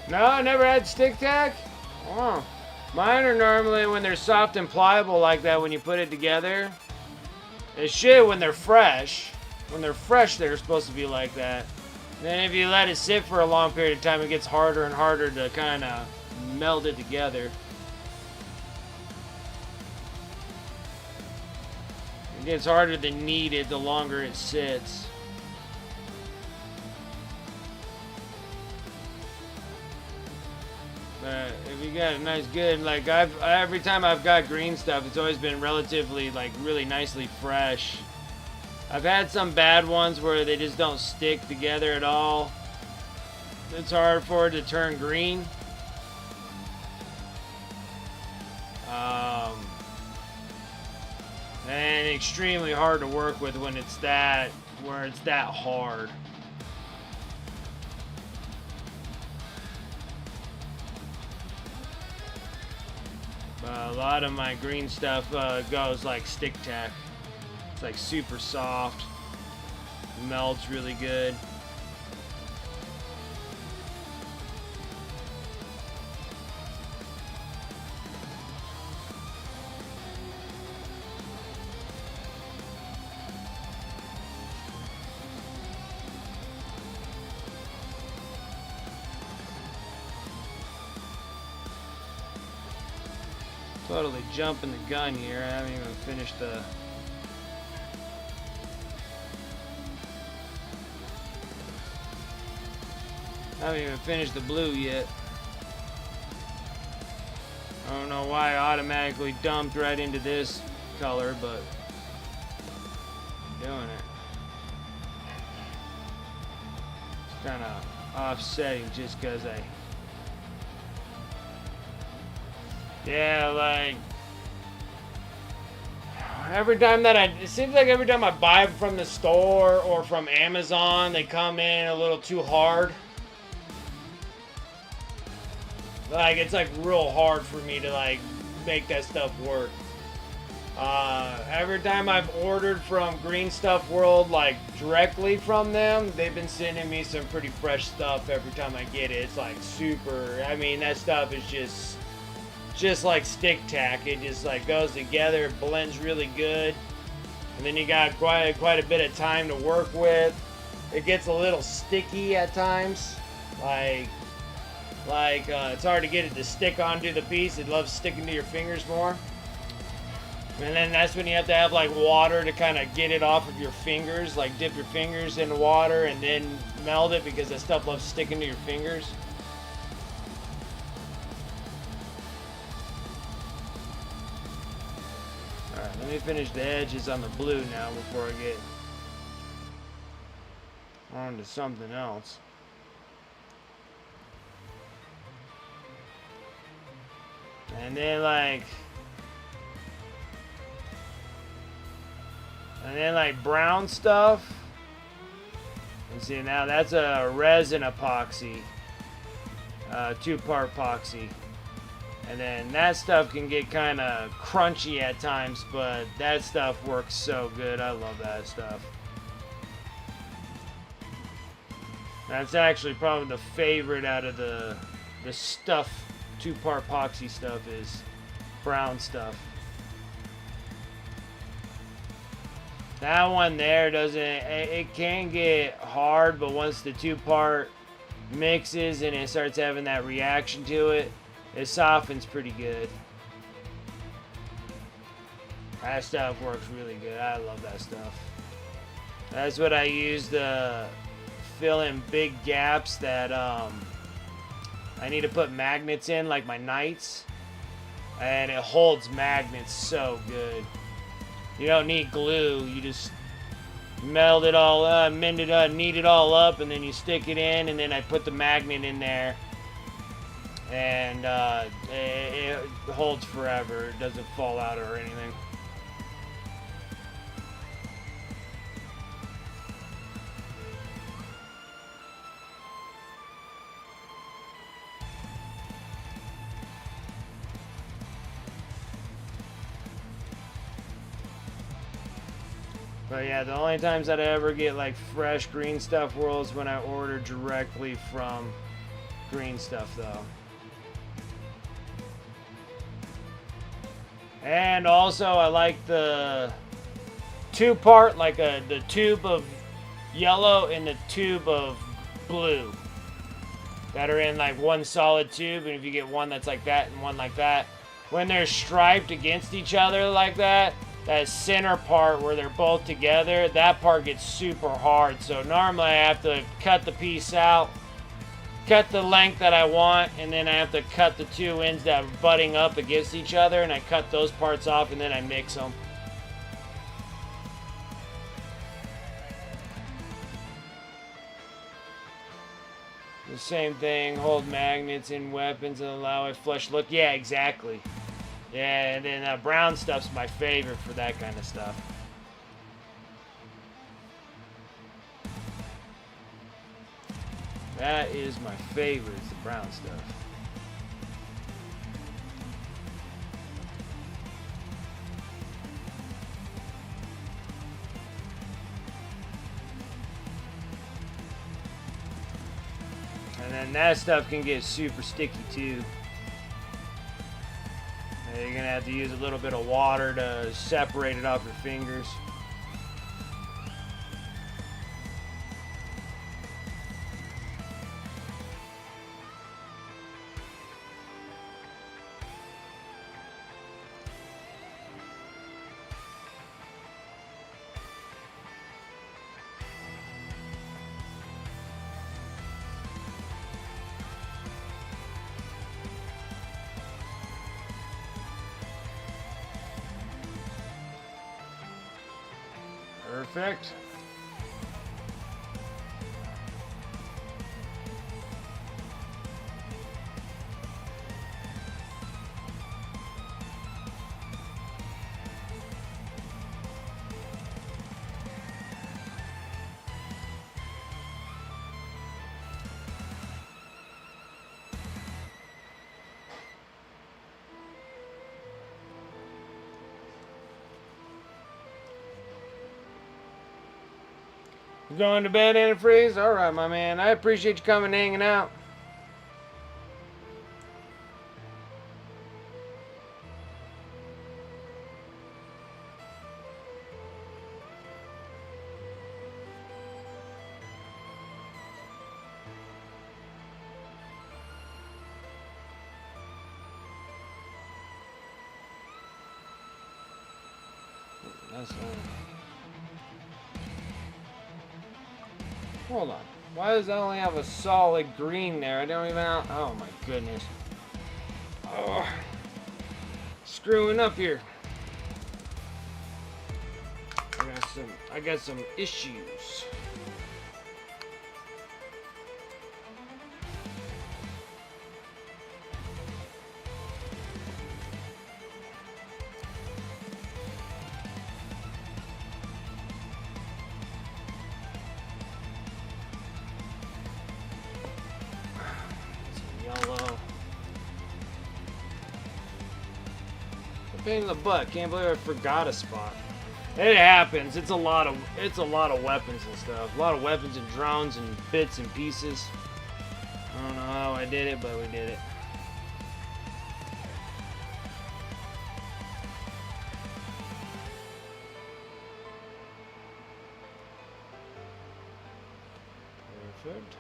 No, I never had stick tack. Oh, mine are normally when they're soft and pliable like that when you put it together. It should when they're fresh. When they're fresh, they're supposed to be like that. And then if you let it sit for a long period of time, it gets harder and harder to kind of meld it together. It gets harder to knead it the longer it sits. If you got a nice good, like every time I've got green stuff, it's always been relatively like really nicely fresh. I've had some bad ones where they just don't stick together at all. It's hard for it to turn green. And extremely hard to work with when it's that, where it's that hard. A lot of my green stuff goes like stick tack. It's like super soft, melts really good. Totally jumping the gun here. I haven't even finished the... I haven't even finished the blue yet. I don't know why I automatically dumped right into this color, but doing it. It's kind of offsetting just because I... Yeah, like every time that it seems like every time I buy them from the store or from Amazon, they come in a little too hard. Like, it's like real hard for me to like make that stuff work. Every time I've ordered from Green Stuff World, like directly from them, they've been sending me some pretty fresh stuff every time I get it. It's like super, I mean, that stuff is just like stick tack. It just like goes together, it blends really good. And then you got quite a bit of time to work with. It gets a little sticky at times. It's hard to get it to stick onto the piece. It loves sticking to your fingers more. And then that's when you have to have like water to kind of get it off of your fingers. Like dip your fingers in the water and then melt it because that stuff loves sticking to your fingers. Alright, let me finish the edges on the blue now before I get on to something else. And then brown stuff. And see, now that's a resin epoxy, 2-part epoxy. And then that stuff can get kind of crunchy at times, but that stuff works so good. I love that stuff. That's actually probably the favorite out of the stuff. 2-part epoxy stuff is brown stuff. That one there doesn't, it can get hard, but once the 2-part mixes and it starts having that reaction to it, it softens pretty good. That stuff works really good. I love that stuff. That's what I use to fill in big gaps that I need to put magnets in, like my knights. And it holds magnets so good. You don't need glue. You just meld it all up, mend it up, knead it all up, and then you stick it in, and then I put the magnet in there. And it holds forever. It doesn't fall out or anything. But yeah, the only times that I ever get like fresh Green Stuff Worlds when I order directly from Green Stuff though. And also I like the 2-part, like the tube of yellow and the tube of blue that are in like one solid tube. And if you get one that's like that and one like that, when they're striped against each other like that, that center part where they're both together, that part gets super hard. So normally I have to cut the piece out, cut the length that I want, and then I have to cut the 2 ends that are butting up against each other, and I cut those parts off and then I mix them. The same thing, hold magnets in weapons and allow a flush look. Yeah, exactly. Yeah, and then brown stuff's my favorite for that kind of stuff. That is my favorite, is the brown stuff. And then that stuff can get super sticky too. You're going to have to use a little bit of water to separate it off your fingers. Perfect. You going to bed, Antifreeze? All right, my man. I appreciate you coming and hanging out. That's hold on. Why does that only have a solid green there? I don't even know. Oh my goodness. Oh, screwing up here. I got some issues. Yellow. A pain in the butt. Can't believe I forgot a spot. It happens. It's a lot of weapons and stuff. A lot of weapons and drones and bits and pieces. I don't know how I did it, but we did it. Perfect.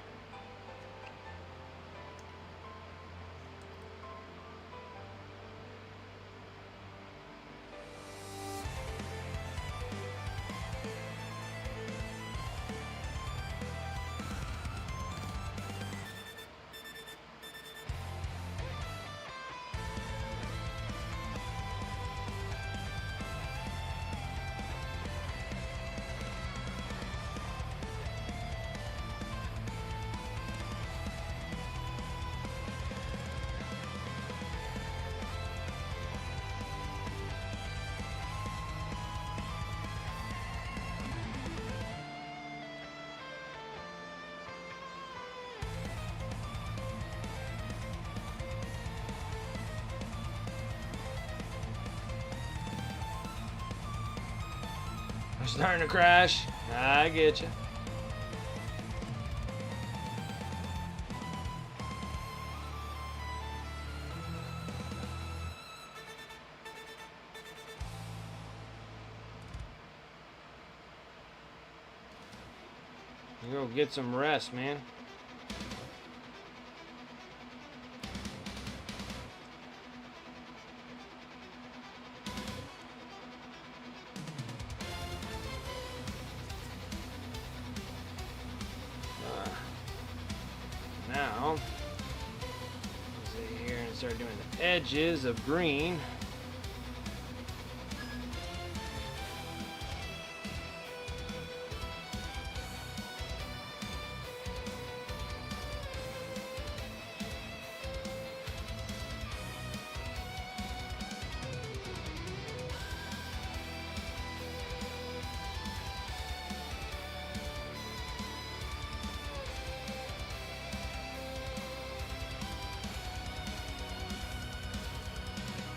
I'm starting to crash. I get you. You go get some rest, man. Now, sit here and start doing the edges of green.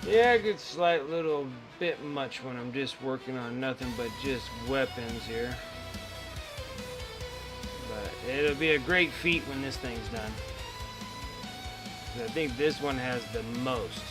Yeah, it gets slight little bit much when I'm just working on nothing but just weapons here. But it'll be a great feat when this thing's done. I think this one has the most.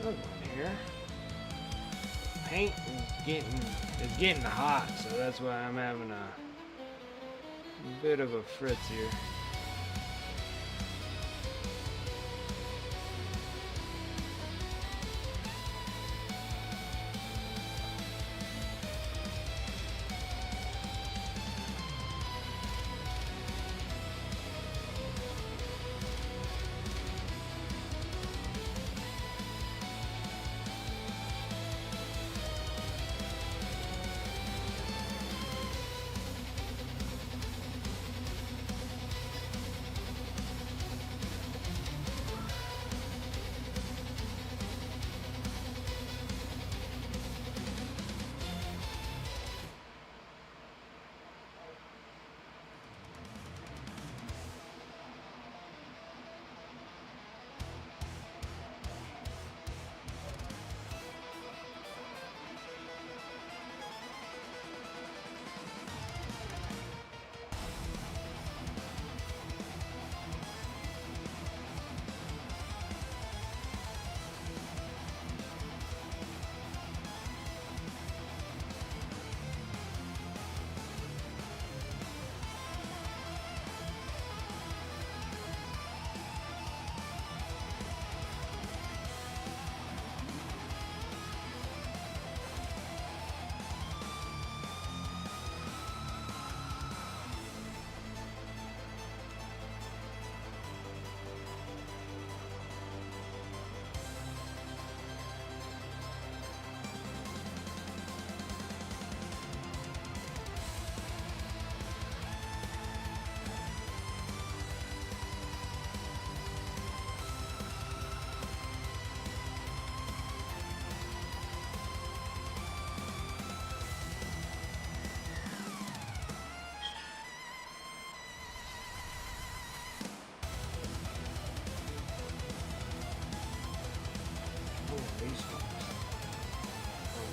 Another one here. Paint is getting hot, so that's why I'm having a bit of a fritz here.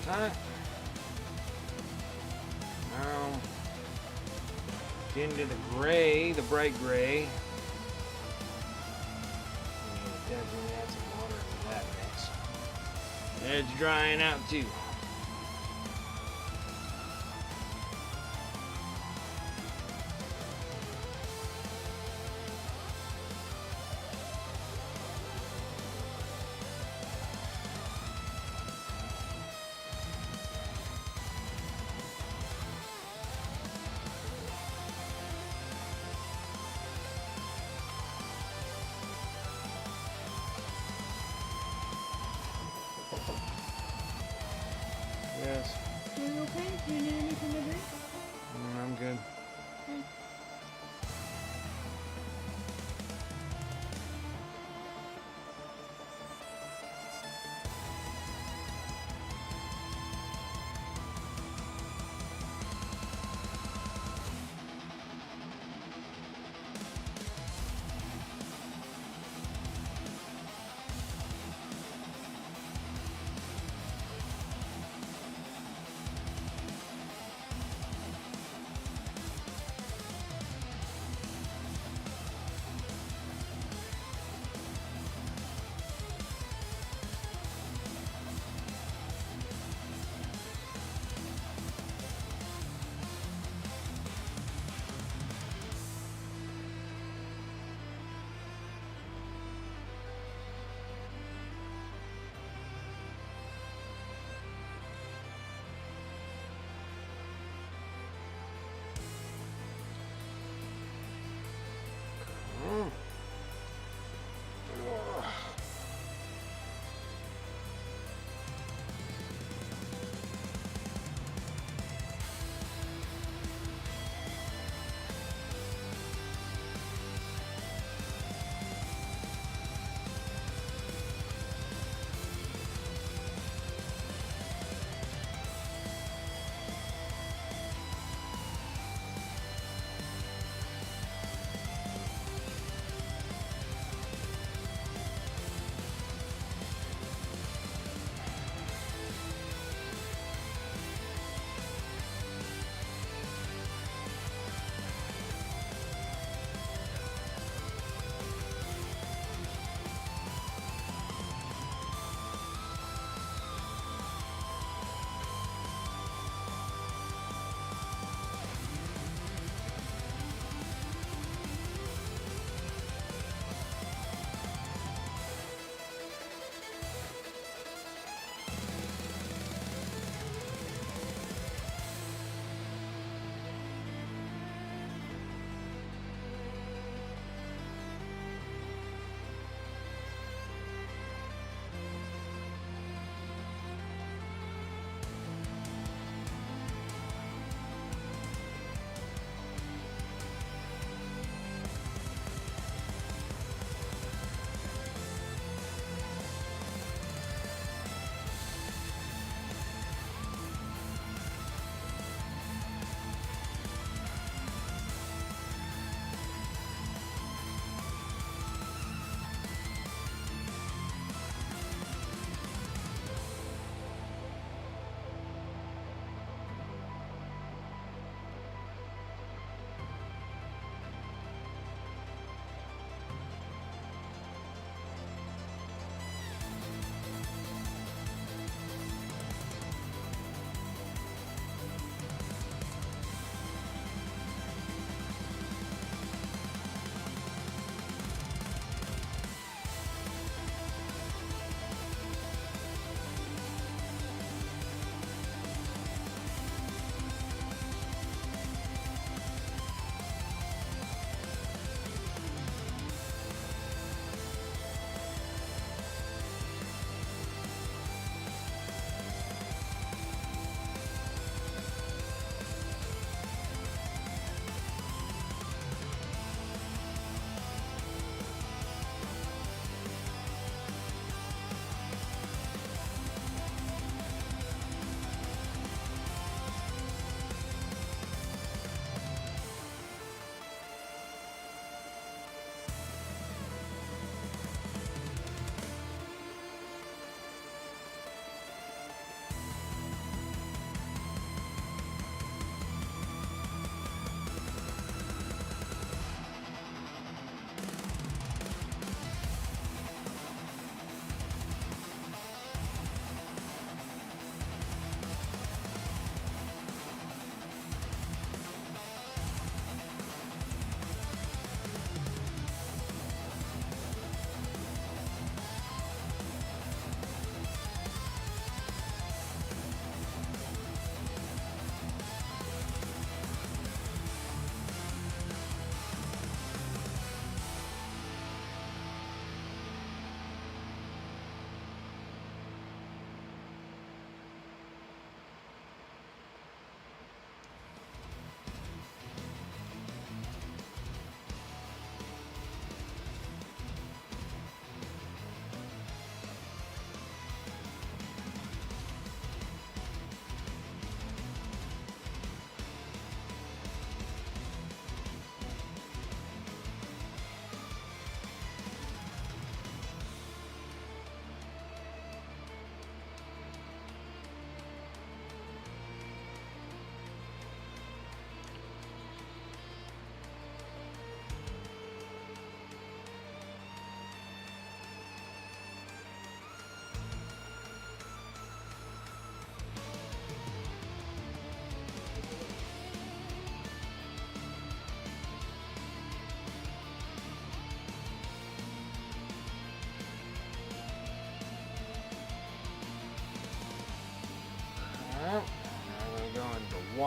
Time. Now, get into the gray, the bright gray. Yeah, definitely add some water into that mix. It's drying out too. Yes. Are you okay? Do you need anything to drink? I'm good. Okay.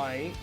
white.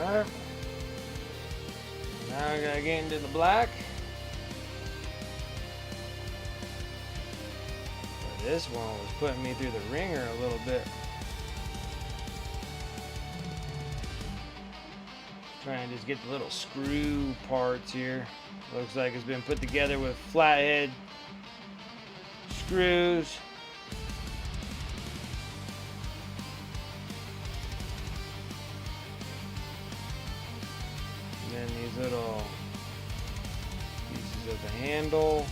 Alright. Now I gotta get into the black. But this one was putting me through the ringer a little bit. Trying to just get the little screw parts here. Looks like it's been put together with flathead screws. And then these little pieces of the handle.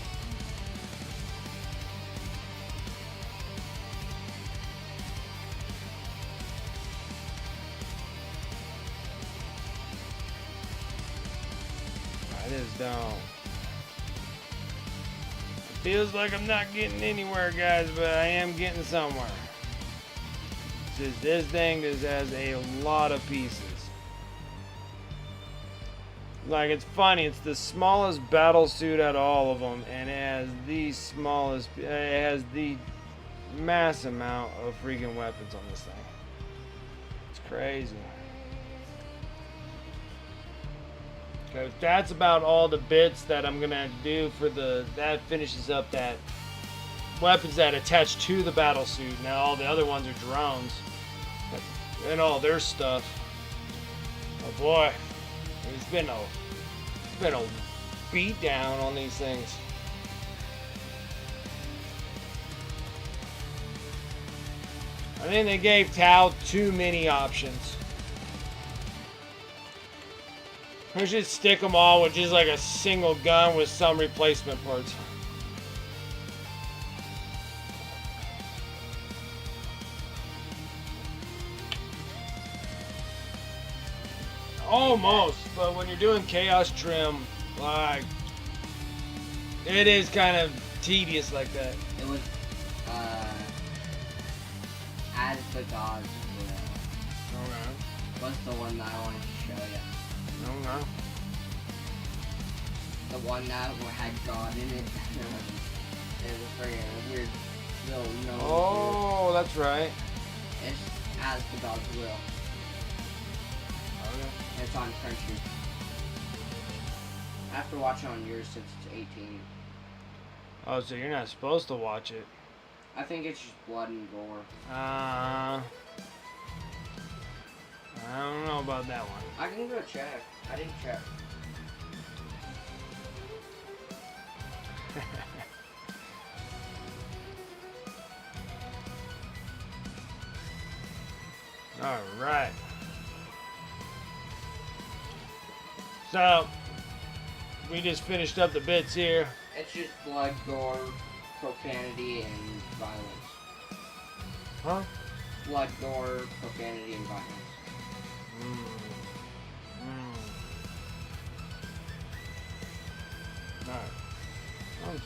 I just don't. It feels like I'm not getting anywhere, guys, but I am getting somewhere. It's just this thing just has a lot of pieces. Like, it's funny, it's the smallest battle suit out of all of them, and it has the smallest, it has the mass amount of freaking weapons on this thing. It's crazy. Okay, that's about all the bits that I'm gonna do for that finishes up that weapons that attach to the battle suit. Now all the other ones are drones and all their stuff. Oh boy. It's been a beat down on these things. I think they gave Tau too many options. We should stick them all with just like a single gun with some replacement parts. Almost, but when you're doing chaos trim, like, it is kind of tedious like that. It was, as the gods will. Okay. What's the one that I wanted to show you? Okay. The one that had God in it. It was very weird little nose. Oh, that's right. It's as the gods will. Okay. It's on Crunchy. I have to watch it on yours since it's 18. Oh, so you're not supposed to watch it. I think it's just blood and gore. I don't know about that one. I can go check. I didn't check. All right. So, we just finished up the bits here. It's just blood, gore, profanity, and violence. Huh? Blood, gore, profanity, and violence. Alright.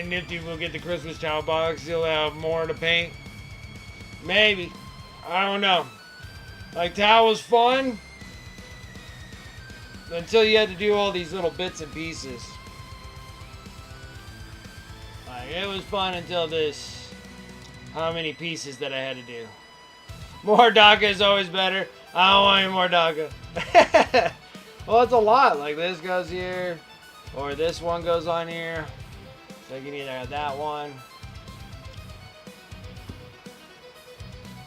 Nifty will get the Christmas towel box. He'll have more to paint. Maybe. I don't know. Like, towel was fun. Until you had to do all these little bits and pieces. Like, it was fun until this. How many pieces that I had to do. More DACA is always better. I don't want any more DACA. Well, it's a lot. Like, this goes here. Or this one goes on here. So you can either have that one.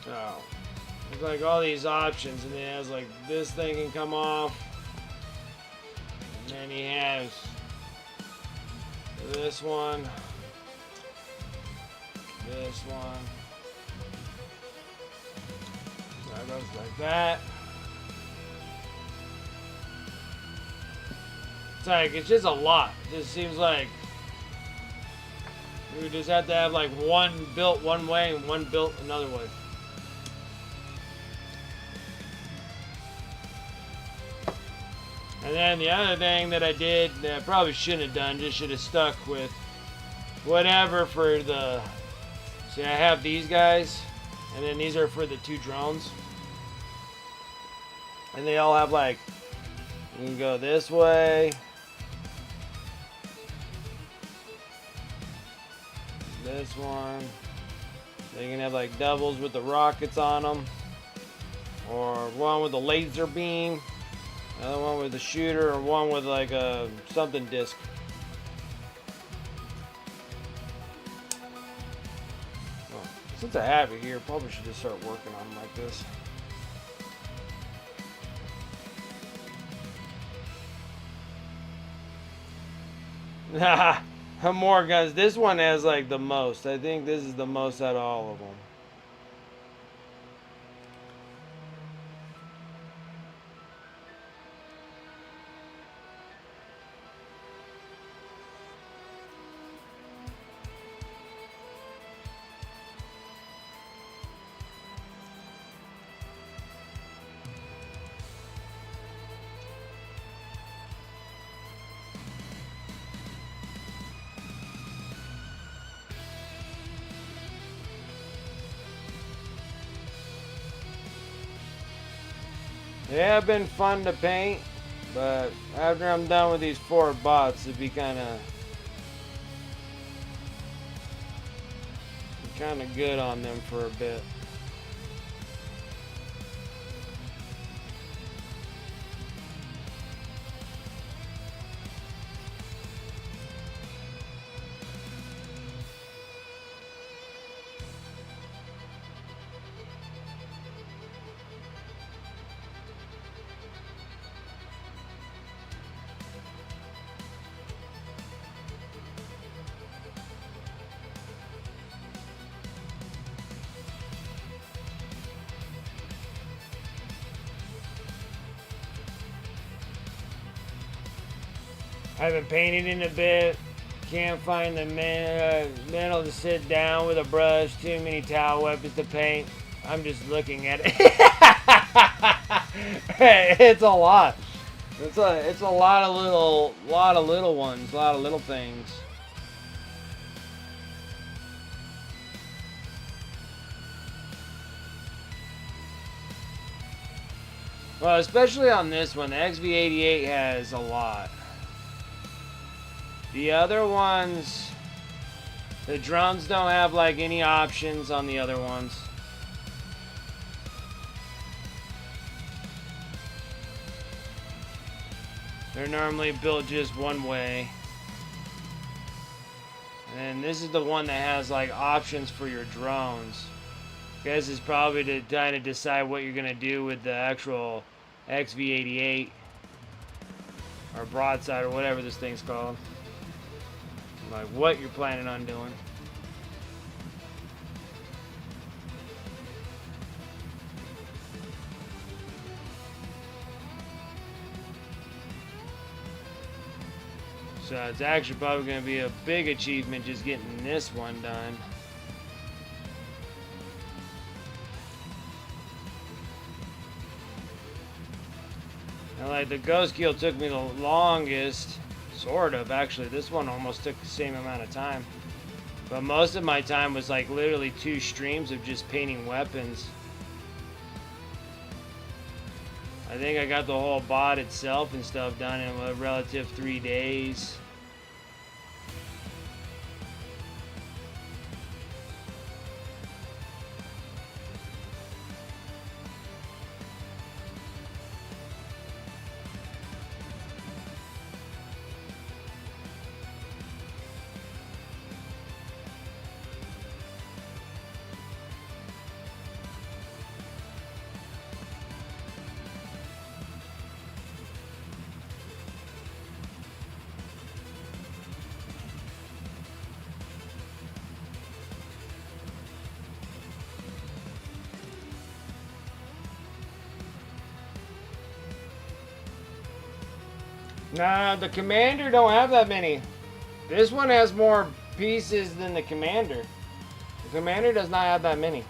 So, there's like all these options. And then it has like this thing can come off. And then he has this one. This one. So it goes like that. It's like, it's just a lot. It just seems like we just have to have like one built one way and one built another way. And then the other thing that I did that I probably shouldn't have done, just should have stuck with whatever for the... See, I have these guys, and then these are for the 2 drones. And they all have like, you can go this way. This one. They can have like doubles with the rockets on them. Or one with a laser beam. Another one with a shooter, or one with like a something disc. Well, since I have it here, probably should just start working on them like this. Haha, more guns. This one has like the most. I think this is the most out of all of them. They have been fun to paint, but after I'm done with these 4 bots, it'd be kind of good on them for a bit. I haven't painted in a bit. Can't find the metal to sit down with a brush. Too many towel weapons to paint. I'm just looking at it. It's a lot. It's a lot of little ones, a lot of little things. Well, especially on this one, the XV-88 has a lot. The other ones, the drones don't have like any options on the other ones. They're normally built just one way. And this is the one that has like options for your drones. I guess it's probably to kind of decide what you're going to do with the actual XV-88 or broadside or whatever this thing's called. Like what you're planning on doing. So it's actually probably going to be a big achievement just getting this one done. And like the ghost kill took me the longest. Sort of, actually. This one almost took the same amount of time. But most of my time was like literally 2 streams of just painting weapons. I think I got the whole bot itself and stuff done in a relative 3 days. Nah, the commander don't have that many. This one has more pieces than the commander. The commander does not have that many.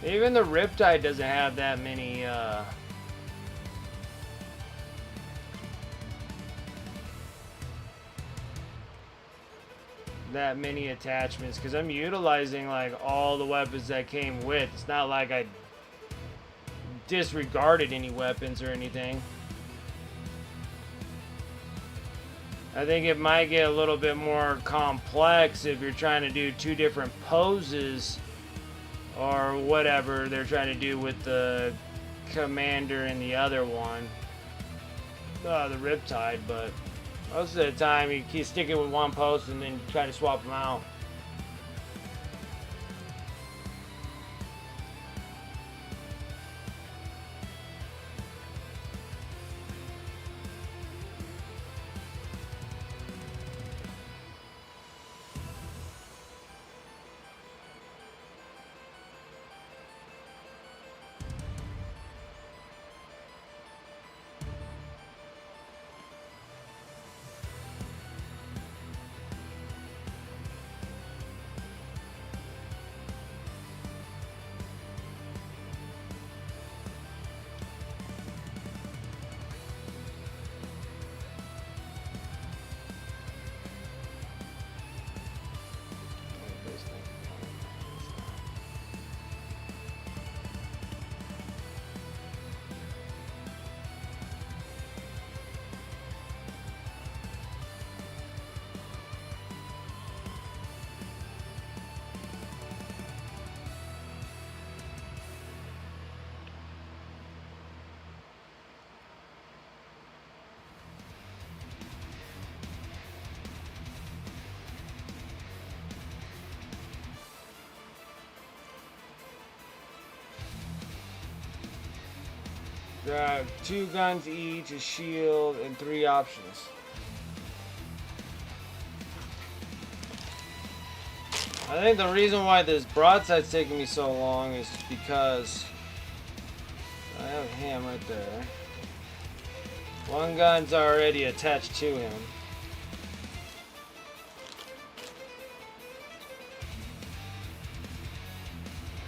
Even the Riptide doesn't have that many, that many attachments, because I'm utilizing like all the weapons that came with. It's not like I disregarded any weapons or anything. I think it might get a little bit more complex if you're trying to do 2 different poses or whatever they're trying to do with the commander and the other one, the Riptide. But most of the time you keep sticking with one post and then try to swap them out. There are 2 guns each, a shield, and 3 options. I think the reason why this broadside's taking me so long is because I have him right there. 1 gun's already attached to him.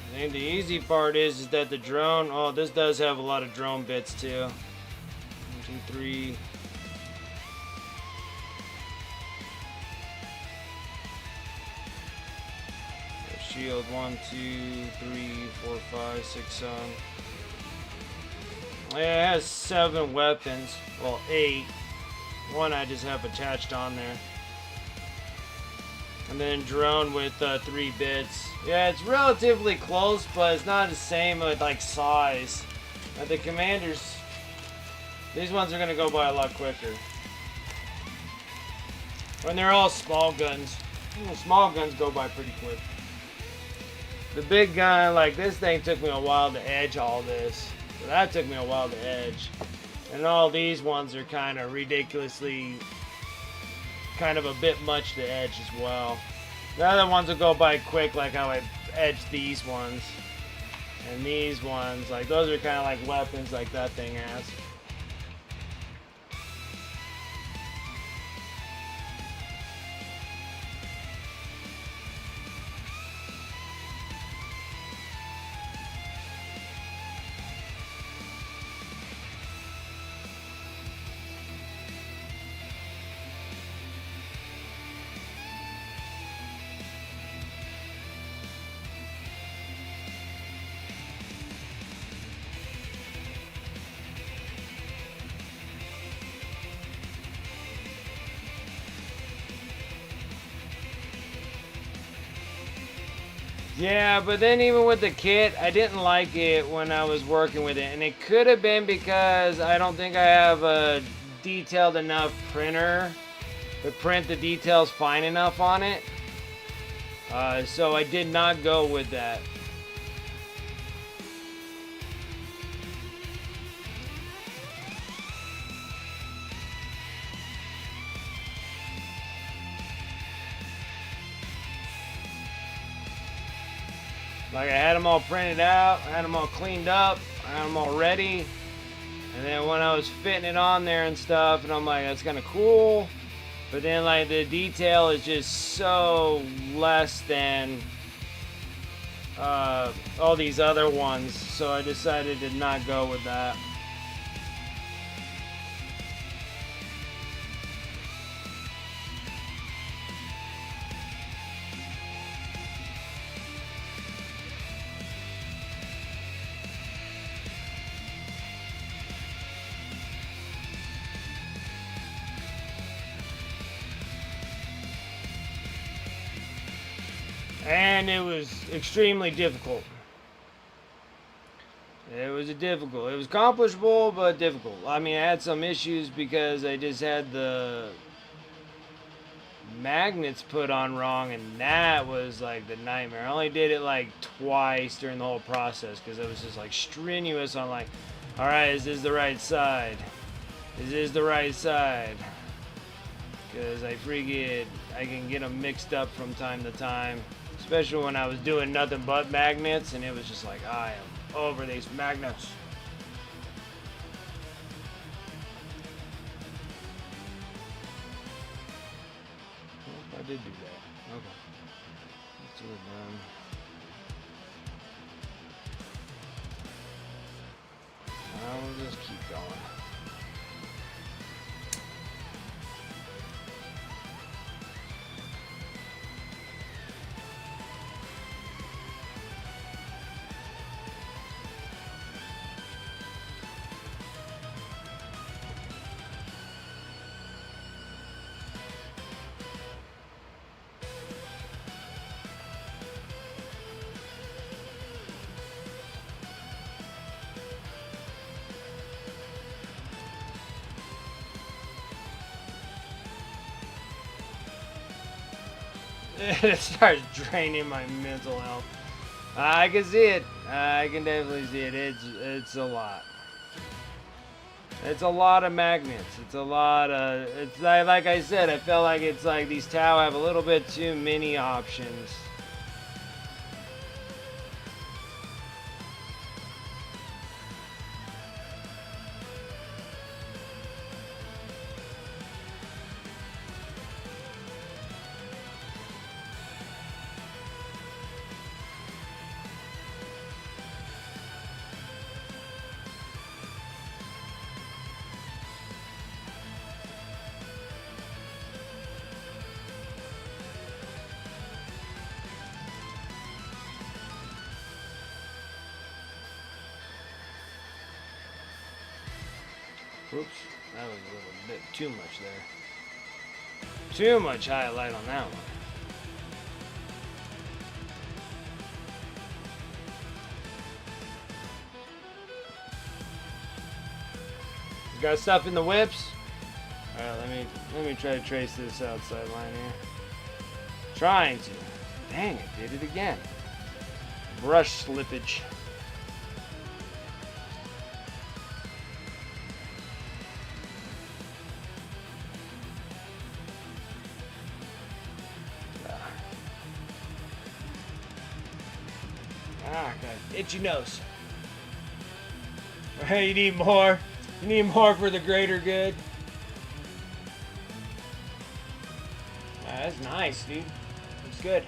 I think the easy part is that the drone, oh, this does have a lot of drone bits too. 1, 2, 3. Shield 1, 2, 3, 4, 5, 6, 7. Yeah, it has 7 weapons. Well, 8. 1 I just have attached on there. And then drone with 3 bits. Yeah, it's relatively close, but it's not the same with like size. The commanders, these ones are gonna go by a lot quicker. When they're all small guns, small guns go by pretty quick. the big gun, like this thing took me a while to edge all this. So that took me a while to edge. And all these ones are kind of ridiculously, kind of a bit much to edge as well. The other ones will go by quick, like how I edged these ones. And these ones, like those are kind of like weapons like that thing has. Yeah, but then even with the kit, I didn't like it when I was working with it. And it could have been because I don't think I have a detailed enough printer to print the details fine enough on it. So I did not go with that. Like I had them all printed out, I had them all cleaned up, I had them all ready. And then when I was fitting it on there and stuff, and I'm like, that's kind of cool. But then like the detail is just so less than all these other ones. So I decided to not go with that. And it was extremely difficult. It was difficult. It was accomplishable, but difficult. I mean, I had some issues because I just had the magnets put on wrong, and that was like the nightmare. I only did it like twice during the whole process because it was just like strenuous on like, all right, is this the right side? Is this the right side? Because I can get them mixed up from time to time. Especially when I was doing nothing but magnets, and it was just like, I am over these magnets. Oh, I did do that. Okay. Let's do it done. I'll just keep going. It starts draining my mental health. I can see it. I can definitely see it. It's a lot. It's a lot of magnets. It's a lot of. It's like I said. I felt like it's like these Tau have a little bit too many options. Oops, that was a little bit too much there. Too much highlight on that one. You got stuff in the whips? Alright, let me try to trace this outside line here. Trying to. Dang it, did it again. brush slippage. Got itchy nose. Hey, you need more. You need more for the greater good. That's nice, dude. Looks good.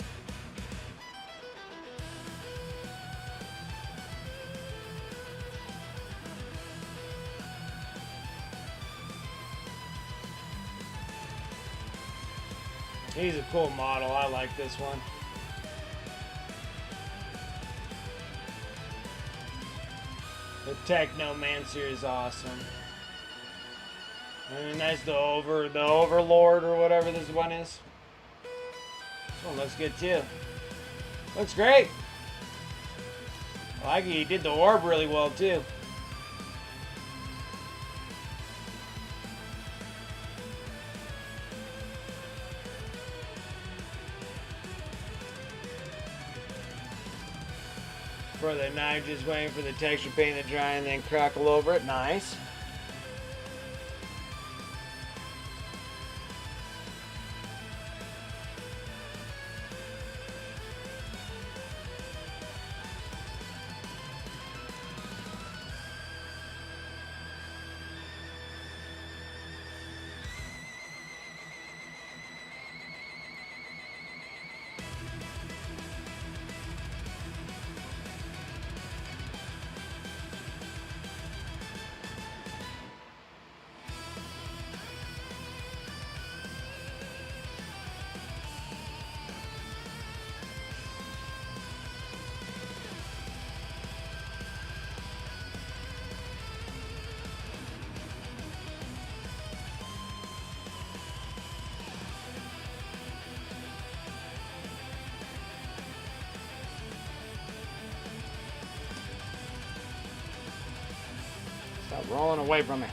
He's a cool model. I like this one. The Technomancer is awesome. And that's the Overlord or whatever this one is. This one looks good too. Looks great. I like it. He did the orb really well too. For the knife, just waiting for the texture paint to dry and then crackle over it. Nice. Stop rolling away from me.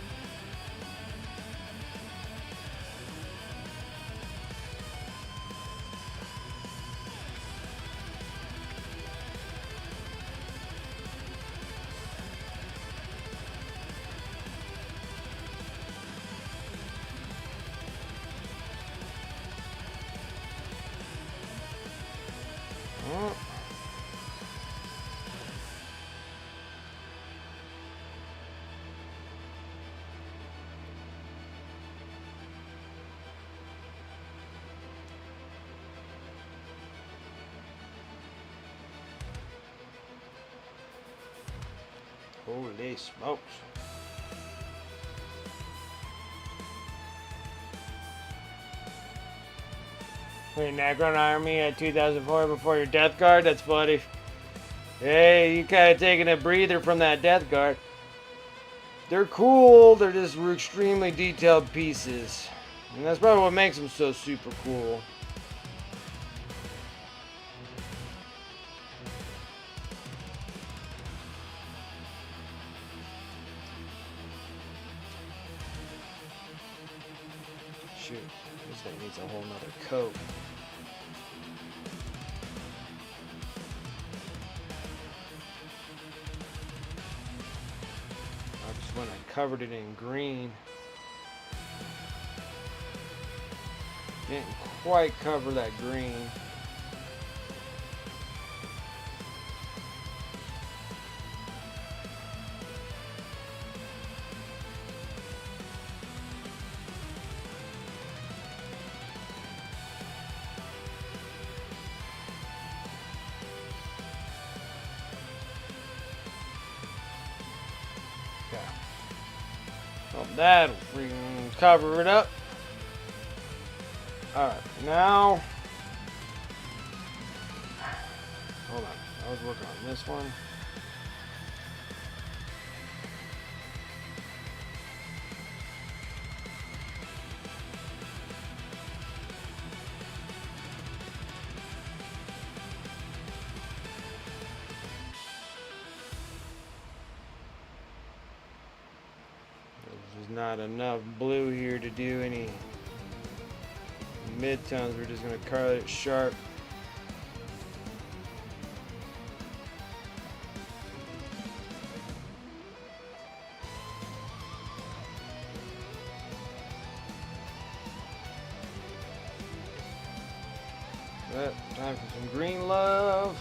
Holy smokes. Wait, Necron Army at 2004 before your death guard? That's funny. Hey, you kind of taking a breather from that death guard. They're cool, they're just extremely detailed pieces. And that's probably what makes them so super cool. Shoot, this thing needs a whole nother coat. I just when I covered it in green. Didn't quite cover that green. Well, that'll freaking cover it up. Alright, now. Hold on. I was working on this one. There's not enough blue here to do any midtones. We're just going to cut it sharp. But time for some green love.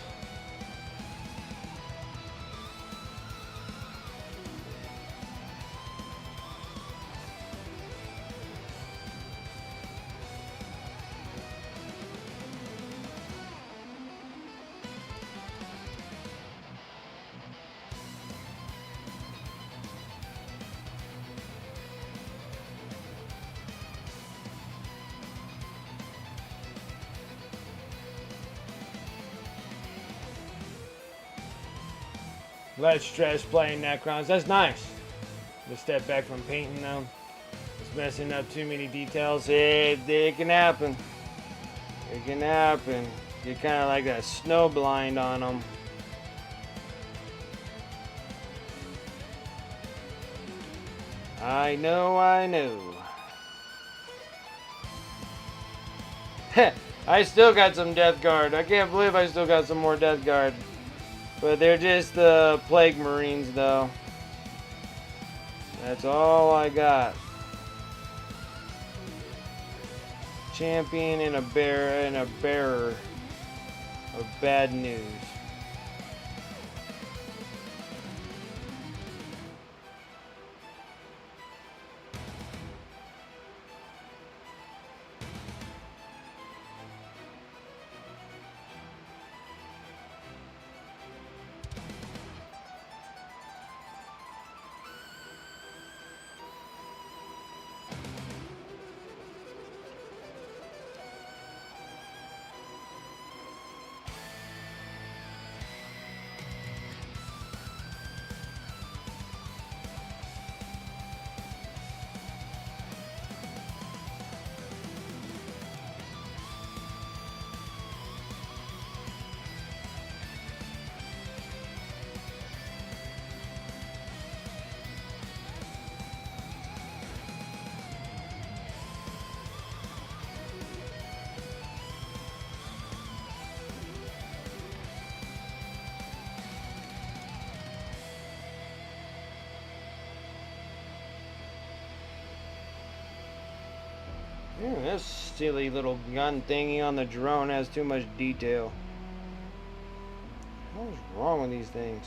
Less stress playing Necrons. That's nice. Just step back from painting them. Just messing up too many details. It can happen. It can happen. You're kind of like a snow blind on them. I know, I know. Heh, I still got some Death Guard. I can't believe I still got some more Death Guard. But they're just the Plague Marines, though. That's all I got. Champion and a bearer of bad news. This silly little gun thingy on the drone has too much detail. What is wrong with these things?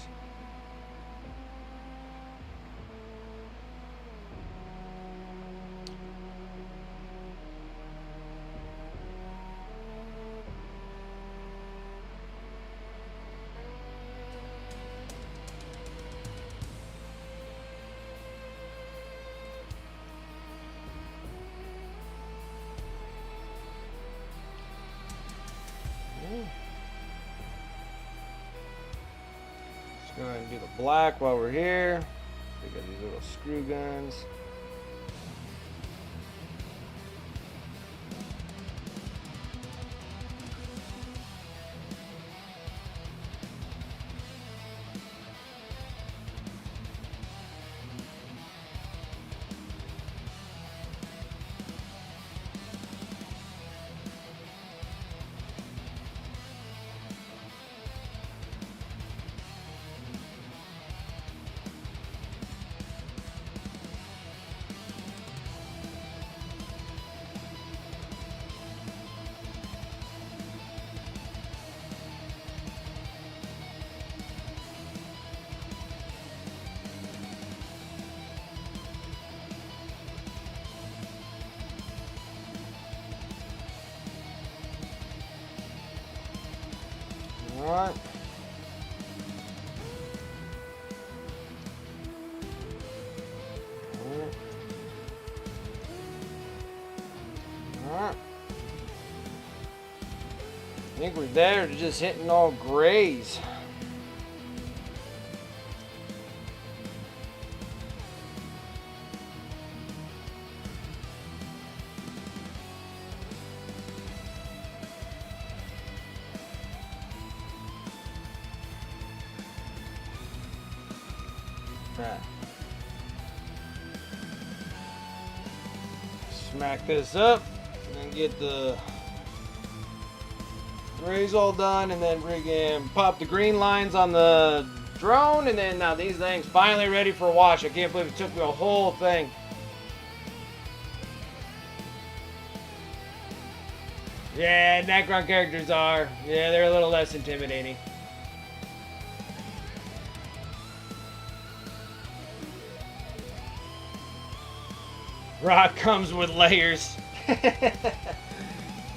Let's go ahead and do the black while we're here. We got these little screw guns. Alright. Alright. I think we're there to just hitting all grays. Right. Smack this up and then get the grays all done, and then friggin' pop the green lines on the drone, and then now these things finally ready for a wash. I can't believe it took me a whole thing. Yeah, Necron characters are. Yeah, they're a little less intimidating. Rock comes with layers. I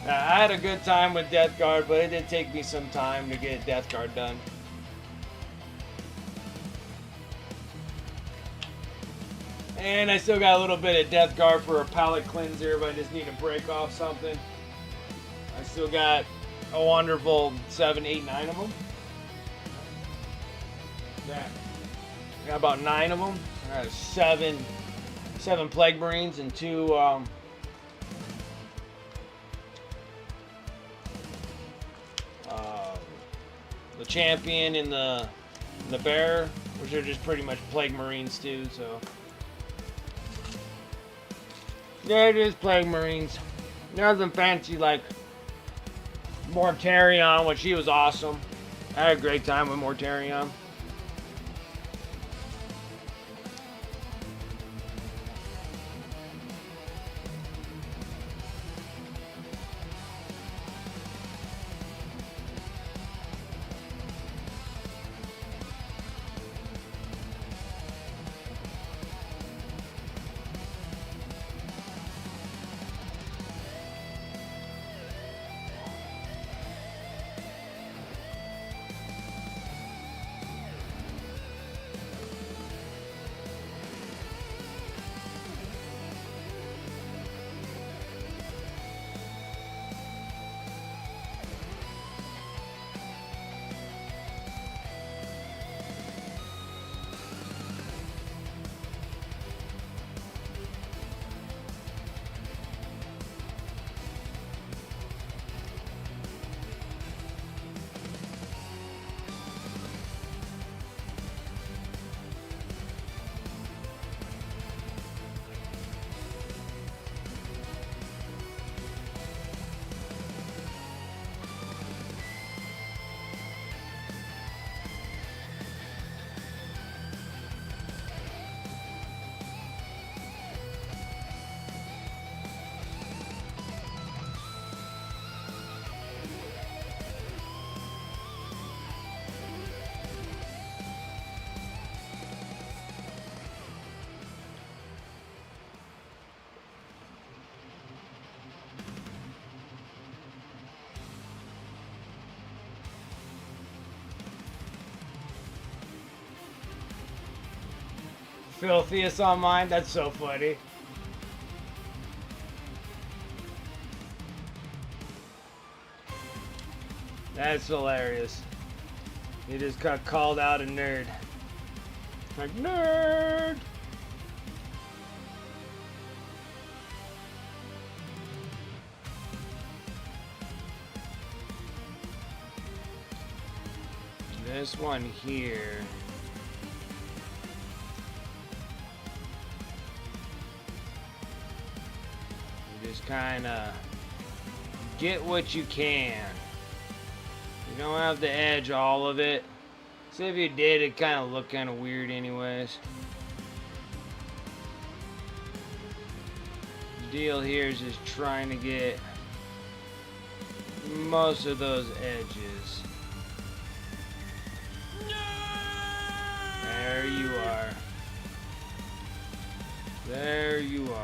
had a good time with Death Guard, but it did take me some time to get Death Guard done. And I still got a little bit of Death Guard for a palate cleanser, but I just need to break off something. I still got a wonderful 7, 8, 9 of them. Yeah. I got about 9 of them. I got seven Plague Marines and 2 the Champion and the Bearer, which are just pretty much Plague Marines too, so. Yeah, it is Plague Marines. Nothing fancy like Mortarion, which he was awesome. I had a great time with Mortarion. Filthiest on mine? That's so funny. That's hilarious. He just got called out a nerd. Like, nerd! This one here. Just kind of get what you can. You don't have to edge all of it. So if you did, it kind of looked kind of weird anyways. The deal here is just trying to get most of those edges. There you are. There you are.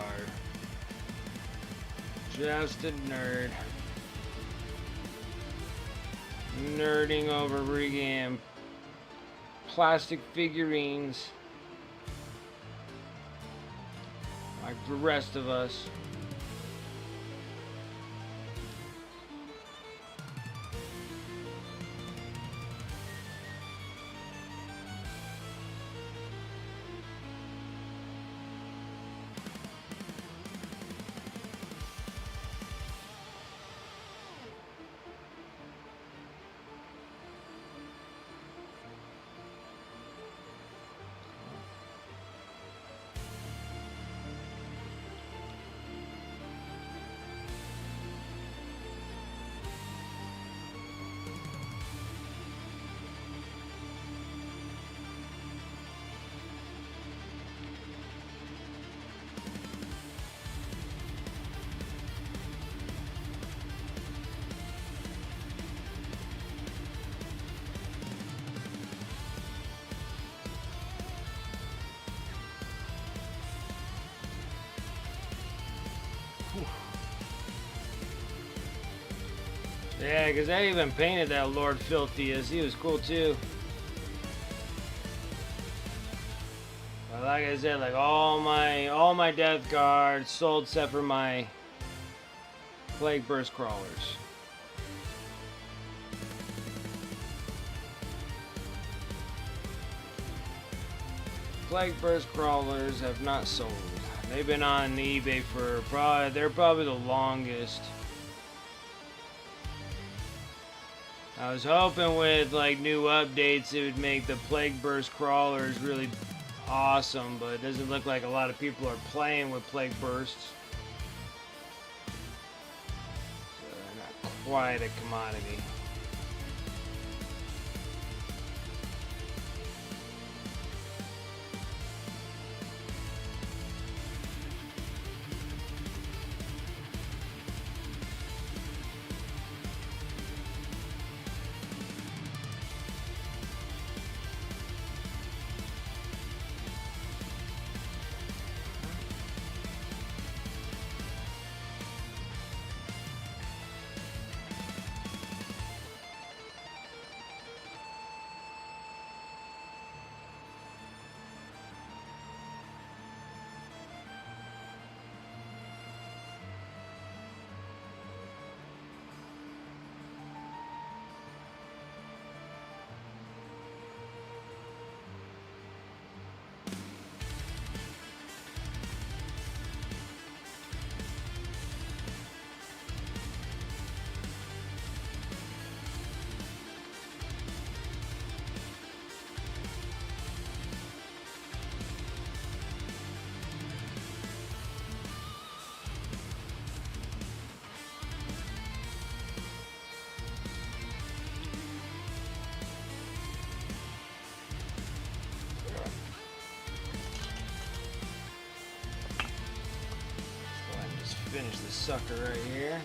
Just a nerd. Nerding over friggin' plastic figurines. Like the rest of us. Yeah, because I even painted that Lord Filthius. He was cool too. But like I said, like all my death cards sold except for my Plague Burst Crawlers. Plague Burst Crawlers have not sold. They've been on eBay for they're probably the longest. I was hoping with like new updates it would make the Plague Burst Crawlers really awesome, but it doesn't look like a lot of people are playing with Plague Bursts. So they're not quite a commodity. Finish this sucker right here.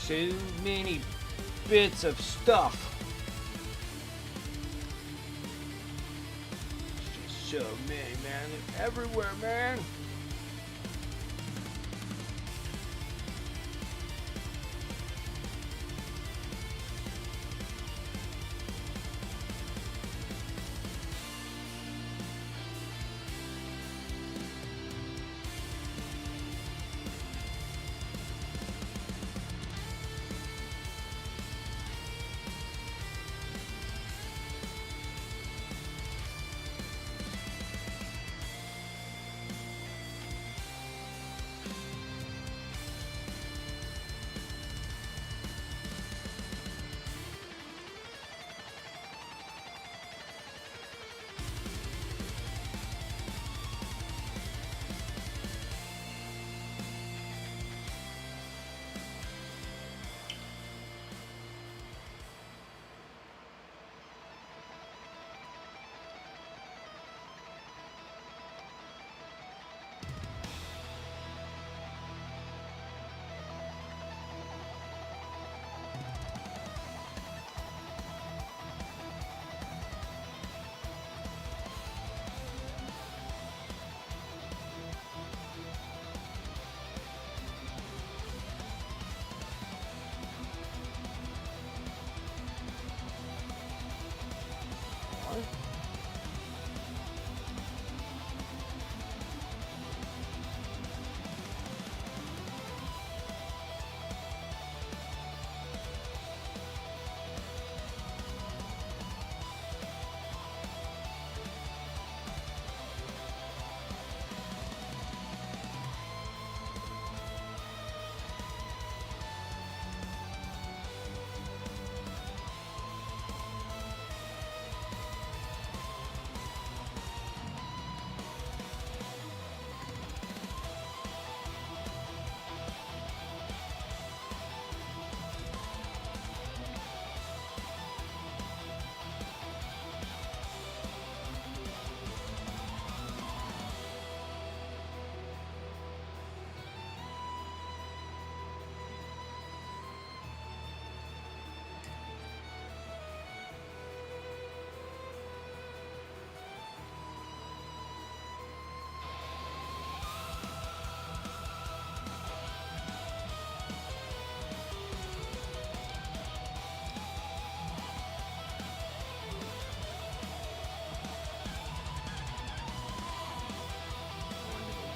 So many bits of stuff. It's just so many, man. They're everywhere, man.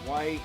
white.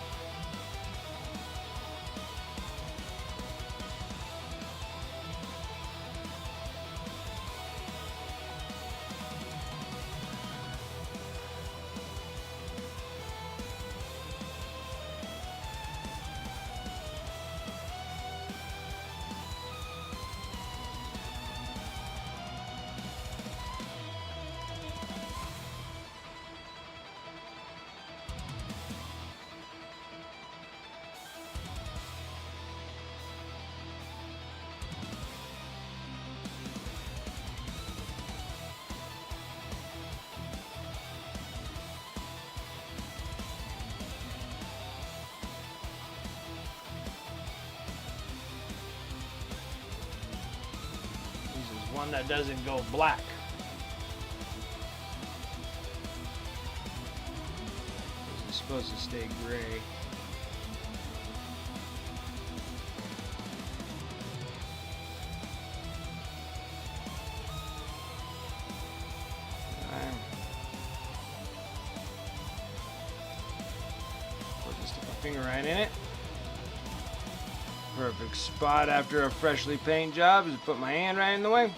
One that doesn't go black. This is supposed to stay gray. Just stick my finger right in it. Perfect spot after a freshly paint job is to put my hand right in the way.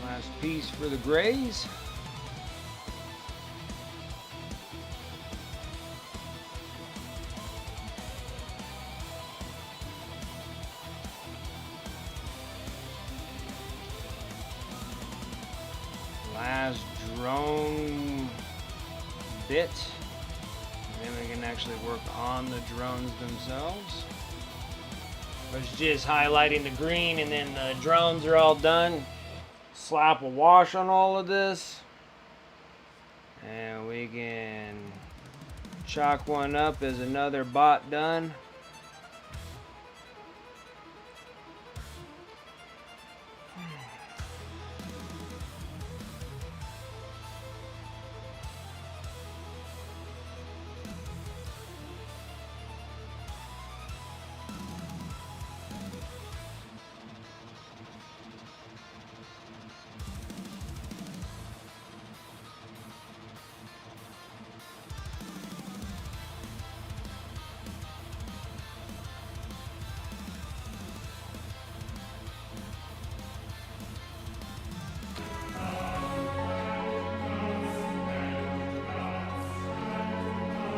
Last piece for the grays. Last drone bit. And then we can actually work on the drones themselves. It's just highlighting the green, and then the drones are all done. Slap a wash on all of this. And we can chalk one up as another bot done.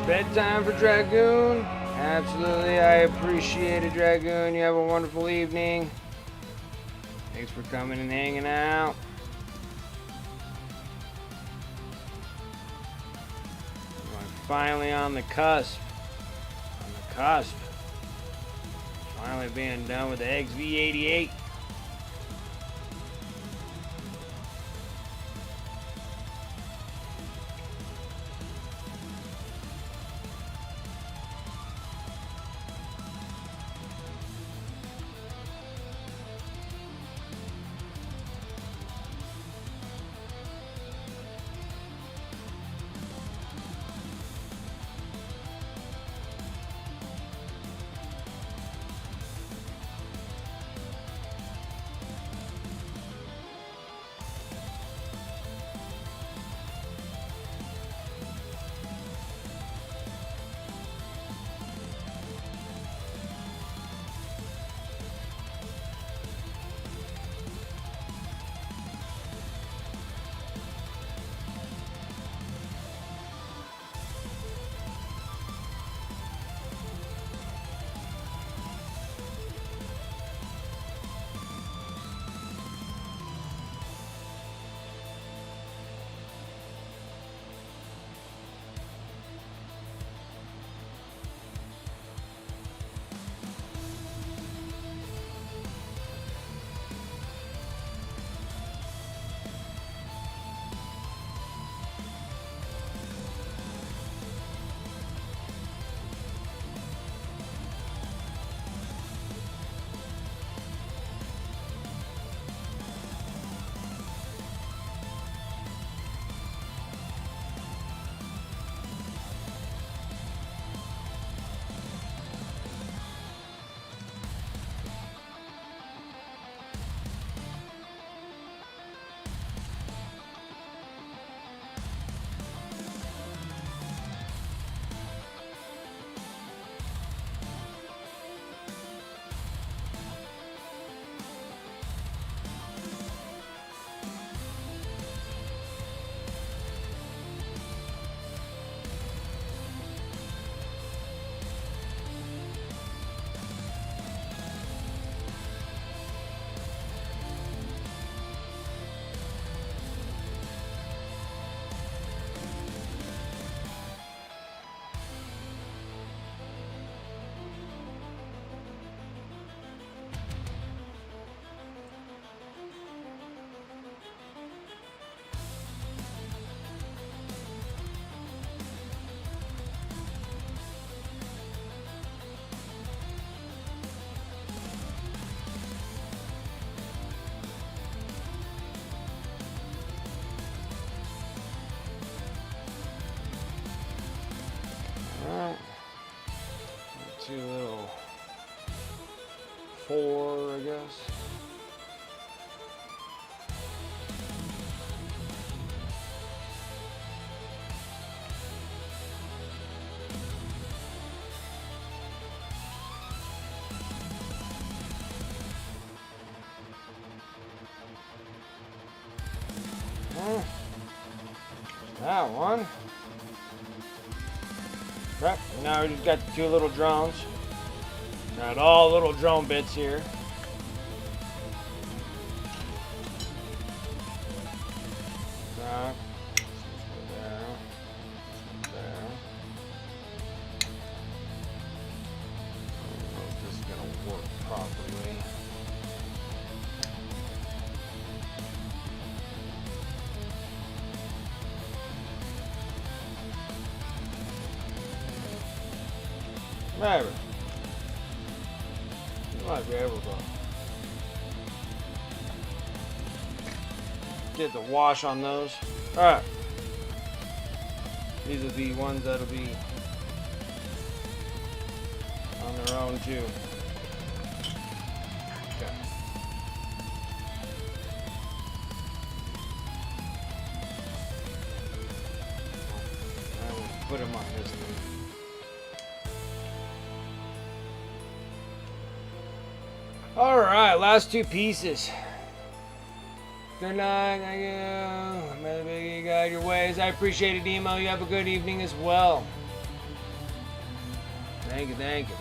Bedtime for Dragoon. Absolutely, I appreciate it, Dragoon. You have a wonderful evening. Thanks for coming and hanging out. We're finally on the cusp. On the cusp. Finally being done with the XV-88. 4, I guess. That one. Right, now we just got the 2 little drones. Got all little drone bits here. Right. There. There. I don't know if this is gonna work properly. Maybe. You might be able to get the wash on those. Alright. These will be ones that'll be on their own too. Okay. I will put them on this thing. Alright, last 2 pieces. Good night, thank you. May the big guide your ways. I appreciate it, Emo. You have a good evening as well. Thank you, thank you.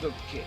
Okay.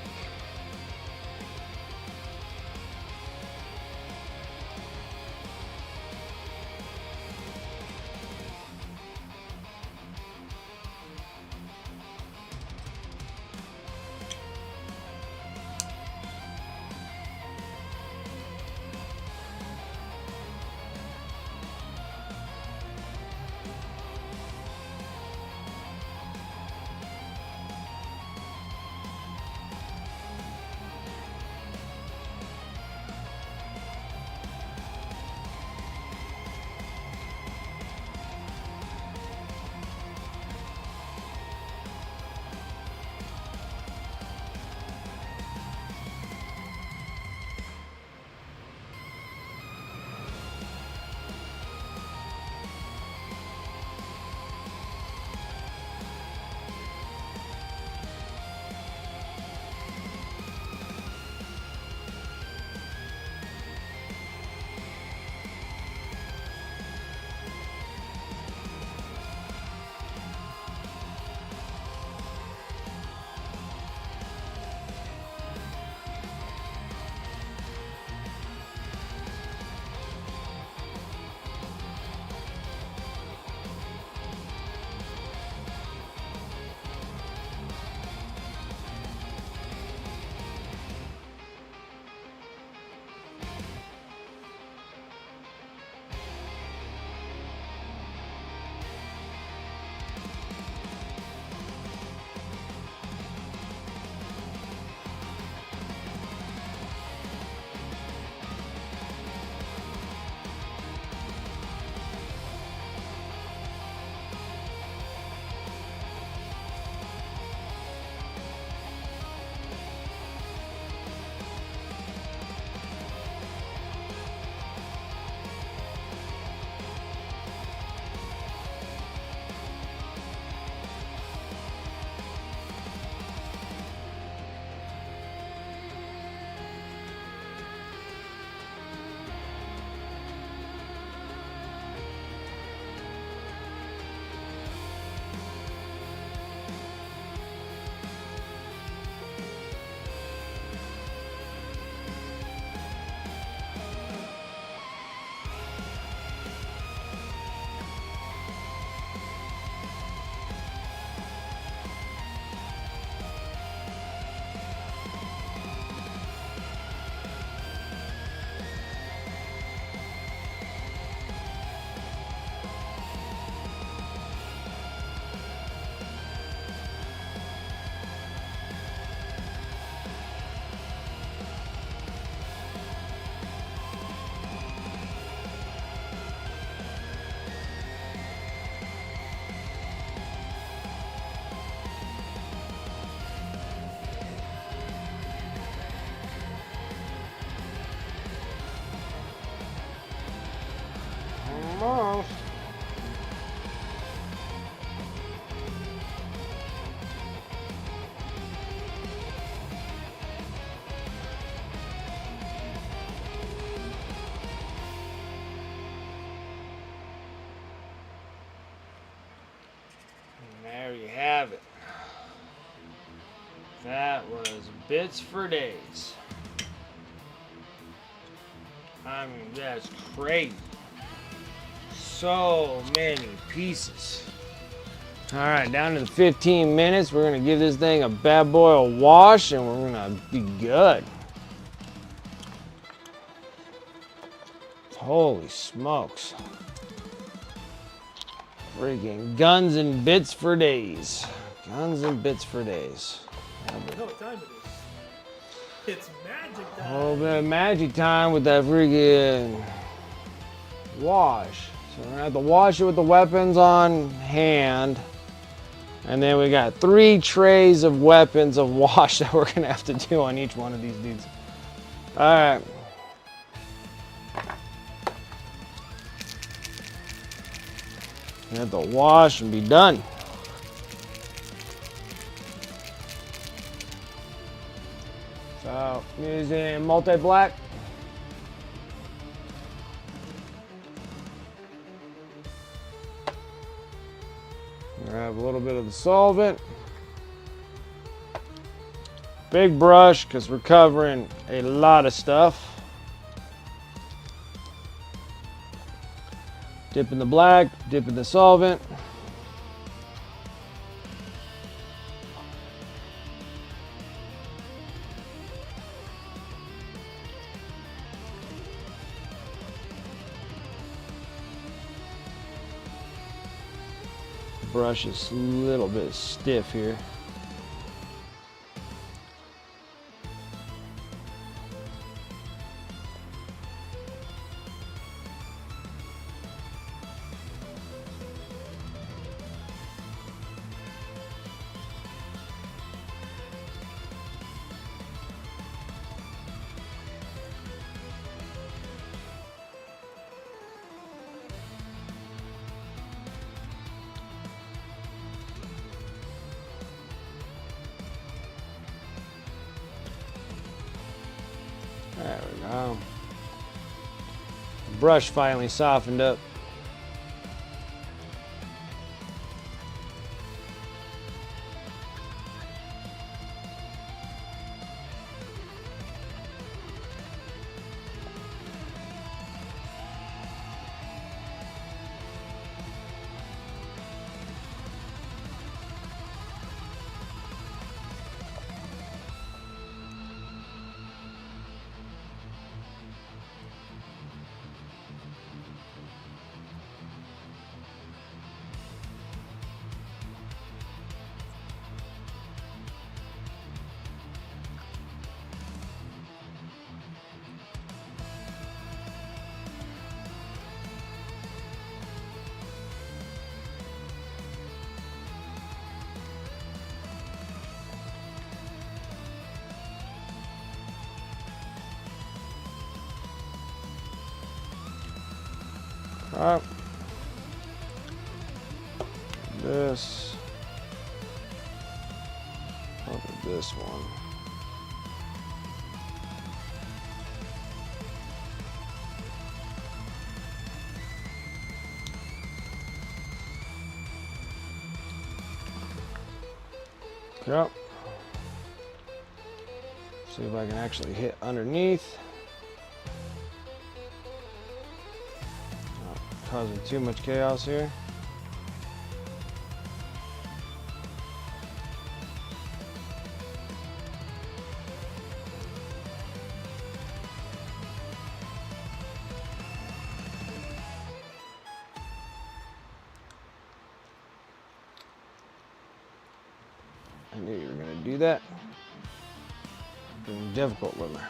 Almost. And there you have it. That was bits for days. I mean, that's crazy. So many pieces. All right, down to the 15 minutes. We're gonna give this thing a bad boy a wash and we're gonna be good. Holy smokes. Freaking guns and bits for days. Guns and bits for days. You know what time it is. It's magic A time. little bit of magic time with that freaking wash. So we're gonna have to wash it with the weapons on hand. And then we got 3 trays of weapons of wash that we're gonna have to do on each one of these dudes. All right. We have to wash and be done. So using multi-black. Grab a little bit of the solvent. Big brush because we're covering a lot of stuff. Dip in the black, dip in the solvent. Brush is a little bit stiff here. There we go. Brush finally softened up. All right. This. Over this one. Yep. See if I can actually hit underneath. Not causing too much chaos here. I knew you were going to do that. Being difficult with me.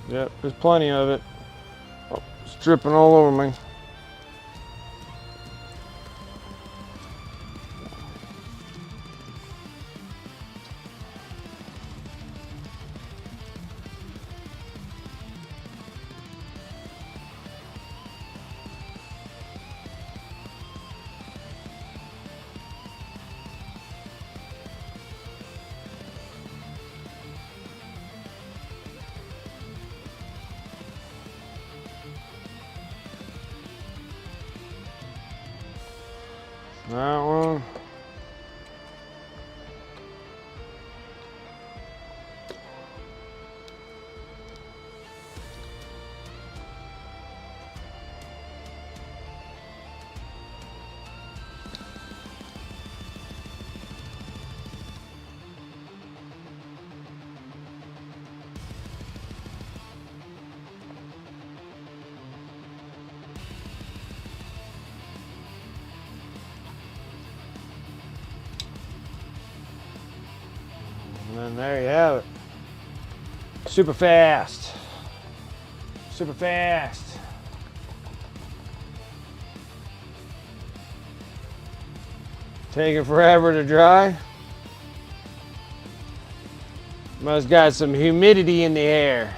Yep, there's plenty of it. Oh, it's dripping all over me. That one. And there you have it. Super fast. Super fast. Taking forever to dry. Must got some humidity in the air.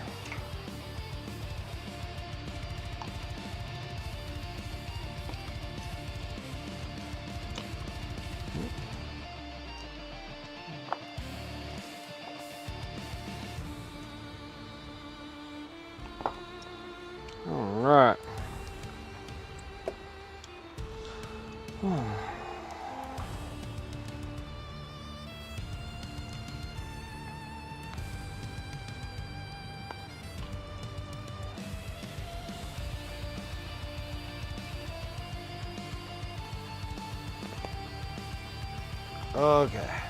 All right. Okay.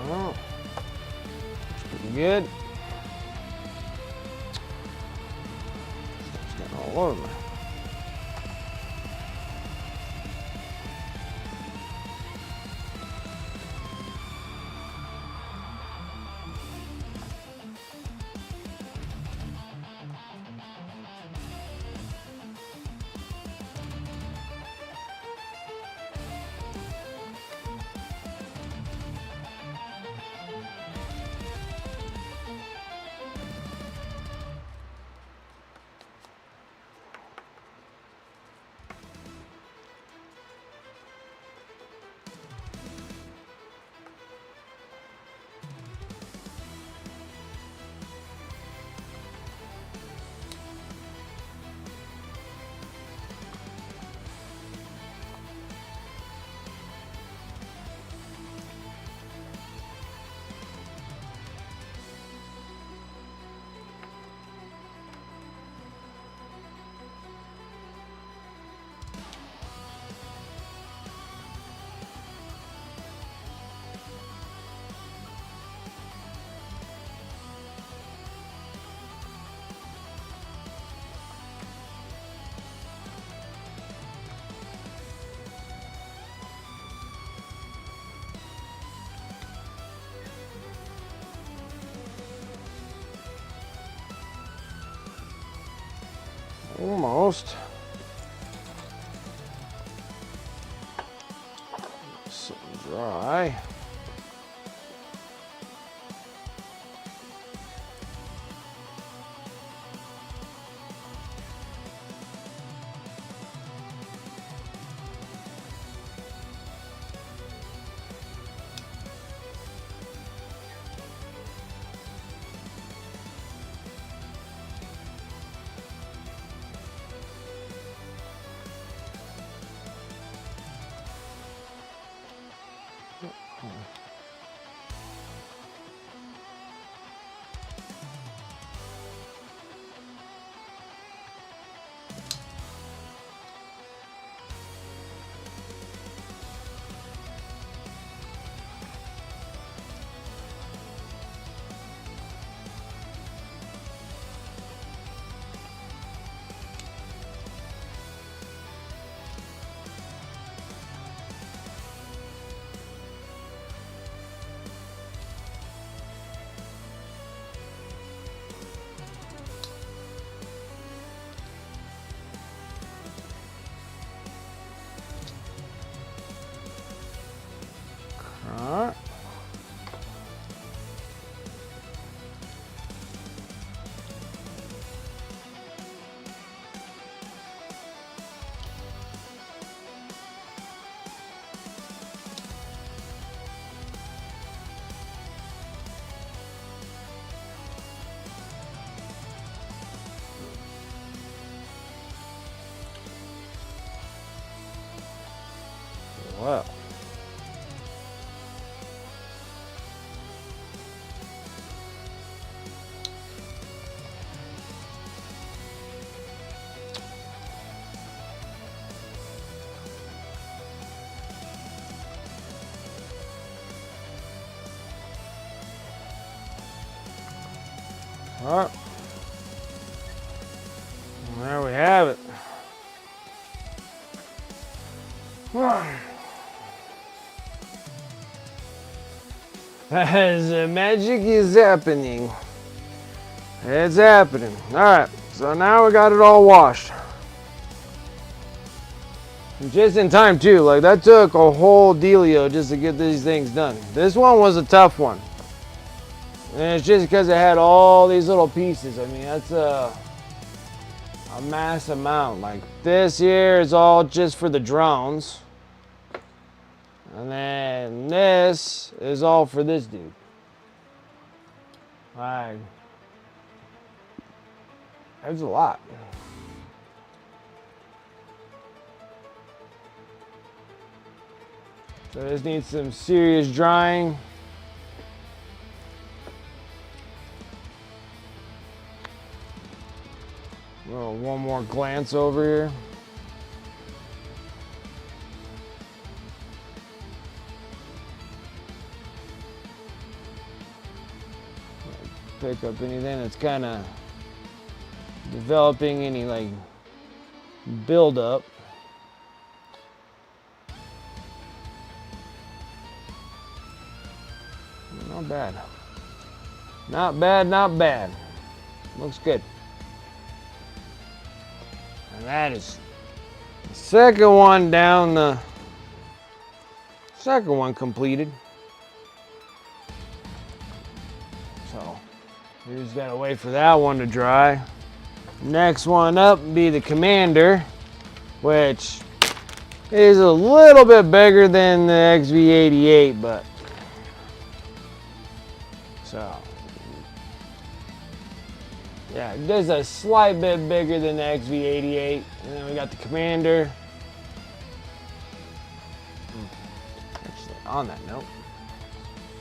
Oh, pretty good. It's getting all over me. Almost. Something dry. Alright. Well. All right. And there we have it. As the magic is happening. It's happening. All right. So now we got it all washed. And just in time too. Like that took a whole dealio just to get these things done. This one was a tough one. And it's just because it had all these little pieces. I mean, that's a mass amount. Like this here is all just for the drones. And then this is all for this dude. Like, that's a lot. So this needs some serious drying. Well, one more glance over here. Pick up anything that's kind of developing any like buildup. Not bad. Not bad, not bad. Looks good. And that is the second one down the second one completed. So we just gotta wait for that one to dry. Next one up would be the Commander, which is a little bit bigger than the XV-88, but so yeah, there's a slight bit bigger than the XV-88. And then we got the Commander. Actually, on that note,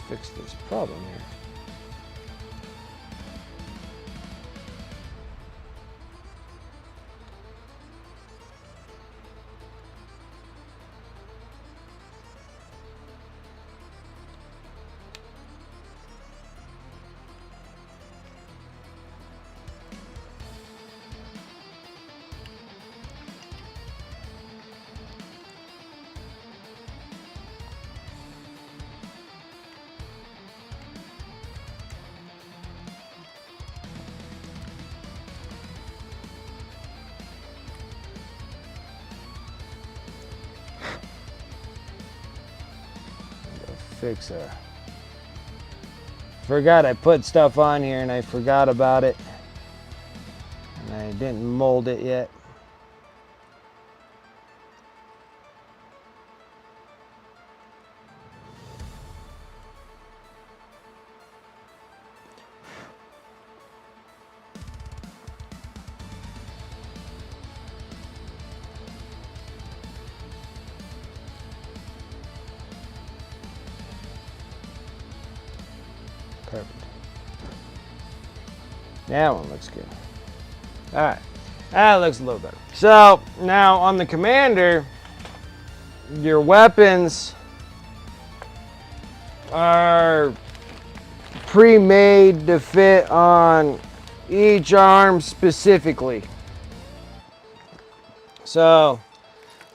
fix this problem here. fix a... Forgot I put stuff on here and I forgot about it. And I didn't mold it yet. Perfect. That one looks good. All right, that looks a little better. So now on the commander, your weapons are pre-made to fit on each arm specifically. So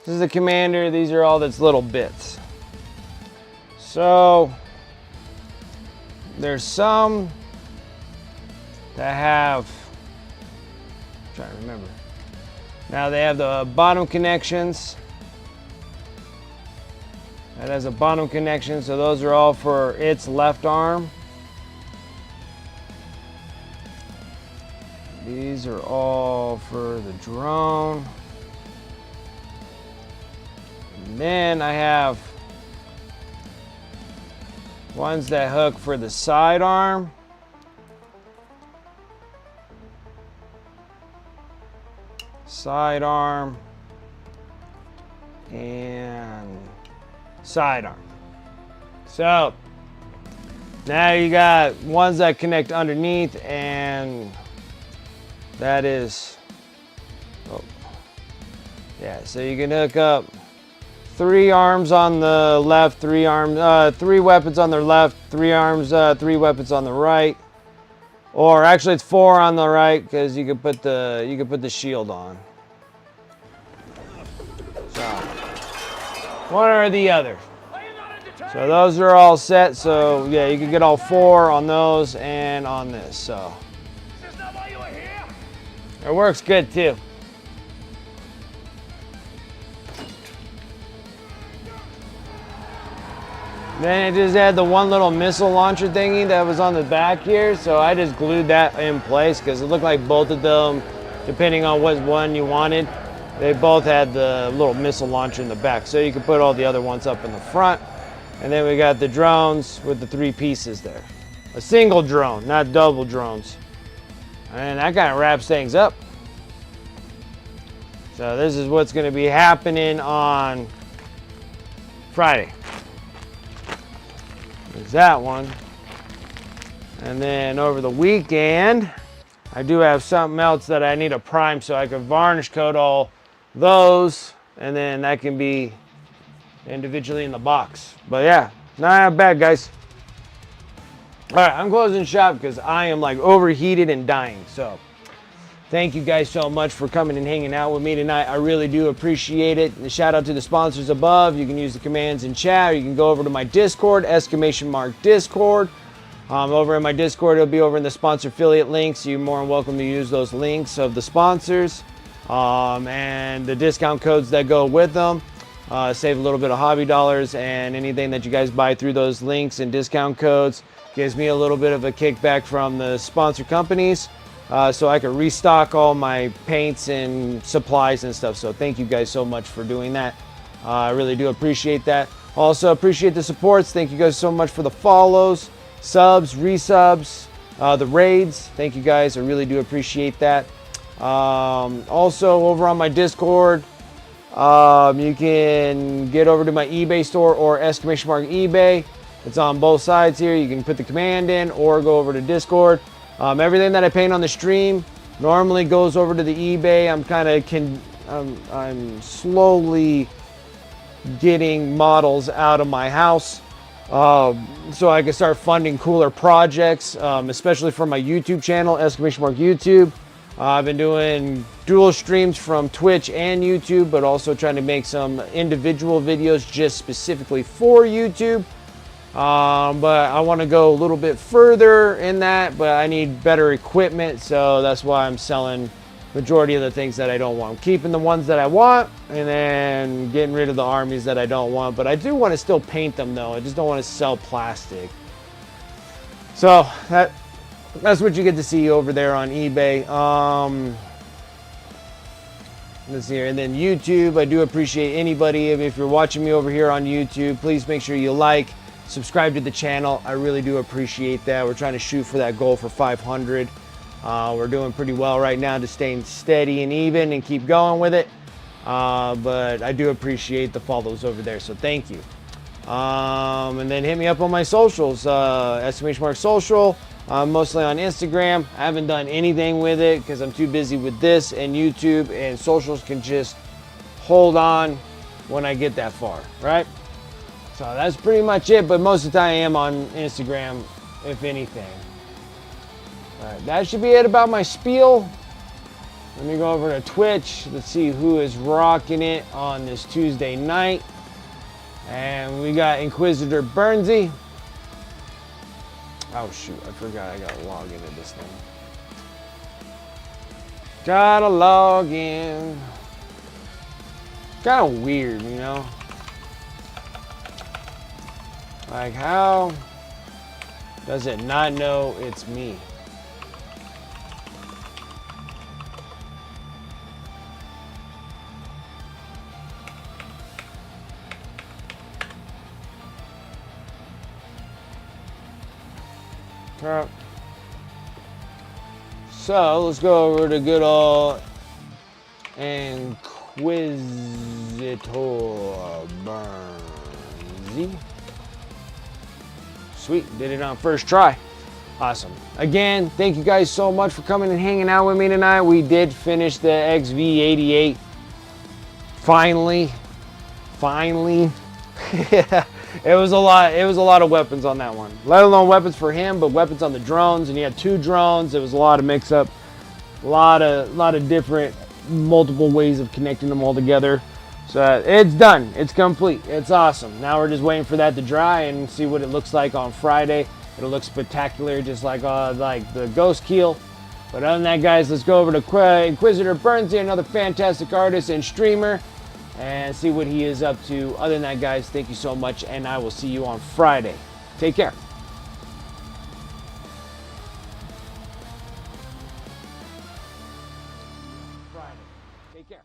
this is the commander. These are all its little bits. So there's some that have, I'm trying to remember. Now they have the bottom connections. That has a bottom connection, so those are all for its left arm. These are all for the drone. And then I have ones that hook for the sidearm. Sidearm and sidearm. So now you got ones that connect underneath, and that is, oh, yeah, so you can hook up 3 arms on the left, 3 weapons on the left, 3 arms, 3 weapons on the right. Or actually it's 4 on the right, because you could put the shield on. So one or the other. So those are all set. So yeah, you can get all 4 on those and on this. So it works good too. Then it just had the one little missile launcher thingy that was on the back here, so I just glued that in place because it looked like both of them, depending on what one you wanted, they both had the little missile launcher in the back. So you could put all the other ones up in the front. And then we got the drones with the 3 pieces there. A single drone, not double drones. And that kind of wraps things up. So this is what's going to be happening on Friday. There's that one. And then over the weekend, I do have something else that I need to prime so I can varnish coat all those, and then that can be individually in the box. But yeah, not bad, guys. All right, I'm closing shop because I am like overheated and dying. So thank you guys so much for coming and hanging out with me tonight. I really do appreciate it. And shout out to the sponsors above. You can use the commands in chat, or you can go over to my Discord, !Discord. Over in my Discord, it'll be over in the sponsor affiliate links. You're more than welcome to use those links of the sponsors and the discount codes that go with them. Save a little bit of hobby dollars, and anything that you guys buy through those links and discount codes gives me a little bit of a kickback from the sponsor companies. So I can restock all my paints and supplies and stuff. So thank you guys so much for doing that. I really do appreciate that. Also appreciate the supports. Thank you guys so much for the follows, subs, resubs, the raids. Thank you guys. I really do appreciate that. Also over on my Discord, you can get over to my eBay store or !eBay. It's on both sides here. You can put the command in or go over to Discord. Everything that I paint on the stream normally goes over to the eBay. I'm slowly getting models out of my house so I can start funding cooler projects, especially for my YouTube channel, !YouTube. I've been doing dual streams from Twitch and YouTube, but also trying to make some individual videos just specifically for YouTube. But I want to go a little bit further in that, but I need better equipment, so that's why I'm selling majority of the things that I don't want. I'm keeping the ones that I want and then getting rid of the armies that I don't want. But I do want to still paint them though. I just don't want to sell plastic. So that's what you get to see over there on eBay. Let's see here. And then YouTube, I do appreciate anybody. If you're watching me over here on YouTube, please make sure you like, subscribe to the channel. I really do appreciate that. We're trying to shoot for that goal for 500. We're doing pretty well right now, just staying steady and even and keep going with it. But I do appreciate the follows over there, so thank you. And then hit me up on my socials, exclamation mark social. Mostly on Instagram. I haven't done anything with it because I'm too busy with this and YouTube, and socials can just hold on when I get that far, right? So that's pretty much it, but most of the time I am on Instagram, if anything. All right, that should be it about my spiel. Let me go over to Twitch. Let's see who is rocking it on this Tuesday night. And we got Inquisitor Burnsy. Oh shoot, I forgot I gotta log into this thing. Gotta log in. Kinda weird, you know? Like, how does it not know it's me? Alright. So let's go over to good old Inquisitor Burnsy. Sweet, did it on first try. Awesome. Again, thank you guys so much for coming and hanging out with me tonight. We did finish the XV-88. Finally. Yeah. It was a lot of weapons on that one. Let alone weapons for him, but weapons on the drones, and he had 2 drones. It was a lot of mix up, a lot of different, multiple ways of connecting them all together. So it's done. It's complete. It's awesome. Now we're just waiting for that to dry and see what it looks like on Friday. It'll look spectacular, just like the Ghost Keel. But other than that, guys, let's go over to Inquisitor Burnsy, another fantastic artist and streamer, and see what he is up to. Other than that, guys, thank you so much, and I will see you on Friday. Take care. Friday. Take care.